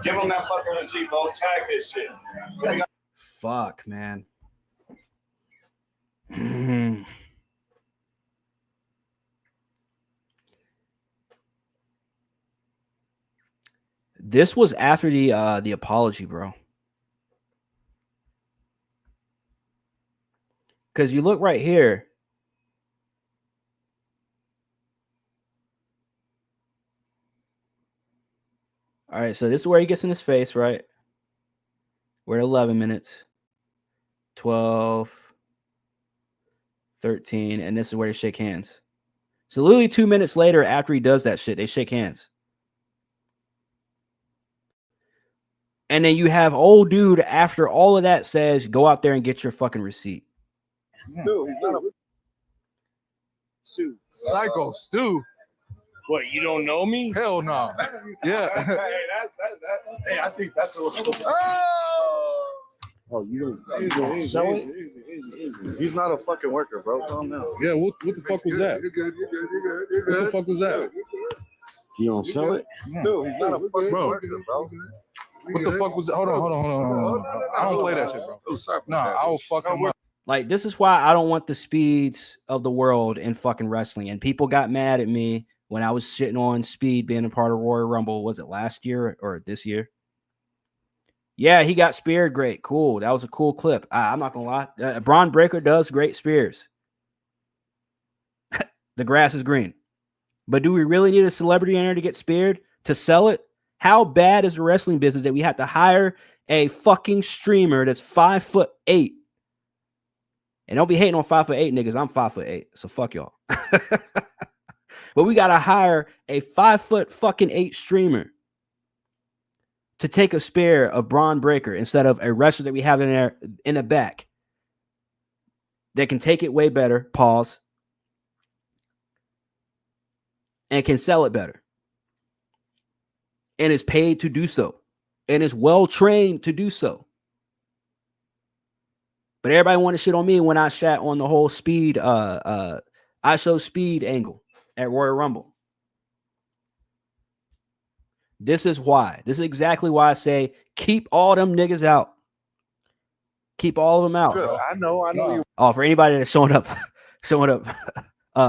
Give him that fucking receipt, bro. Tag his shit. Fuck, man. This was after the apology, bro. Because you look right here. All right, so this is where he gets in his face, right? We're at 11 minutes. 12, 13, and this is where they shake hands. So literally 2 minutes later, after he does that shit, they shake hands. And then you have old dude, after all of that, says, go out there and get your fucking receipt. Stu, he's not a Stu. Psycho Stu. What, you don't know me? Hell no. Yeah. Hey, I think that's a Oh, you easy. He's not a fucking worker, bro. Calm down. Yeah, what the fuck was that? What the fuck was that? You don't sell it? Dude, he's not a fucking worker, bro. What the fuck was that? Hold on. I don't play that shit, bro. No, I will fuck him up. Like, this is why I don't want the speeds of the world in fucking wrestling. And people got mad at me when I was shitting on Speed being a part of Royal Rumble. Was it last year or this year? Yeah, he got speared. Great. Cool. That was a cool clip. I'm not going to lie. Braun Breaker does great spears. The grass is green. But do we really need a celebrity in there to get speared to sell it? How bad is the wrestling business that we have to hire a fucking streamer that's 5'8"? And don't be hating on 5'8" niggas. I'm 5'8", so fuck y'all. But we gotta hire a 5'8" streamer to take a spear of Braun Breaker instead of a wrestler that we have in there in the back that can take it way better. Pause. And can sell it better. And is paid to do so. And is well trained to do so. But everybody wanted shit on me when I shat on the whole Speed, I show Speed angle at Royal Rumble. This is why. This is exactly why I say keep all them niggas out. Keep all of them out. Good. I know you. Oh, for anybody that's showing up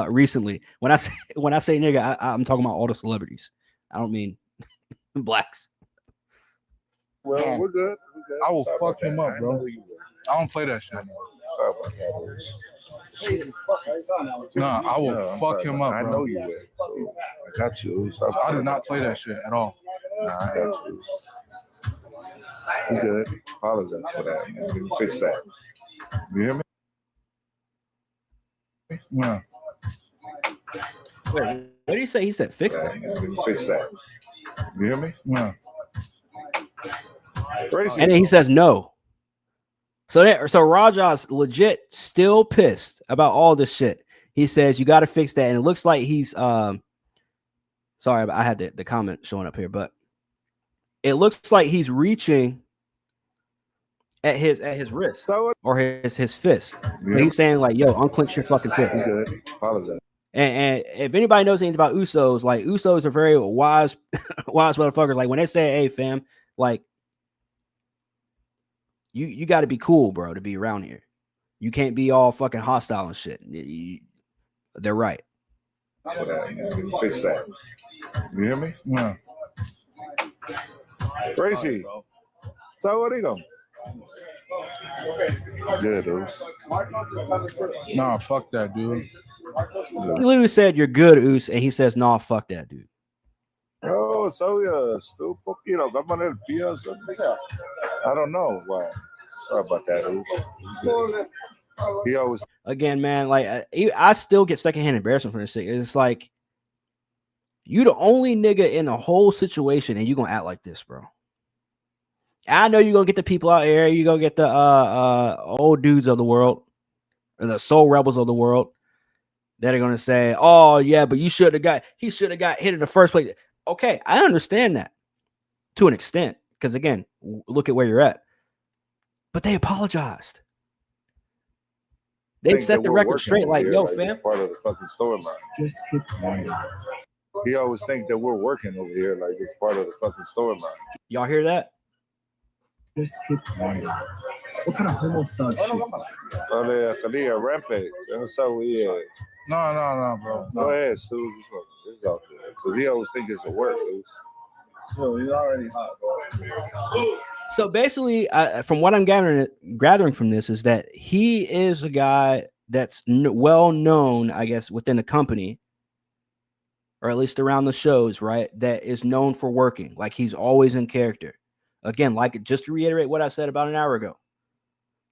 recently. When I say nigga, I'm talking about all the celebrities. I don't mean blacks. Well, we're good. I will fuck him up, bro. I don't play that shit. Sorry about that. Nah, I will fuck him up, bro. I know you will. So I got you. I do not play that shit at all. Nah, I got you. You good. Apologize for that, man. Fix that. You hear me? Yeah. Wait, what did he say? He said fix that. Fix that. You hear me? Yeah. And then he says no. So Raja's legit still pissed about all this shit. He says you got to fix that, and it looks like he's sorry, I had the comment showing up here, but it looks like he's reaching at his wrist or his fist. Yeah. He's saying like, "Yo, unclench your fucking fist." You good. Apologize. And if anybody knows anything about Usos, like Usos are very wise motherfuckers. Like when they say, "Hey, fam," like you got to be cool, bro, to be around here. You can't be all fucking hostile and shit. They're right. Fix that. You hear me? Yeah. Tracy. So what are you going? Good, dude. Nah, fuck that, dude. He literally said, "You're good, Us," and he says, "Nah, fuck that, dude." Oh, so still poquito. I don't know why. Sorry about that, Us. He always again, man. Like I still get secondhand embarrassment from this shit. It's like you the only nigga in the whole situation, and you gonna act like this, bro. I know you're gonna get the people out here. You're gonna get the old dudes of the world, or the soul rebels of the world, that are gonna say, "Oh yeah, but he should have got hit in the first place." Okay, I understand that to an extent, because again, look at where you're at. But they apologized. They set the record straight, like, "Yo, fam." It's part of the fucking storyline. He always think that we're working over here like it's part of the fucking storyline. Y'all hear that? What kind of homo stuff? Rampage. And so No, bro. Go ahead, Stu. This is out there. Because he always think it's a work, dude. No, he's already hot, bro. So basically, from what I'm gathering from this is that he is a guy that's well known, I guess, within the company, or at least around the shows, right? That is known for working. Like he's always in character. Again, like just to reiterate what I said about an hour ago,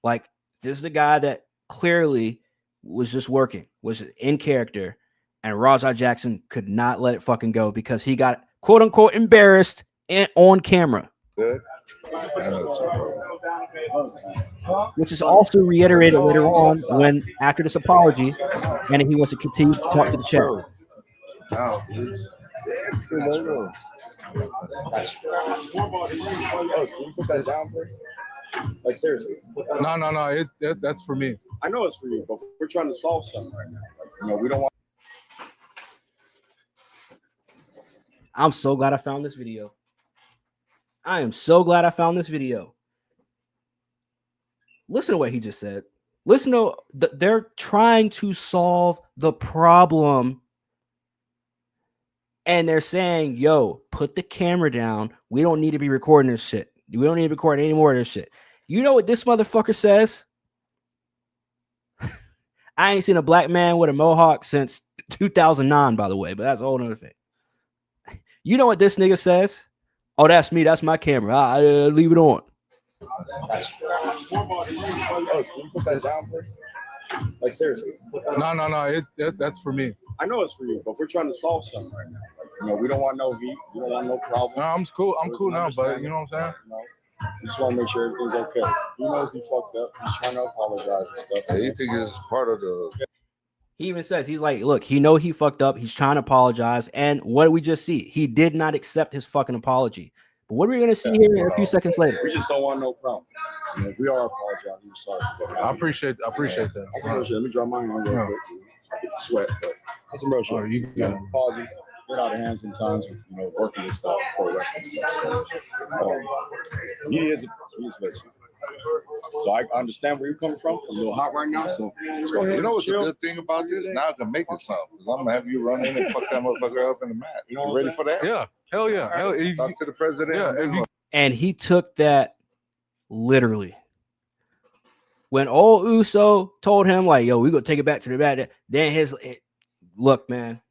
like this is the guy that clearly was just working, was in character, and Rampage Jackson could not let it fucking go because he got quote unquote embarrassed on camera. Good. Which is also reiterated later on when after this apology, and he wants to continue to talk to the chat. Like seriously. No. That's for me. I know it's for you, but we're trying to solve something right now. Like, we don't want. I'm so glad I found this video. I am so glad I found this video. Listen to what he just said. Listen to they're trying to solve the problem. And they're saying, "Yo, put the camera down. We don't need to be recording this shit. We don't need to record any more of this shit." You know what this motherfucker says? I ain't seen a black man with a mohawk since 2009, by the way, but that's a whole other thing. You know what this nigga says? "Oh, that's me. That's my camera. I leave it on." Like seriously. No. That's for me. I know it's for you, but we're trying to solve something right now. Like, we don't want no heat. We don't want no problem. No, I'm cool. I'm cool now, but you know what I'm saying? We just want to make sure everything's okay. He knows he fucked up. He's trying to apologize and stuff. Yeah, he thinks it's part of the. He even says, he's like, look, he know he fucked up. He's trying to apologize. And what did we just see? He did not accept his fucking apology. But what are we going to see here in a few seconds later? We just don't want no problem. If we are apologizing, we're sorry. I appreciate that. That's some real shit. Let me draw mine on real quick. I get sweat, but that's some real shit. You apologies. Get out of hand sometimes, working this stuff, pro wrestling stuff. So, he is very simple. So I understand where you're coming from. I'm a little hot right now, so let's go ahead. You know what's chill. a good thing about this? Now I can make it something. Because I'm going to have you run in and fuck that motherfucker up in the mat. You ready for that? Yeah. Hell yeah. Talk to the president. Yeah. And he took that literally. When old Uso told him, like, "Yo, we gonna take it back to the back," then look, man,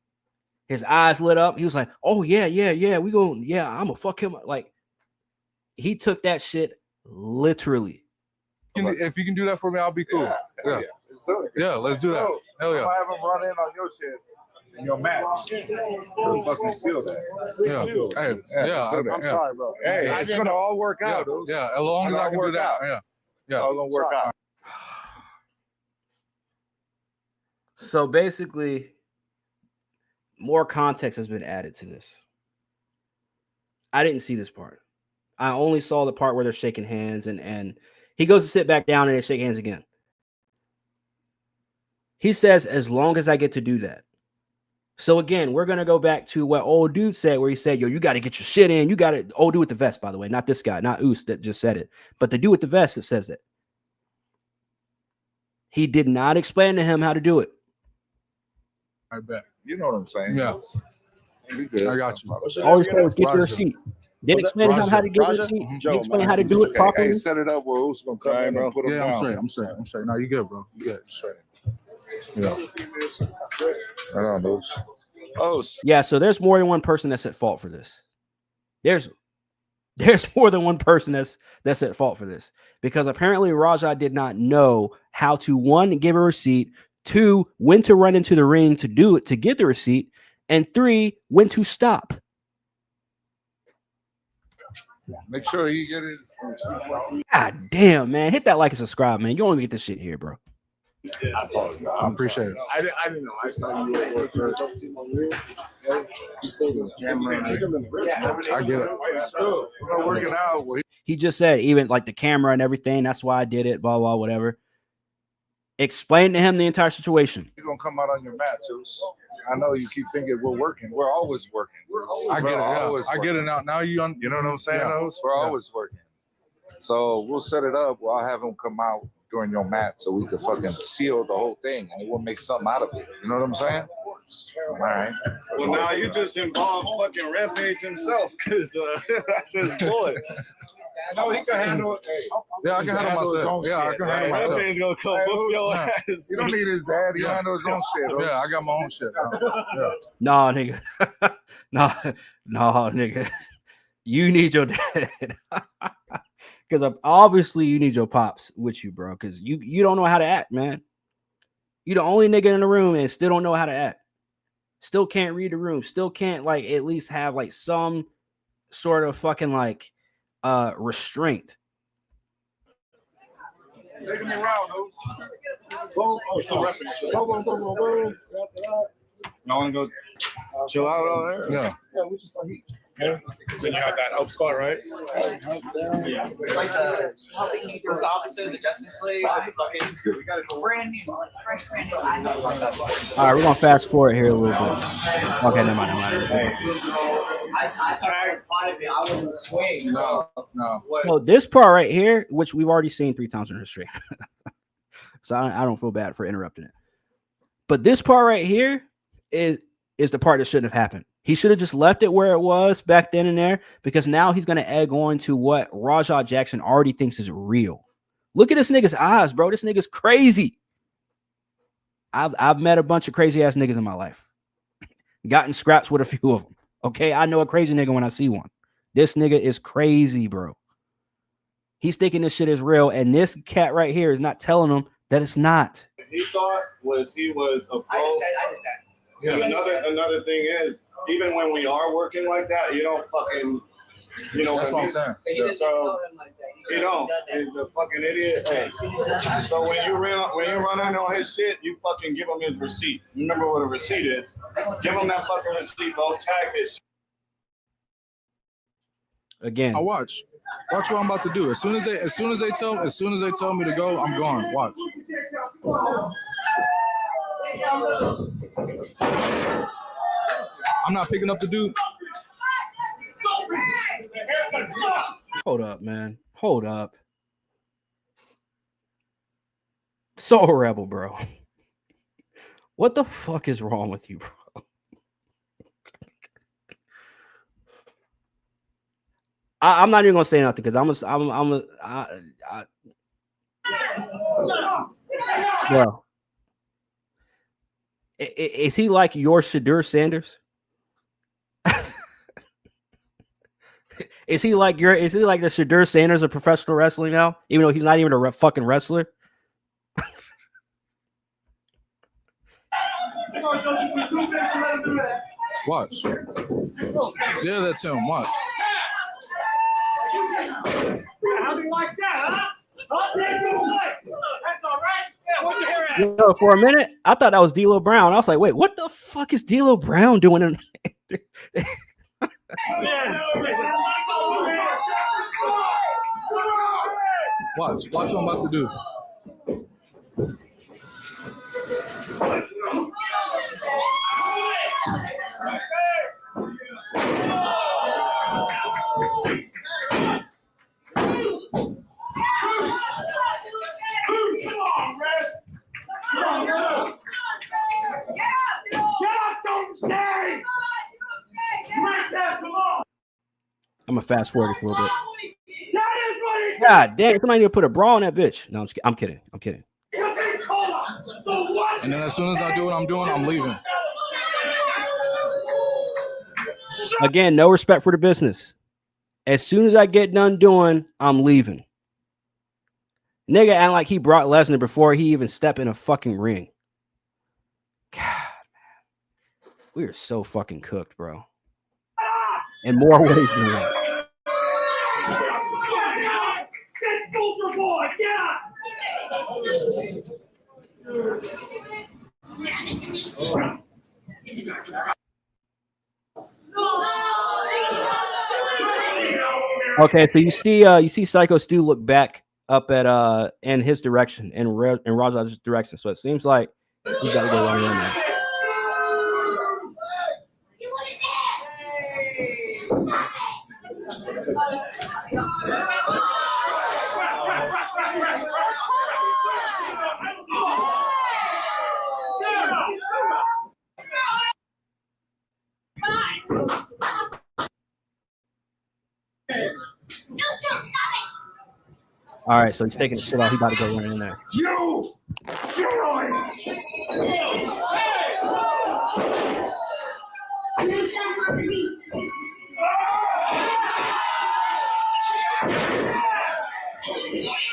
his eyes lit up. He was like, "Oh yeah, we gonna, I'm gonna fuck him up." Like, He took that shit literally. If you can do that for me, I'll be cool. Yeah. Let's do it. Yeah, let's do that. Hell yeah. I'm gonna have him run in on your shit. In your match. We'll fucking seal that. Yeah. Hey, yeah. I'm sorry, bro. Hey, it's gonna all work out. Yeah, as long as I can do that. Yeah. It's all gonna work out. So basically, more context has been added to this. I didn't see this part. I only saw the part where they're shaking hands and he goes to sit back down and they shake hands again. He says, as long as I get to do that. So again, we're going to go back to what old dude said, where he said, yo, you got to get your shit in. You got to, old dude with the vest, by the way, not this guy, not Oos that just said it, but the dude with the vest that says that. He did not explain to him how to do it. I bet. You know what I'm saying? Yeah. I got you. All he said was get your receipt. Didn't explain to him how to get your receipt. Didn't explain how to do it properly. Hey, set it up where Oos gonna come in and put him down. I'm straight. No, you good, bro. You good. Straight. Yeah. Right on, Oos. Oh, yeah. So there's more than one person that's at fault for this. There's more than one person that's at fault for this, because apparently Raja did not know how to, one, give a receipt, two, when to run into the ring to do it, to get the receipt, and three, when to stop. Make sure he get his. God damn, man. Hit that like and subscribe, man. You only get this shit here, bro. I apologize. I appreciate it. I didn't know. I just thought you were at work first. I get it. We're working out. He just said, even like the camera and everything, that's why I did it, blah, blah, whatever. Explain to him the entire situation. You're going to come out on your mat, Oos. I know you keep thinking we're working. We're always working. I get it. Yeah. I get it now. Now you know what I'm saying, Oos? We're always working. So we'll set it up. I'll have him come out during your match so we can fucking seal the whole thing and we'll make something out of it. You know what I'm saying? All right. Well, now you just involved fucking Rampage himself, because that's his boy. No, he can handle it. Yeah, I can handle myself. Yeah, I can handle myself. Rampage gonna come whoop your ass. You don't need his dad. He handle his own shit. Yeah, I got my own shit. Yeah. No, nigga. no, nigga. You need your dad. Because obviously you need your pops with you, bro. Because you don't know how to act, man. You the only nigga in the room and still don't know how to act. Still can't read the room. Still can't like at least have like some sort of fucking like restraint. Taking me around, Oos. Boom. Oh, still reference. Boom. I want to go chill out all there. Yeah. Yeah, we just like heat. Yeah. Then you have that help spot, right? Yeah. Like the opposite of the Justice League. We got a brand new, fresh brand new. All right, we're gonna fast forward here a little bit. Okay, never mind. I spotted me. I was in the swing. No. So this part right here, which we've already seen 3 times in history, so I don't feel bad for interrupting it. But this part right here is the part that shouldn't have happened. He should have just left it where it was back then and there, because now he's going to egg on to what Rampage Jackson already thinks is real. Look at this nigga's eyes, bro. This nigga's crazy. I've met a bunch of crazy ass niggas in my life. Gotten scraps with a few of them. Okay, I know a crazy nigga when I see one. This nigga is crazy, bro. He's thinking this shit is real, and this cat right here is not telling him that it's not. He thought he was a pro. I understand. Yeah. Another thing is, even when we are working like that, you don't fucking, you know. That's what I'm saying. So you don't. He's a fucking idiot. Hey. So when you run in on his shit, you fucking give him his receipt. Remember what a receipt is? Give him that fucking receipt. Go tag his shit. Again. I watch what I'm about to do. As soon as they tell me to go, I'm gone. Watch. I'm not picking up the dude. Hold up, man. Hold up. So rebel, bro. What the fuck is wrong with you, bro? I'm not even gonna say nothing because Bro. Is he like your Shadur Sanders? Is he like the Shadur Sanders of professional wrestling now? Even though he's not even a fucking wrestler? Watch. Yeah, that's him. Watch. How do you like that, huh? That's all right. Yeah, what's your hair at? You know, for a minute, I thought that was D'Lo Brown. I was like, wait, what the fuck is D'Lo Brown doing in Watch what I'm about to do. I'm gonna fast forward a little bit. God damn, somebody need to put a bra on that bitch. No, I'm kidding. I'm kidding. And then as soon as I do what I'm doing, I'm leaving. Again, no respect for the business. As soon as I get done doing, I'm leaving. Nigga act like he brought Lesnar before he even stepped in a fucking ring. God, man. We are so fucking cooked, bro. In more ways than one. Okay, so you see Psycho Stu look back up at in his direction, in Raj's direction. So it seems like he's got to go right in there. All right, so he's taking the shit off. He's about to go right in there. You!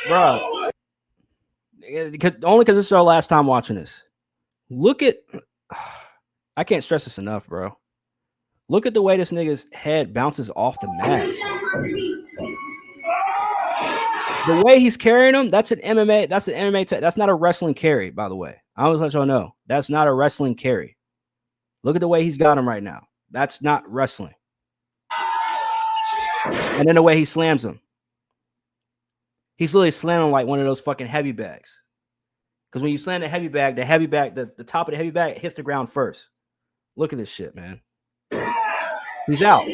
Bro, only because this is our last time watching this. Look at, I can't stress this enough, bro. Look at the way this nigga's head bounces off the mat. The way he's carrying him, that's an MMA. That's not a wrestling carry, by the way. I always let y'all know that's not a wrestling carry. Look at the way he's got him right now. That's not wrestling. And then the way he slams him. He's literally slamming like one of those fucking heavy bags. Because when you slam the heavy bag, the top of the heavy bag hits the ground first. Look at this shit, man. He's out.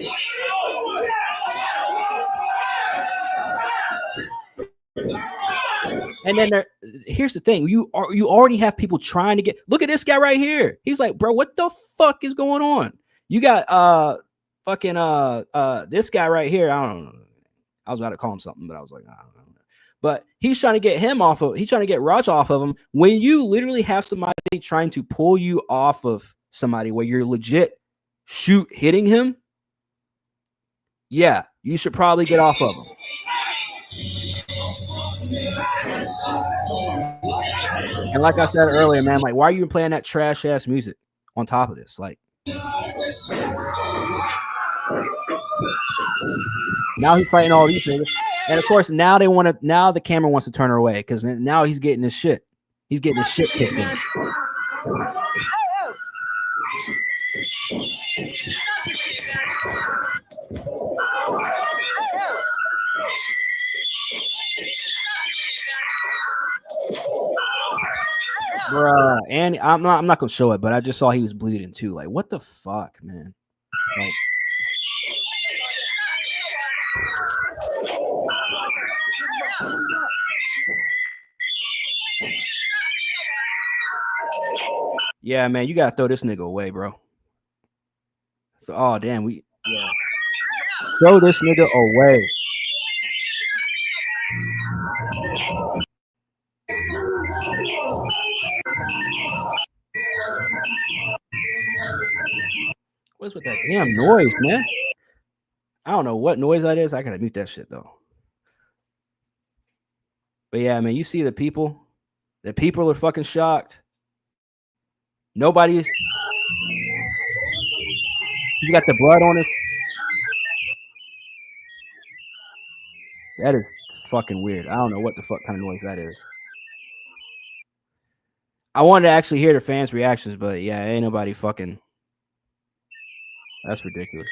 And then here's the thing: you already have people trying to get. Look at this guy right here. He's like, bro, what the fuck is going on? You got this guy right here. I don't know. I was about to call him something, but I was like, I don't know. But he's trying to get him off of. He's trying to get Raj off of him. When you literally have somebody trying to pull you off of somebody where you're legit hitting him. Yeah, you should probably get off of him. And like I said earlier, man, like, why are you playing that trash ass music on top of this? Like, now he's fighting all these niggas, and of course now the camera wants to turn her away because now he's getting his shit. He's getting his shit kicked in. Bruh, and I'm not gonna show it, but I just saw he was bleeding too. Like, what the fuck, man? Like, yeah, man, you gotta throw this nigga away, bro. So, oh damn, throw this nigga away. What's with that damn noise, man? I don't know what noise that is. I gotta mute that shit though. But yeah, man, you see the people. The people are fucking shocked. Nobody's. You got the blood on it. That is fucking weird. I don't know what the fuck kind of noise that is. I wanted to actually hear the fans' reactions, but yeah, ain't nobody fucking. That's ridiculous.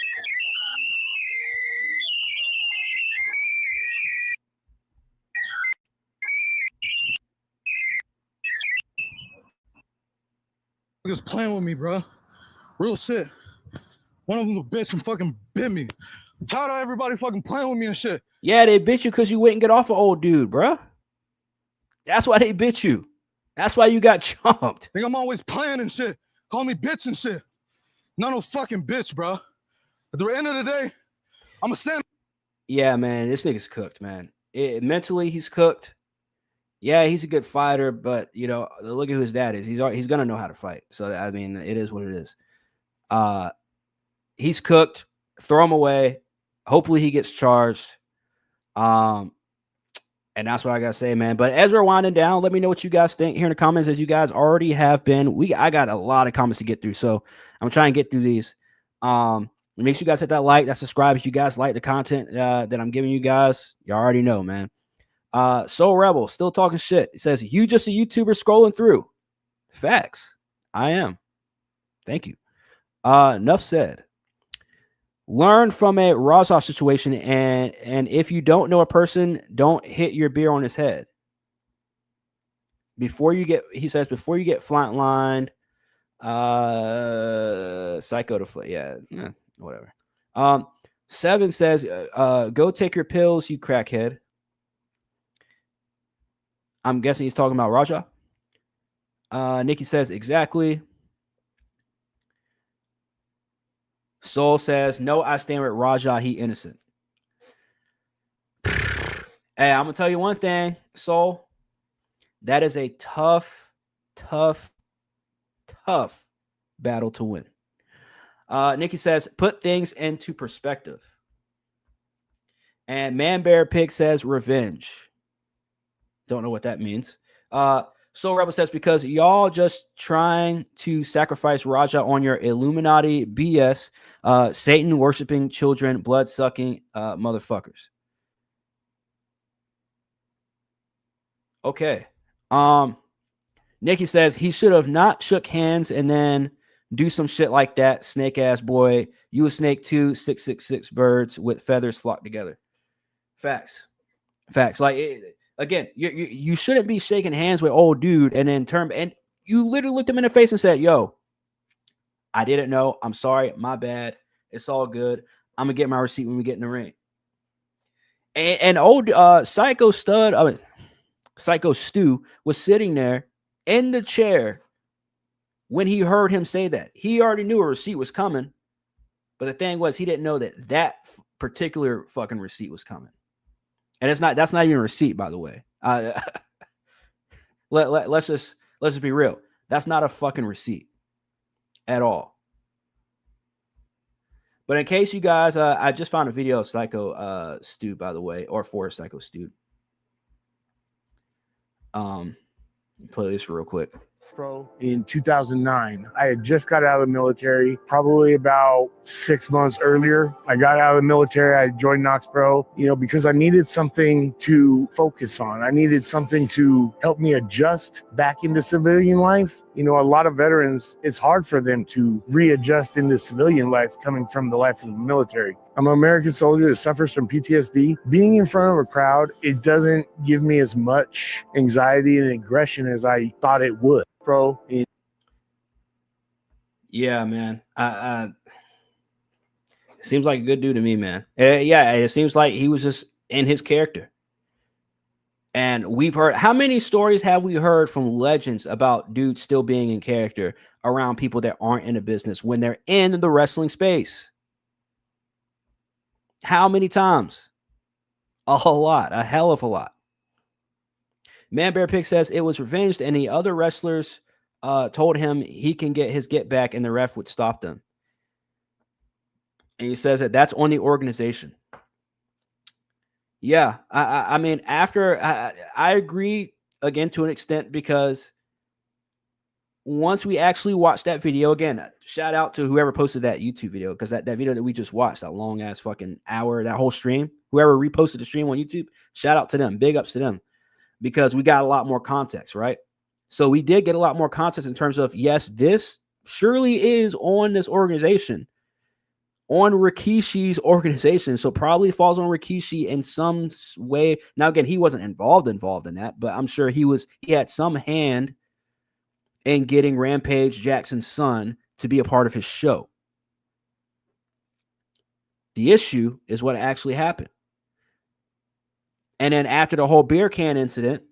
Niggas playing with me, bro. Real shit. One of them a bitch and fucking bit me. I'm tired of everybody fucking playing with me and shit. Yeah, they bit you because you wouldn't get off an old dude, bro. That's why they bit you. That's why you got chomped. Think I'm always playing and shit. Call me bitch and shit. Not no fucking bitch, bro. At the end of the day, I'm a stand. Yeah, man, this nigga's cooked, man. Mentally, he's cooked. Yeah, he's a good fighter, but you know, look at who his dad is. He's gonna know how to fight. So I mean, it is what it is. He's cooked. Throw him away. Hopefully, he gets charged. And that's what I gotta say, man. But as we're winding down, let me know what you guys think here in the comments. As you guys already have been, I got a lot of comments to get through, so I'm trying to get through these. Make sure you guys hit that like, that subscribe if you guys like the content that I'm giving you guys. You already know, man. Soul Rebel still talking shit. It says, you just a YouTuber scrolling through. Facts. I am. Thank you. Enough said. Learn from a Rajah situation, and if you don't know a person, don't hit your beer on his head. He says, before you get flatlined, psycho to flip. Yeah, whatever. 7 says, go take your pills, you crackhead. I'm guessing he's talking about Rajah. Nikki says, exactly. Soul says, no, I stand with Rajah. He innocent. Hey, I'm going to tell you one thing, Soul. That is a tough battle to win. Nikki says, put things into perspective. And Man Bear Pig says, revenge. Don't know what that means. Soul Rebel says, because y'all just trying to sacrifice Rajah on your Illuminati BS, Satan worshiping children, blood sucking motherfuckers. Okay. Nikki says he should have not shook hands and then do some shit like that. Snake ass boy. You a snake too. 666 birds with feathers flock together. Facts. Like again, you shouldn't be shaking hands with old dude and then and you literally looked him in the face and said, yo, I didn't know. I'm sorry. My bad. It's all good. I'm gonna get my receipt when we get in the ring. And old Psycho Stu was sitting there in the chair when he heard him say that. He already knew a receipt was coming, but the thing was, he didn't know that particular fucking receipt was coming. And that's not even a receipt, by the way. Let's just be real. That's not a fucking receipt at all. But in case you guys, I just found a video of Psycho Stu, by the way, or for Psycho Stu. Play this real quick. Pro in 2009. I had just got out of the military, probably about 6 months earlier. I got out of the military. I joined Knox Pro, because I needed something to focus on. I needed something to help me adjust back into civilian life. A lot of veterans, it's hard for them to readjust into civilian life coming from the life of the military. I'm an American soldier that suffers from PTSD. Being in front of a crowd, it doesn't give me as much anxiety and aggression as I thought it would. Pro. Yeah, man. Seems like a good dude to me, man. Yeah, it seems like he was just in his character. And we've heard, how many stories have we heard from legends about dudes still being in character around people that aren't in the business when they're in the wrestling space? How many times? A whole lot, a hell of a lot. Man Bear Pig says it was revenged, and the other wrestlers told him he can get his get back, and the ref would stop them. And he says that that's on the organization. Yeah, I mean, after I agree again to an extent, because once we actually watched that video, again, shout out to whoever posted that YouTube video, because that video that we just watched, that long ass fucking hour, that whole stream, whoever reposted the stream on YouTube, shout out to them, big ups to them, because we got a lot more context, right? So we did get a lot more context in terms of, yes, this surely is on this organization, on Rikishi's organization. So probably falls on Rikishi in some way. Now, again, he wasn't involved in that, but I'm sure he had some hand in getting Rampage Jackson's son to be a part of his show. The issue is what actually happened. And then after the whole beer can incident,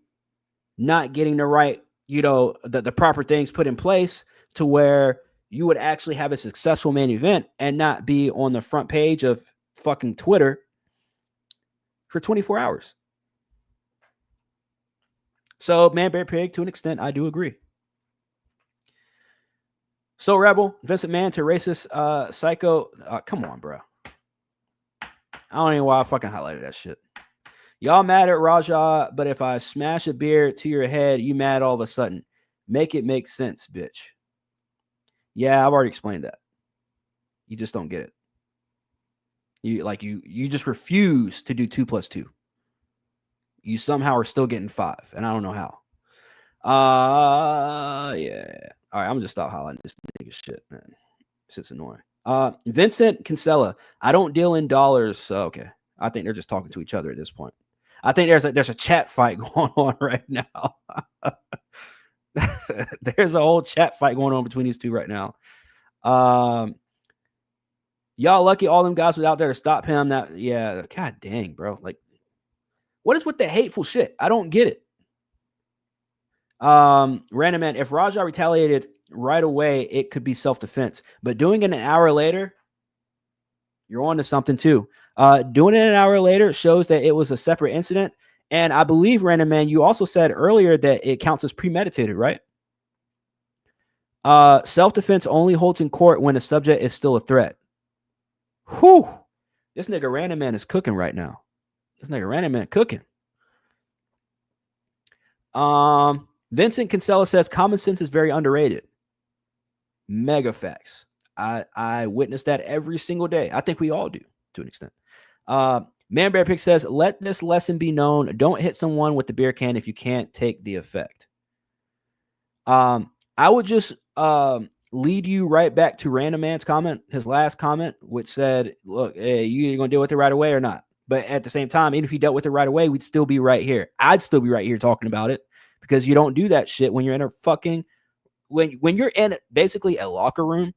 not getting the right, the proper things put in place to where you would actually have a successful main event and not be on the front page of fucking Twitter for 24 hours. So, Man Bear Pig, to an extent, I do agree. So, Rebel, Vincent Mann to racist psycho. Come on, bro. I don't even know why I fucking highlighted that shit. Y'all mad at Raja, but if I smash a beer to your head, you mad all of a sudden. Make it make sense, bitch. Yeah, I've already explained that. You just don't get it. You just refuse to do 2 + 2. You somehow are still getting 5, and I don't know how. Yeah. All right, I'm gonna just stop highlighting this nigga shit, man. Shit's annoying. Vincent Kinsella, I don't deal in dollars. So okay, I think they're just talking to each other at this point. I think there's a chat fight going on right now. There's a whole chat fight going on between these two right now. Y'all lucky all them guys was out there to stop him. God dang, bro. Like, what is with the hateful shit? I don't get it. Random man, if Raja retaliated right away, it could be self-defense. But doing it an hour later, you're on to something too. Doing it an hour later shows that it was a separate incident. And I believe, Random Man, you also said earlier that it counts as premeditated, right? Self-defense only holds in court when the subject is still a threat. Whew. This nigga Random Man is cooking right now. This nigga Random Man cooking. Vincent Kinsella says common sense is very underrated. Mega facts. I witness that every single day. I think we all do to an extent. Man Bear Pig says, let this lesson be known. Don't hit someone with the beer can if you can't take the effect. I would just lead you right back to Random Man's comment, his last comment, which said, look, hey, you either going to deal with it right away or not. But at the same time, even if you dealt with it right away, we'd still be right here. I'd still be right here talking about it, because you don't do that shit when you're in a fucking, when you're in basically a locker room,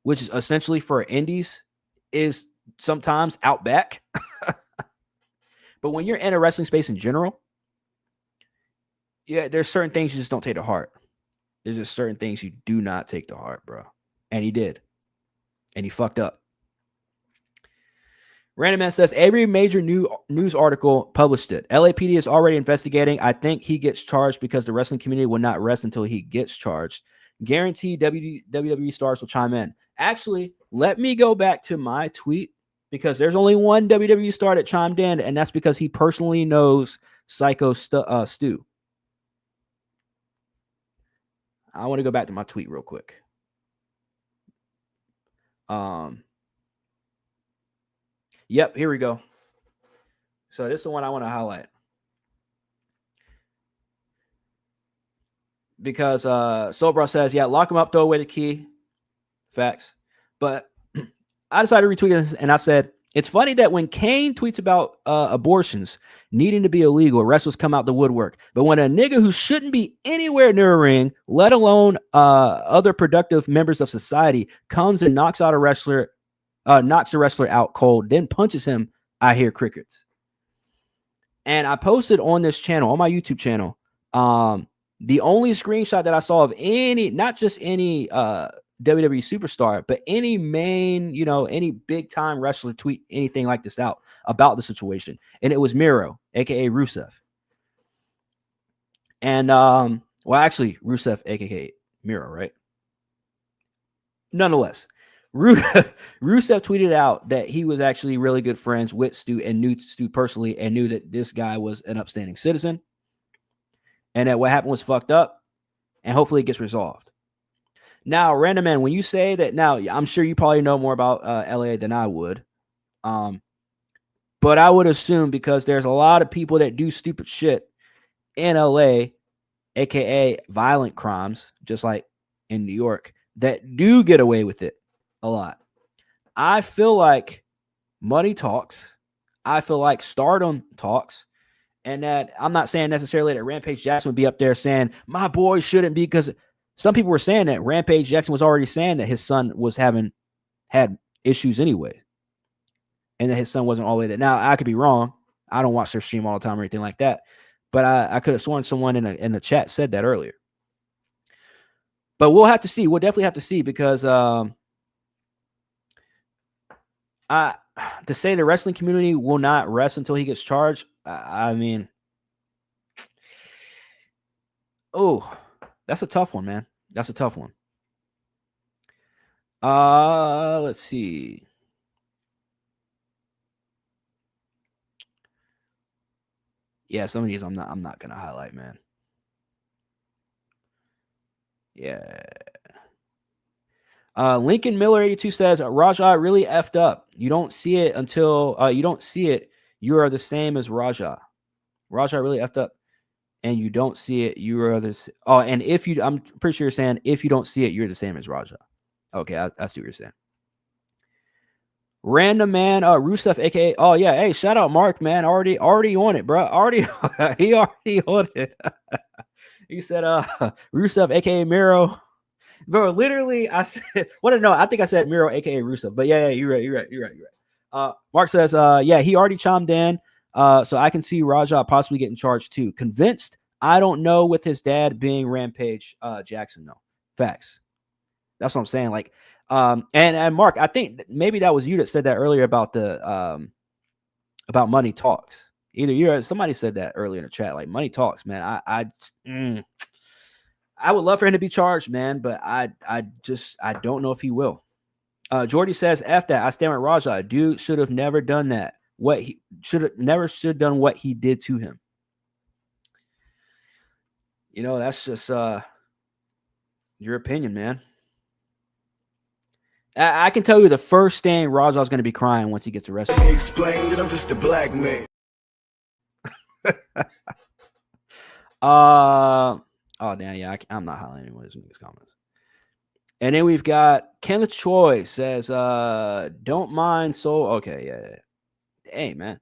which is essentially for indies, is sometimes out back. But when you're in a wrestling space in general, yeah, there's certain things you just don't take to heart. There's just certain things you do not take to heart, bro. And he did. And he fucked up. Random Man says, every major news article published it. LAPD is already investigating. I think he gets charged because the wrestling community will not rest until he gets charged. Guaranteed WWE stars will chime in. Actually, let me go back to my tweet, because there's only one WWE star that chimed in, and that's because he personally knows Psycho Stu. I want to go back to my tweet real quick. Yep, here we go. So this is the one I want to highlight, because Sobra says, yeah, lock him up, throw away the key. Facts. But I decided to retweet this, and I said, it's funny that when Kane tweets about abortions needing to be illegal, wrestlers come out the woodwork. But when a nigga who shouldn't be anywhere near a ring, let alone other productive members of society, comes and knocks a wrestler out cold, then punches him, I hear crickets. And I posted on this channel, on my YouTube channel, the only screenshot that I saw of any, not just any WWE superstar, but any main, any big time wrestler tweet anything like this out about the situation. And it was Miro, aka Rusev. And actually Rusev, aka Miro, right? Nonetheless, Rusev tweeted out that he was actually really good friends with Stu and knew Stu personally and knew that this guy was an upstanding citizen and that what happened was fucked up and hopefully it gets resolved. Now, Random Man, when you say that, now I'm sure you probably know more about LA than I would. But I would assume because there's a lot of people that do stupid shit in LA, aka violent crimes, just like in New York, that do get away with it a lot. I feel like money talks. I feel like stardom talks. And that I'm not saying necessarily that Rampage Jackson would be up there saying, my boy shouldn't be, because some people were saying that Rampage Jackson was already saying that his son was had issues anyway. And that his son wasn't all the way there. Now, I could be wrong. I don't watch their stream all the time or anything like that. But I could have sworn someone in the chat said that earlier. But we'll have to see. We'll definitely have to see because to say the wrestling community will not rest until he gets charged, I mean, oh, that's a tough one, man. That's a tough one. Let's see. Yeah, some of these I'm not gonna highlight, man. Yeah. Lincoln Miller 82 says Raja really effed up. You don't see it until you don't see it. You are the same as Raja. Raja really effed up, and you don't see it. You are the and if you, I'm pretty sure you're saying if you don't see it, you're the same as Raja. Okay, I see what you're saying. Random Man, Rusev, aka yeah, hey, shout out Mark, man, already on it, bro. He already on it. He said Rusev, aka Miro. Bro, literally, I said, I think I said Miro, aka Rusev, but yeah, you're right. Mark says, yeah, he already chimed in, so I can see Raja possibly getting charged too. Convinced? I don't know with his dad being Rampage Jackson though. Facts. That's what I'm saying. Like, and Mark, I think maybe that was you that said that earlier about the about money talks. Either you or somebody said that earlier in the chat. Like, money talks, man. I would love for him to be charged, man, but I don't know if he will. Jordy says, F that. I stand with Raja. Dude should have never done that. What he should have done what he did to him. You know, that's just your opinion, man. I can tell you the first thing Raja's going to be crying once he gets arrested. Explain that I'm just a black man. Oh, damn, yeah, I'm not highlighting anyone in these comments. And then we've got Kenneth Choi says, don't mind so. Okay, yeah. Hey, man.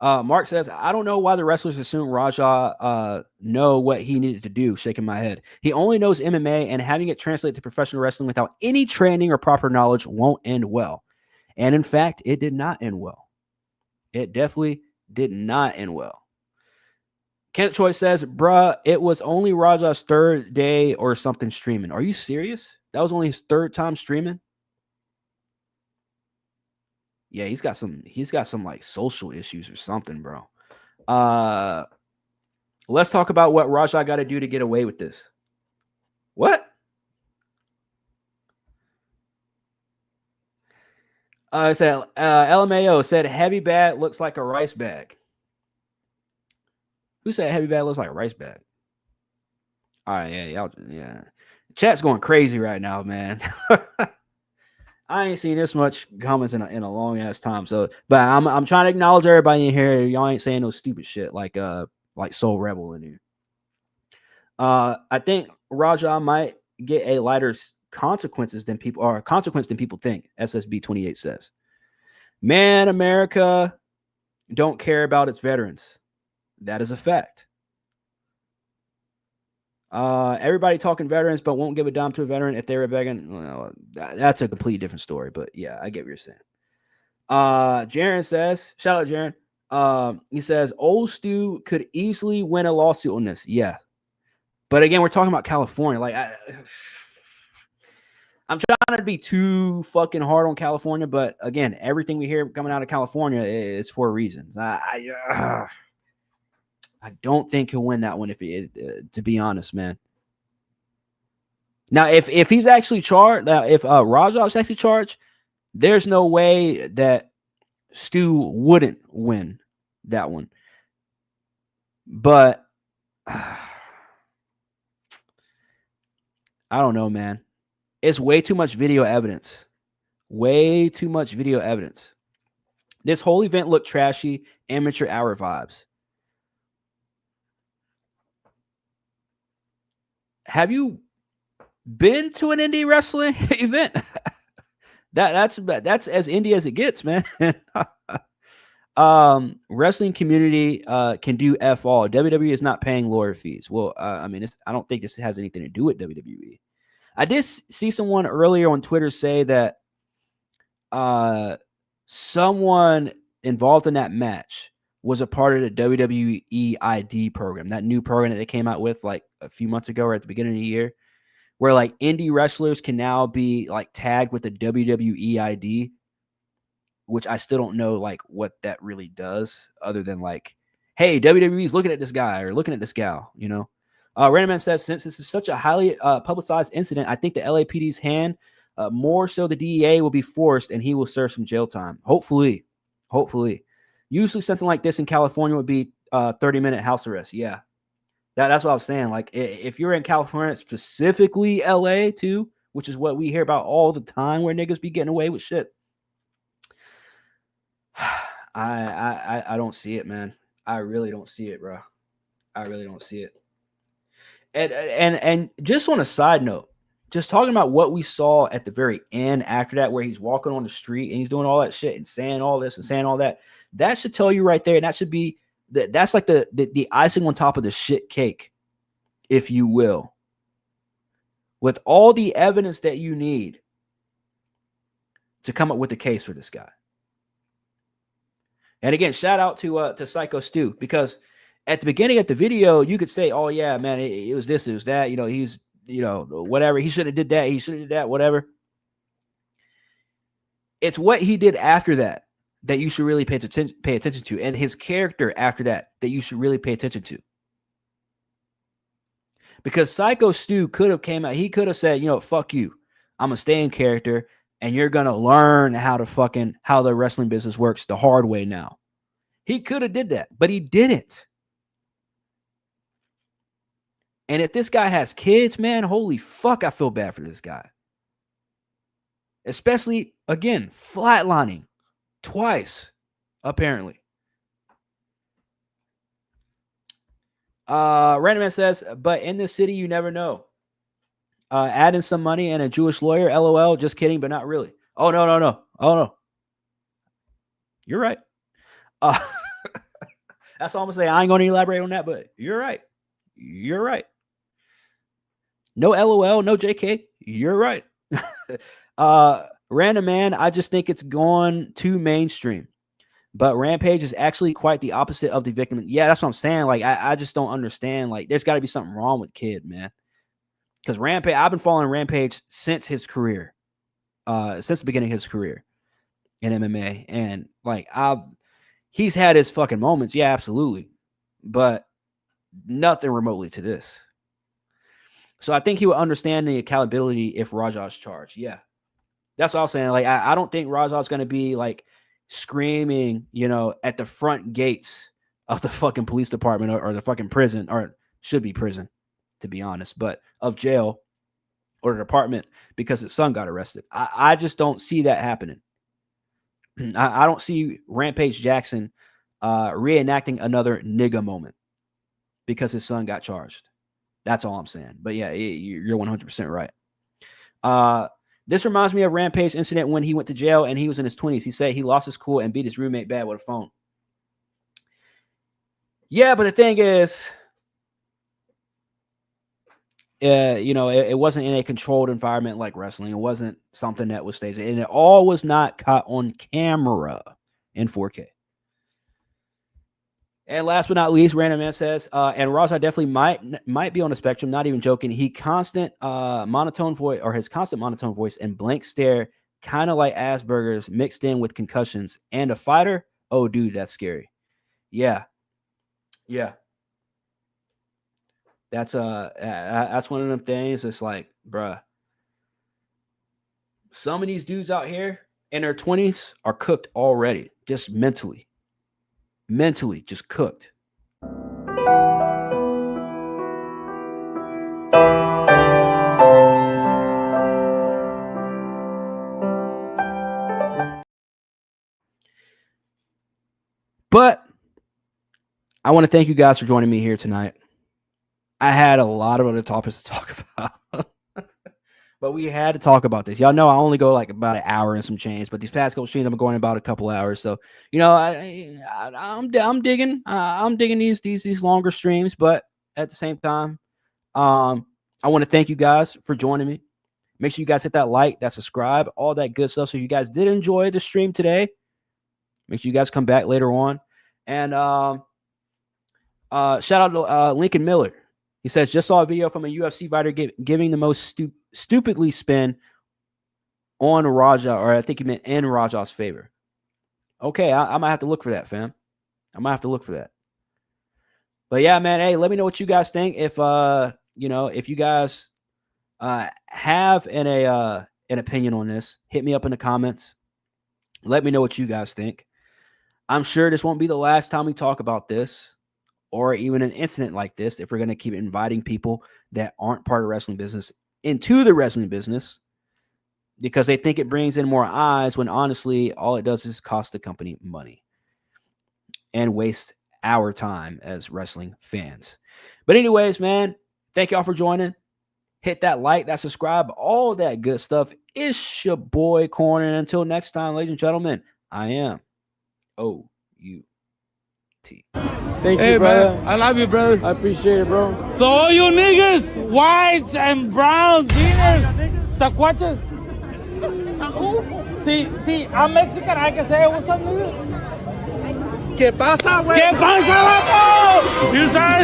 Mark says, I don't know why the wrestlers assume Raja know what he needed to do, shaking my head. He only knows MMA, and having it translate to professional wrestling without any training or proper knowledge won't end well. And in fact, it did not end well. It definitely did not end well. Kenneth Choi says, bruh, it was only Raja's third day or something streaming. Are you serious? That was only his third time streaming? Yeah, he's got some like social issues or something, bro. Let's talk about what Raja got to do to get away with this. What? It said LMAO said heavy bag looks like a rice bag. Who said heavy bag looks like a rice bag? All right, yeah. Chat's going crazy right now, man. I ain't seen this much comments in a long ass time. So, but I'm trying to acknowledge everybody in here. Y'all ain't saying no stupid shit like Soul Rebel in here. I think Raja might get a lighter consequence than people think. SSB 28 says, "Man, America don't care about its veterans. That is a fact. Everybody talking veterans, but won't give a dime to a veteran if they were begging. Well, that's a completely different story. But yeah, I get what you're saying." Jaron says, shout out Jaron. He says, old Stu could easily win a lawsuit on this. Yeah. But again, we're talking about California. Like, I'm trying to be too fucking hard on California, but again, everything we hear coming out of California is for reasons. I don't think he'll win that one to be honest, man. Now, if he's actually charged, now if Rajah's actually charged, there's no way that Stu wouldn't win that one. But I don't know, man. It's way too much video evidence. Way too much video evidence. This whole event looked trashy, amateur hour vibes. Have you been to an indie wrestling event? That's as indie as it gets, man. Wrestling community can do F all. WWE is not paying lawyer fees. Well, I mean, I don't think this has anything to do with WWE. I did see someone earlier on Twitter say that someone involved in that match was a part of the WWE ID program, that new program that they came out with like a few months ago or at the beginning of the year, where like indie wrestlers can now be like tagged with the WWE ID, which I still don't know like what that really does other than like, hey, WWE's looking at this guy or looking at this gal, you know? Random Man says, since this is such a highly publicized incident, I think the LAPD's hand, more so the DEA, will be forced and he will serve some jail time. Hopefully. Usually something like this in California would be 30-minute house arrest. Yeah. That's what I was saying. Like if you're in California, specifically LA too, which is what we hear about all the time where niggas be getting away with shit. I don't see it, man. I really don't see it, bro. I really don't see it. And just on a side note, just talking about what we saw at the very end after that, where he's walking on the street and he's doing all that shit and saying all this and saying all that, that should tell you right there. And that should be that's like the icing on top of the shit cake, if you will, with all the evidence that you need to come up with a case for this guy. And again, shout out to Psycho Stu, because at the beginning of the video, you could say, oh yeah, man, it was this, it was that, you know, he's, you know, whatever. He should have did that. He should have did that, whatever. It's what he did after that you should really pay attention to. And his character after that you should really pay attention to. Because Psycho Stu could have came out. He could have said, you know, fuck you. I'm going to stay in character and you're going to learn how the wrestling business works the hard way now. He could have did that, but he didn't. And if this guy has kids, man, holy fuck, I feel bad for this guy. Especially, again, flatlining twice, apparently. Random Man says, but in this city, you never know. Add in some money and a Jewish lawyer, LOL, just kidding, but not really. Oh, no. Oh, no. You're right. That's all I'm going to say. I ain't going to elaborate on that, but you're right. You're right. No LOL, no JK. You're right. Random Man, I just think it's gone too mainstream. But Rampage is actually quite the opposite of the victim. Yeah, that's what I'm saying. Like, I just don't understand. Like, there's got to be something wrong with Kid, man. Because Rampage, I've been following Rampage since his career. Since the beginning of his career in MMA. And, like, he's had his fucking moments. Yeah, absolutely. But nothing remotely to this. So I think he would understand the accountability if Rajah's charged. Yeah. That's what I was saying. Like, I don't think Rajah's going to be, like, screaming, you know, at the front gates of the fucking police department or the fucking prison, or should be prison, to be honest, but of jail or the department because his son got arrested. I just don't see that happening. I don't see Rampage Jackson reenacting another nigga moment because his son got charged. That's all I'm saying. But yeah, you're 100% right. This reminds me of Rampage incident when he went to jail and he was in his 20s. He said he lost his cool and beat his roommate bad with a phone. Yeah, but the thing is, you know, it wasn't in a controlled environment like wrestling. It wasn't something that was staged. And it all was not caught on camera in 4K. And last but not least, Random Man says, and Rajah definitely might be on the spectrum, not even joking. His constant monotone voice and blank stare, kind of like Asperger's mixed in with concussions. And a fighter? Oh, dude, that's scary. Yeah. Yeah. That's one of them things. It's like, bruh. Some of these dudes out here in their 20s are cooked already, just mentally. Mentally, just cooked. But I want to thank you guys for joining me here tonight. I had a lot of other topics to talk about, but we had to talk about this. Y'all know I only go like about an hour and some change, but these past couple streams I'm going about a couple hours. So I'm digging these longer streams, but at the same time, I want to thank you guys for joining me. Make sure you guys hit that like, that subscribe, all that good stuff. So if you guys did enjoy the stream today, make sure you guys come back later on. And shout out to Lincoln Miller. He says, just saw a video from a UFC fighter giving the most stupidly spin on Raja, or I think he meant in Raja's favor. Okay, I might have to look for that, fam. I might have to look for that. But yeah, man, hey, let me know what you guys think. If if you guys have an opinion on this, hit me up in the comments. Let me know what you guys think. I'm sure this won't be the last time we talk about this, or even an incident like this, if we're going to keep inviting people that aren't part of wrestling business into the wrestling business, because they think it brings in more eyes, when honestly, all it does is cost the company money and waste our time as wrestling fans. But anyways, man, thank y'all for joining. Hit that like, that subscribe, all that good stuff. It's your boy Corn. And until next time, ladies and gentlemen, I am OUT. Thank you, brother. Man, I love you, brother. I appreciate it, bro. So all you niggas, whites and brown, jeans, tacuaches. See, I'm Mexican. I can say what's up, nigga. ¿Qué pasa, güey? ¿Qué pasa, vato? You said